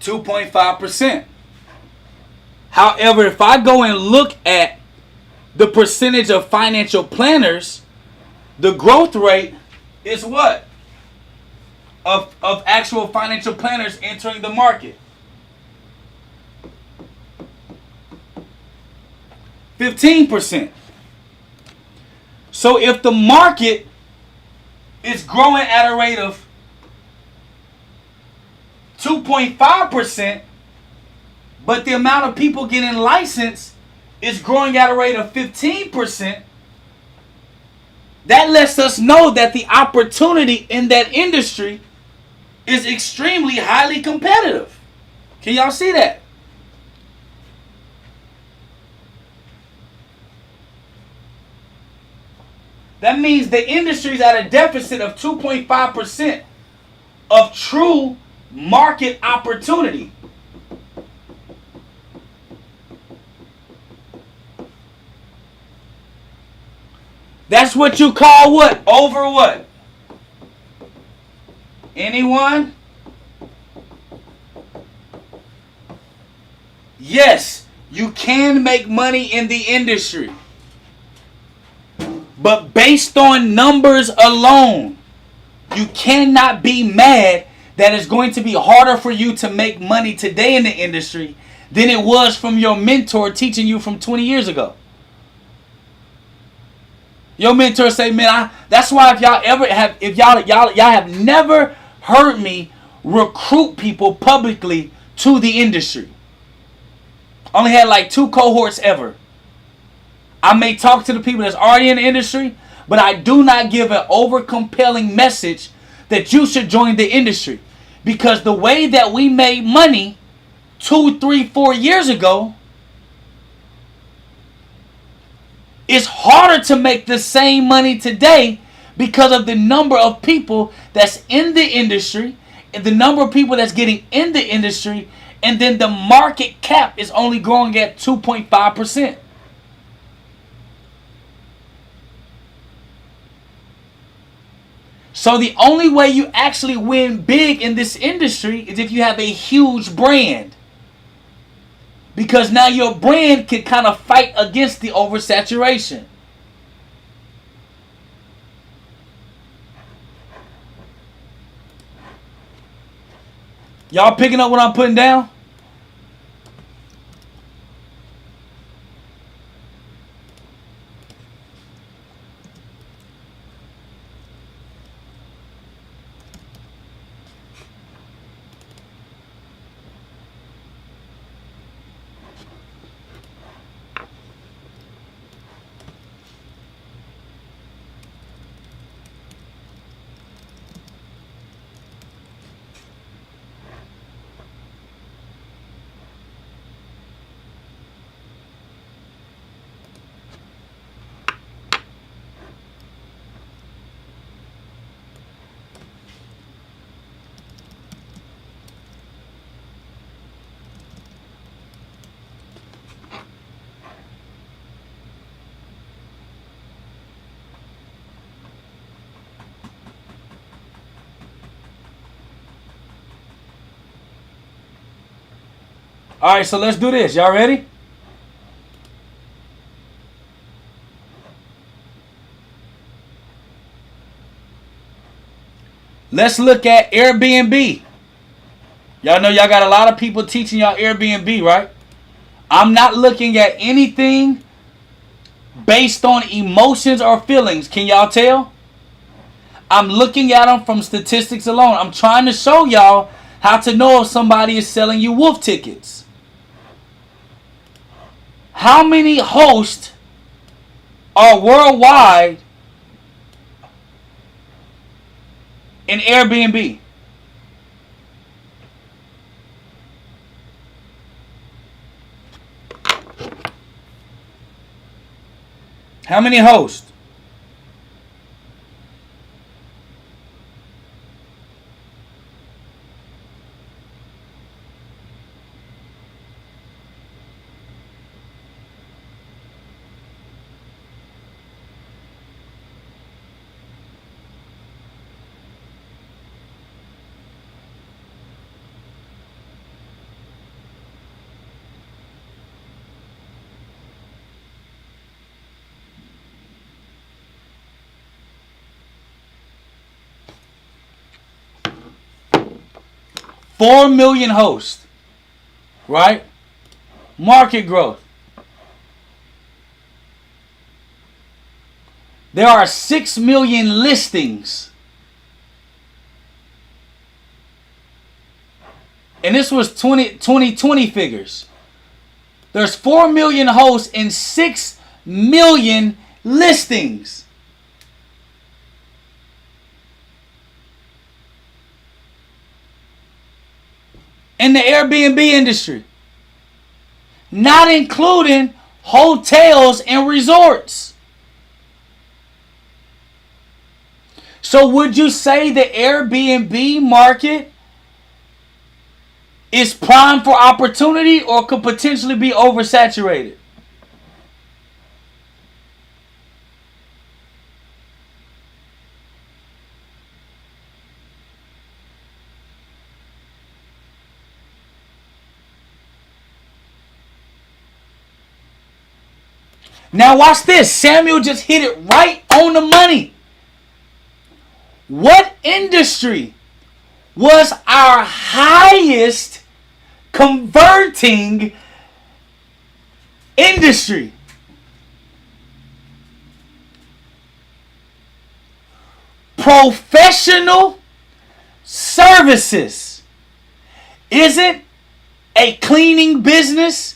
2.5%. However, if I go and look at the percentage of financial planners, the growth rate is what? Of actual financial planners entering the market. 15%. So if the market is growing at a rate of 2.5%, but the amount of people getting licensed is growing at a rate of 15%, that lets us know that the opportunity in that industry is extremely highly competitive. Can y'all see that? That means the industry is at a deficit of 2.5% of true market opportunity. That's what you call what? Over what? Anyone? Yes, you can make money in the industry. But based on numbers alone, you cannot be mad that it's going to be harder for you to make money today in the industry than it was from your mentor teaching you from 20 years ago. Your mentor say, man, that's why if y'all have never heard me recruit people publicly to the industry. Only had like 2 cohorts ever. I may talk to the people that's already in the industry, but I do not give an over compelling message that you should join the industry. Because the way that we made money 2, 3, 4 years ago, it's harder to make the same money today because of the number of people that's in the industry and the number of people that's getting in the industry, and then the market cap is only growing at 2.5%. So the only way you actually win big in this industry is if you have a huge brand. Because now your brand can kind of fight against the oversaturation. Y'all picking up what I'm putting down? All right, so let's do this. Y'all ready? Let's look at Airbnb. Y'all know y'all got a lot of people teaching y'all Airbnb, right? I'm not looking at anything based on emotions or feelings. Can y'all tell? I'm looking at them from statistics alone. I'm trying to show y'all how to know if somebody is selling you wolf tickets. How many hosts are worldwide in Airbnb? How many hosts? 4 million hosts, right? Market growth. There are 6 million listings. And this was 2020 figures. There's 4 million hosts and 6 million listings. In the Airbnb industry. Not including hotels and resorts. So would you say the Airbnb market is prime for opportunity or could potentially be oversaturated? Now watch this. Samuel just hit it right on the money. What industry was our highest converting industry? Professional services. Isn't a cleaning business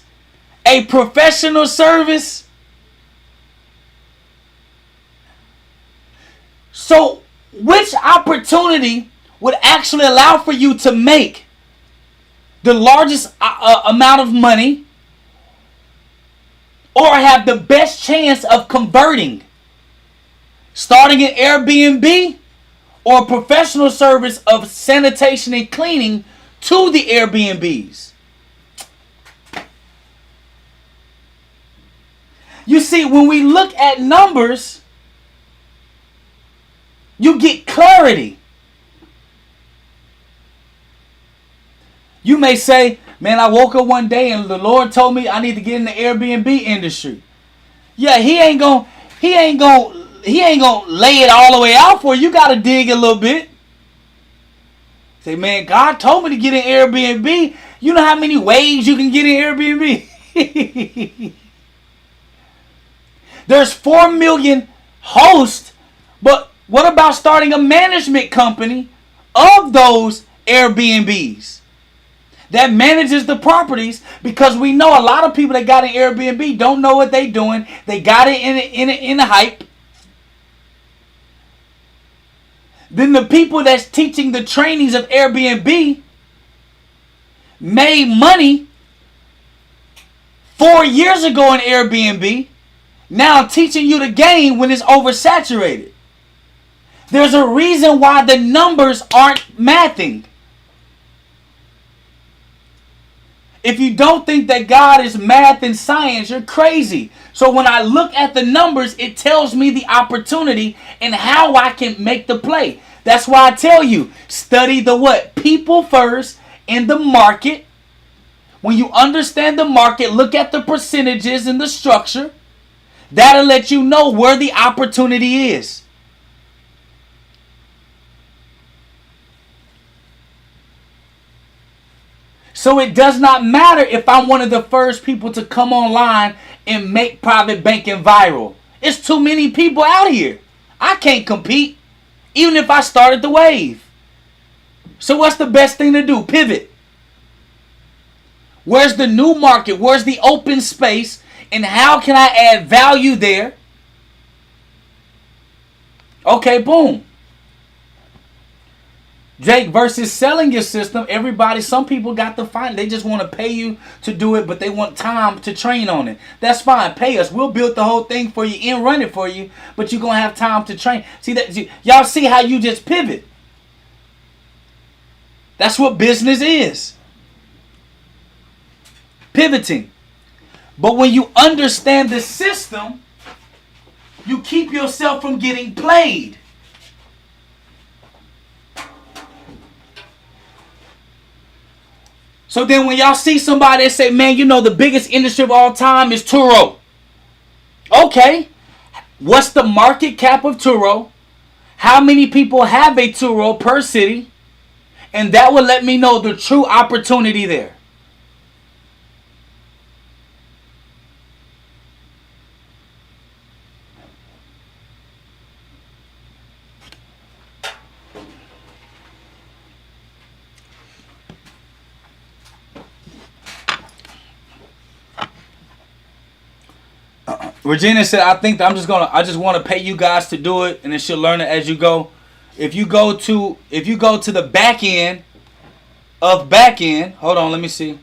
a professional service? So, which opportunity would actually allow for you to make the largest amount of money or have the best chance of converting? Starting an Airbnb or a professional service of sanitation and cleaning to the Airbnbs? You see, when we look at numbers, you get clarity. You may say, man, I woke up one day and the Lord told me I need to get in the Airbnb industry. Yeah, he ain't gonna lay it all the way out for you. You gotta dig a little bit. Say, man, God told me to get in Airbnb. You know how many ways you can get in Airbnb? There's 4 million hosts, but what about starting a management company of those Airbnbs that manages the properties? Because we know a lot of people that got an Airbnb don't know what they're doing. They got it in the hype. Then the people that's teaching the trainings of Airbnb made money 4 years ago in Airbnb. Now I'm teaching you the game when it's oversaturated. There's a reason why the numbers aren't mathing. If you don't think that God is math and science, you're crazy. So when I look at the numbers, it tells me the opportunity and how I can make the play. That's why I tell you, study the what? People first in the market. When you understand the market, look at the percentages and the structure. That'll let you know where the opportunity is. So it does not matter if I'm one of the first people to come online and make private banking viral. It's too many people out here. I can't compete, even if I started the wave. So what's the best thing to do? Pivot. Where's the new market? Where's the open space? And how can I add value there? Okay, boom. Jake, versus selling your system, some people got to find, they just want to pay you to do it, but they want time to train on it. That's fine. Pay us. We'll build the whole thing for you and run it for you, but you're going to have time to train. See that? Y'all see how you just pivot? That's what business is. Pivoting. But when you understand the system, you keep yourself from getting played. So then when y'all see somebody that say, man, you know the biggest industry of all time is Turo. Okay. What's the market cap of Turo? How many people have a Turo per city? And that will let me know the true opportunity there. Regina said, I just want to pay you guys to do it, and then she'll learn it as you go. If you go to the back end of Baknd, hold on, let me see.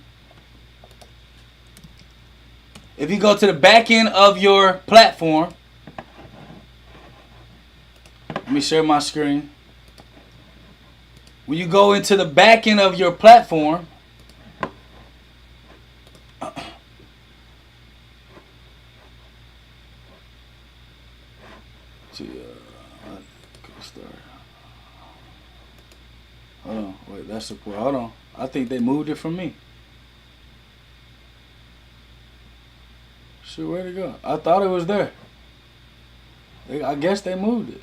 If you go to the back end of your platform, let me share my screen. When you go into the back end of your platform, hold on, wait, that's support. Hold on, I think they moved it from me. Shit, where'd it go? I thought it was there. I guess they moved it.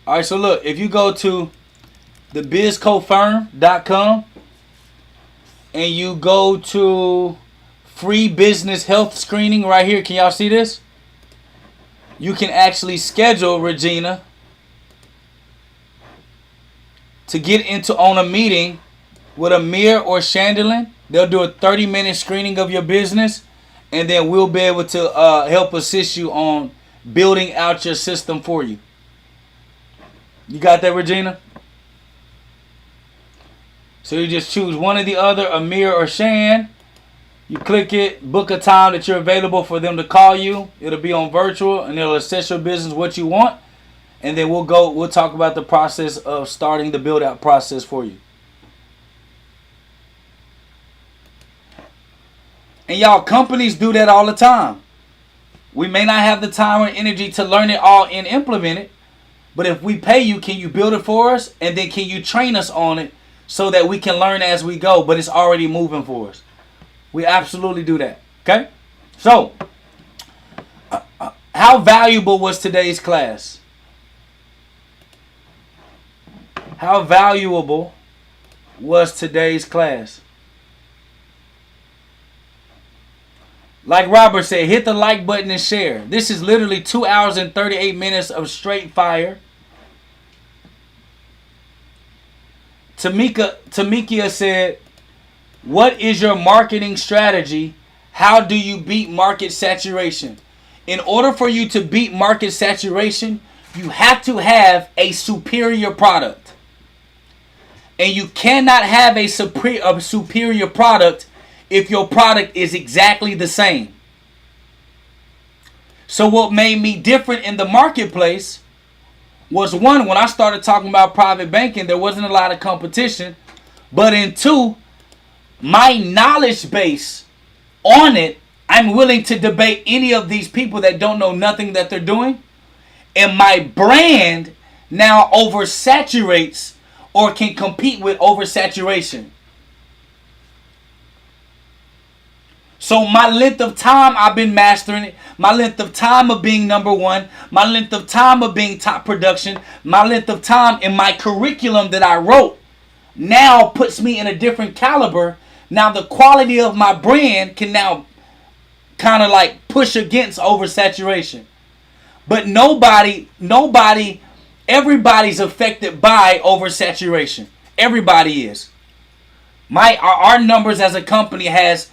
Alright, so look, if you go to thebizcofirm.com and you go to free business health screening right here, can y'all see this? You can actually schedule, Regina, to get on a meeting with Amir or Chandelier. They'll do a 30-minute screening of your business, and then we'll be able to help assist you on building out your system for you. You got that, Regina? So you just choose one or the other, Amir or Shan. You click it, book a time that you're available for them to call you. It'll be on virtual, and it'll assess your business what you want. And then we'll talk about the process of starting the build out process for you. And y'all, companies do that all the time. We may not have the time or energy to learn it all and implement it, but if we pay you, can you build it for us? And then can you train us on it so that we can learn as we go, but it's already moving for us? We absolutely do that. Okay? So, how valuable was today's class? How valuable was today's class? Like Robert said, hit the like button and share. This is literally 2 hours and 38 minutes of straight fire. Tamikia said, what is your marketing strategy? How do you beat market saturation? In order for you to beat market saturation, you have to have a superior product. And you cannot have a superior product if your product is exactly the same. So what made me different in the marketplace was, one, when I started talking about private banking, there wasn't a lot of competition. But in two, my knowledge base on it, I'm willing to debate any of these people that don't know nothing that they're doing. And my brand now oversaturates or can compete with oversaturation. So my length of time I've been mastering it, my length of time of being number one, my length of time of being top production, my length of time in my curriculum that I wrote now puts me in a different caliber. Now the quality of my brand can now kind of like push against oversaturation. But everybody's affected by oversaturation. Everybody is. Our numbers as a company has,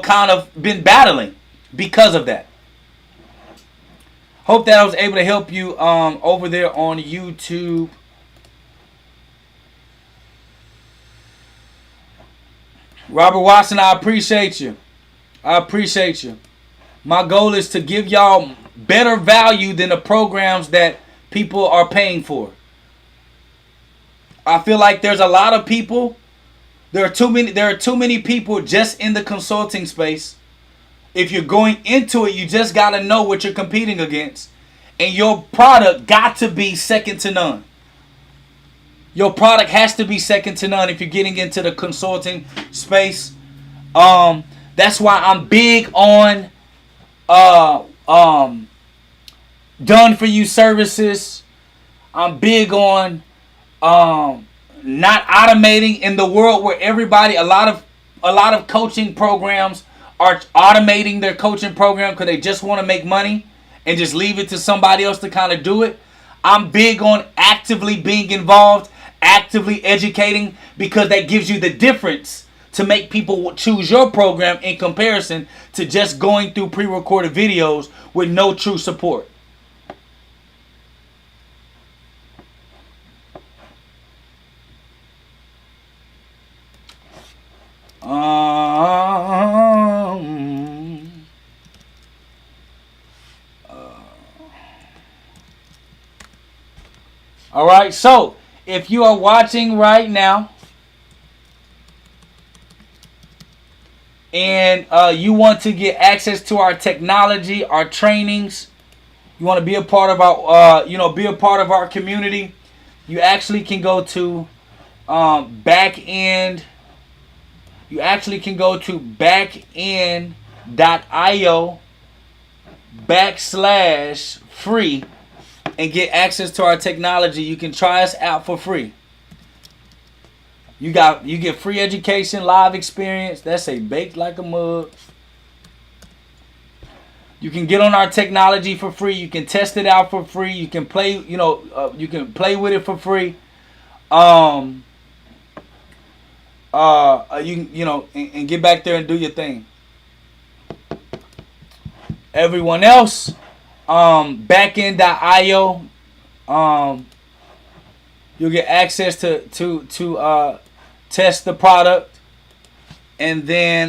kind of been battling because of that. Hope that I was able to help you over there on YouTube. Robert Watson, I appreciate you. My goal is to give y'all better value than the programs that people are paying for. I feel like there's a lot of people. There are too many people just in the consulting space. If you're going into it, you just got to know what you're competing against. And your product got to be second to none. Your product has to be second to none if you're getting into the consulting space. That's why I'm big on done for you services. I'm big on not automating in the world where everybody, a lot of coaching programs are automating their coaching program because they just want to make money and just leave it to somebody else to kind of do it. I'm big on actively being involved, actively educating, because that gives you the difference to make people choose your program in comparison to just going through pre-recorded videos with no true support. All right, so if you are watching right now and you want to get access to our technology, our trainings, you want to be a part of our, be a part of our community, you actually can go to Baknd. You actually can go to baknd.io/free and get access to our technology. You can try us out for free. You get free education, live experience. That's a baked like a mug. You can get on our technology for free. You can test it out for free. You can play, you can play with it for free. And get back there and do your thing. Everyone else, Baknd.io, you'll get access to test the product, and then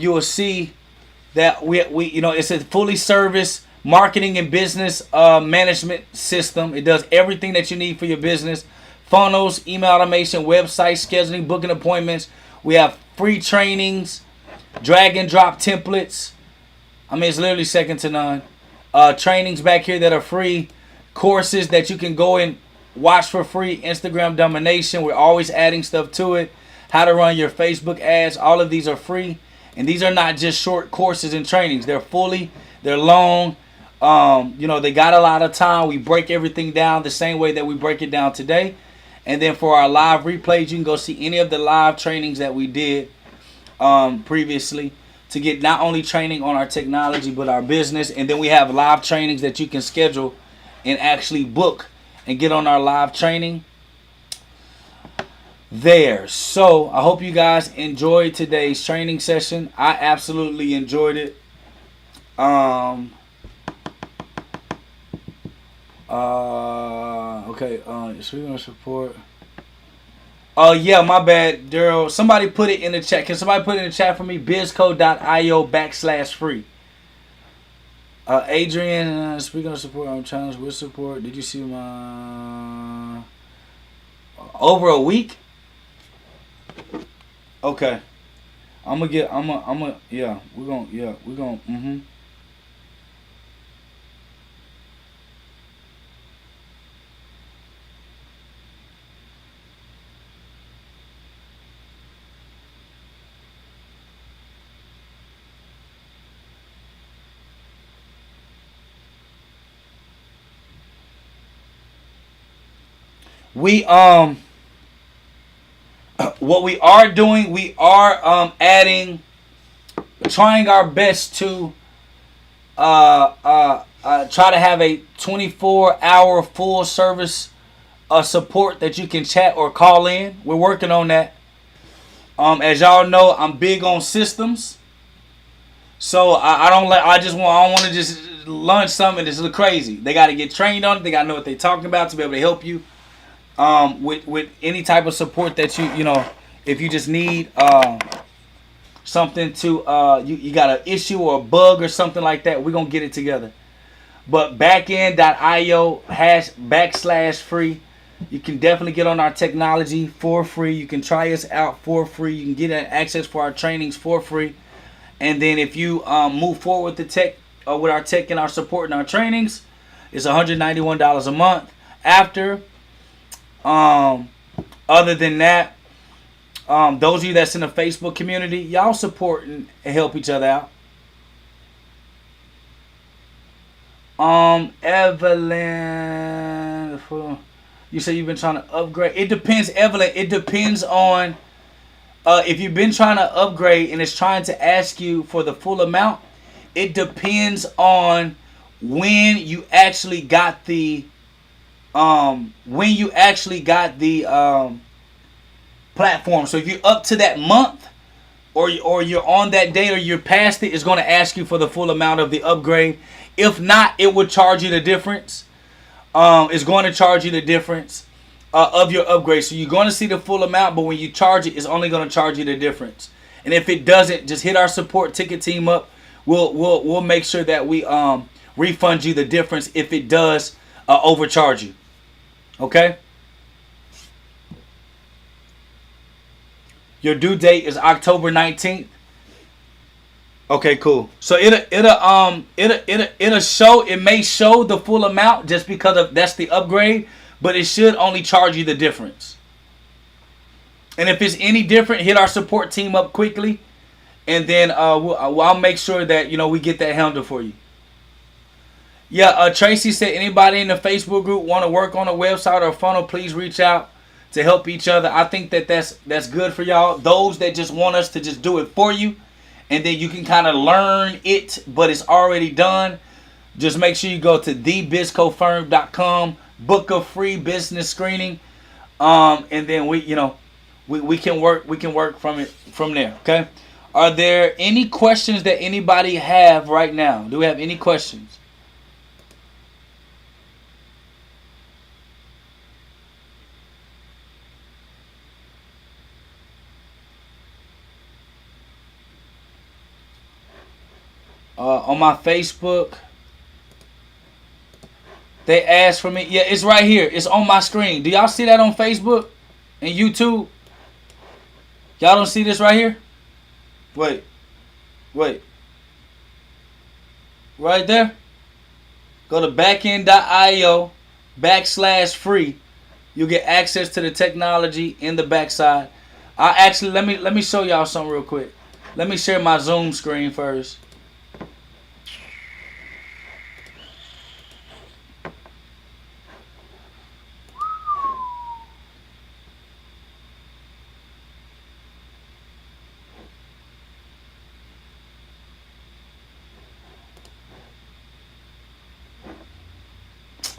you will see that we it's a fully serviced marketing and business management system. It does everything that you need for your business. Funnels, email automation, website scheduling, booking appointments. We have free trainings, drag and drop templates. I mean, it's literally second to none. Trainings back here that are free. Courses that you can go and watch for free. Instagram domination. We're always adding stuff to it. How to run your Facebook ads. All of these are free. And these are not just short courses and trainings. They're long. They got a lot of time. We break everything down the same way that we break it down today. And then for our live replays, you can go see any of the live trainings that we did previously to get not only training on our technology, but our business. And then we have live trainings that you can schedule and actually book and get on our live training there. So I hope you guys enjoyed today's training session. I absolutely enjoyed it. Okay, so we're gonna support. Oh yeah, my bad, Daryl. Somebody put it in the chat. Can somebody put it in the chat for me? bizcode.io/free. Adrian, speaking of support, I'm challenged with support. Did you see my over a week? Okay. We're gonna. What we are doing, we are trying our best to try to have a 24-hour full service support that you can chat or call in. We're working on that. As y'all know, I'm big on systems, so I don't want to just launch something that's crazy. They got to get trained on it. They got to know what they're talking about to be able to help you. With any type of support that if you just need something to you got an issue or a bug or something like that, we're gonna get it together. But baknd.io/free, you can definitely get on our technology for free. You can try us out for free. You can get access for our trainings for free. And then if you move forward with the tech with our tech and our support and our trainings, it's $191 a month. After other than that, those of you that's in the Facebook community, y'all support and help each other out. Evelyn, you say you've been trying to upgrade. It depends, Evelyn. It depends on if you've been trying to upgrade and it's trying to ask you for the full amount. It depends on when you actually got the platform. So if you're up to that month, or you're on that date, or you're past it, it's going to ask you for the full amount of the upgrade. If not, it would charge you the difference. It's going to charge you the difference of your upgrade. So you're going to see the full amount, but when you charge it, it's only going to charge you the difference. And if it doesn't, just hit our support ticket team up. We'll make sure that we refund you the difference if it does overcharge you. Okay? Your due date is October 19th. Okay, cool. So it'll show, it may show the full amount just because of that's the upgrade, but it should only charge you the difference. And if it's any different, hit our support team up quickly, and then I'll make sure that we get that handled for you. Yeah, Tracy said anybody in the Facebook group want to work on a website or a funnel, please reach out to help each other. I think that's good for y'all. Those that just want us to just do it for you, and then you can kind of learn it, but it's already done. Just make sure you go to thebizcofirm.com, book a free business screening, and then we can work from there. Okay. Are there any questions that anybody have right now? Do we have any questions? On my Facebook, they asked for me. Yeah, it's right here. It's on my screen. Do y'all see that on Facebook and YouTube? Y'all don't see this right here? Wait. Right there? Go to baknd.io/free. You'll get access to the technology in the backside. Let me show y'all something real quick. Let me share my Zoom screen first.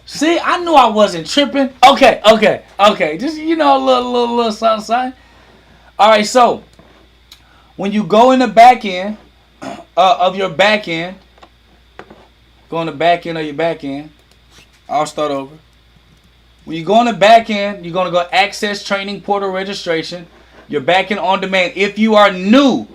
See, I knew I wasn't tripping. Okay. Just a little something. All right, so when you go in the back end of your back end, go in the back end of your back end. I'll start over. When you go in the back end, you're gonna go access training portal registration. Your back end on demand. If you are new,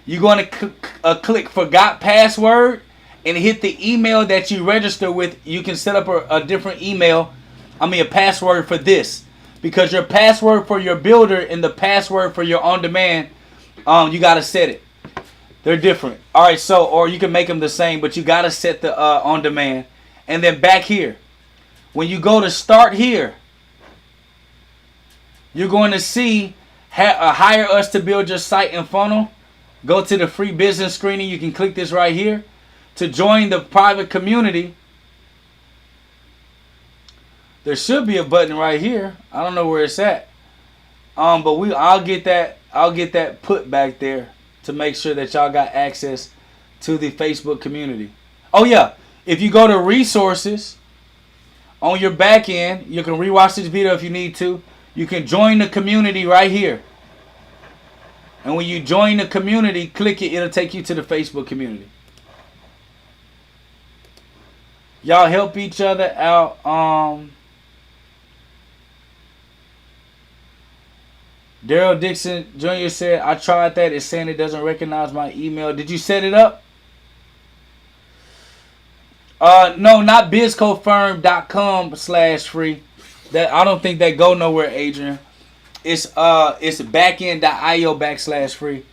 you're gonna click forgot password and hit the email that you register with. You can set up a different email. A password for this. Because your password for your builder and the password for your on-demand, you got to set it. They're different. All right, so, or you can make them the same, but you got to set the on-demand. And then back here, when you go to start here, you're going to see hire us to build your site and funnel. Go to the free business screening. You can click this right here. To join the private community, there should be a button right here. I don't know where it's at. But I'll get that put back there to make sure that y'all got access to the Facebook community. Oh yeah, if you go to resources on your back end, you can rewatch this video if you need to. You can join the community right here. And when you join the community, click it, it'll take you to the Facebook community. Y'all help each other out. Daryl Dixon Jr. said, I tried that. It's saying it doesn't recognize my email. Did you set it up? No, not bizcofirm.com/free. That I don't think that go nowhere, Adrian. It's baknd.io/free.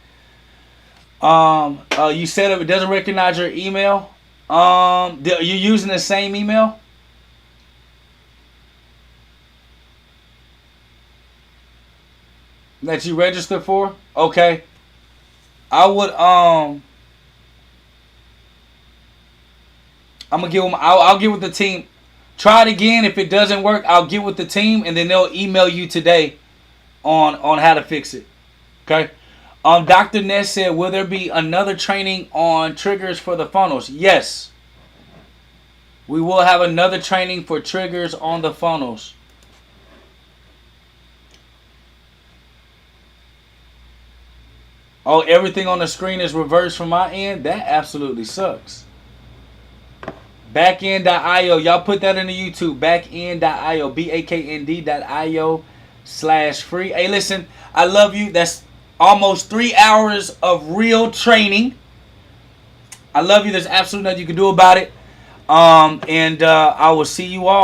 You set up, it doesn't recognize your email. Are you using the same email? That you registered for? Okay. I would I'm gonna give them. I'll get with the team. Try it again. If it doesn't work, I'll get with the team, and then they'll email you today on how to fix it. Okay. Dr. Ness said, will there be another training on triggers for the funnels? Yes. We will have another training for triggers on the funnels. Oh, everything on the screen is reversed from my end? That absolutely sucks. Baknd.io. Y'all put that in the YouTube. Baknd.io. BAKND.io/free. Hey, listen, I love you. That's almost 3 hours of real training. I love you. There's absolutely nothing you can do about it. I will see you all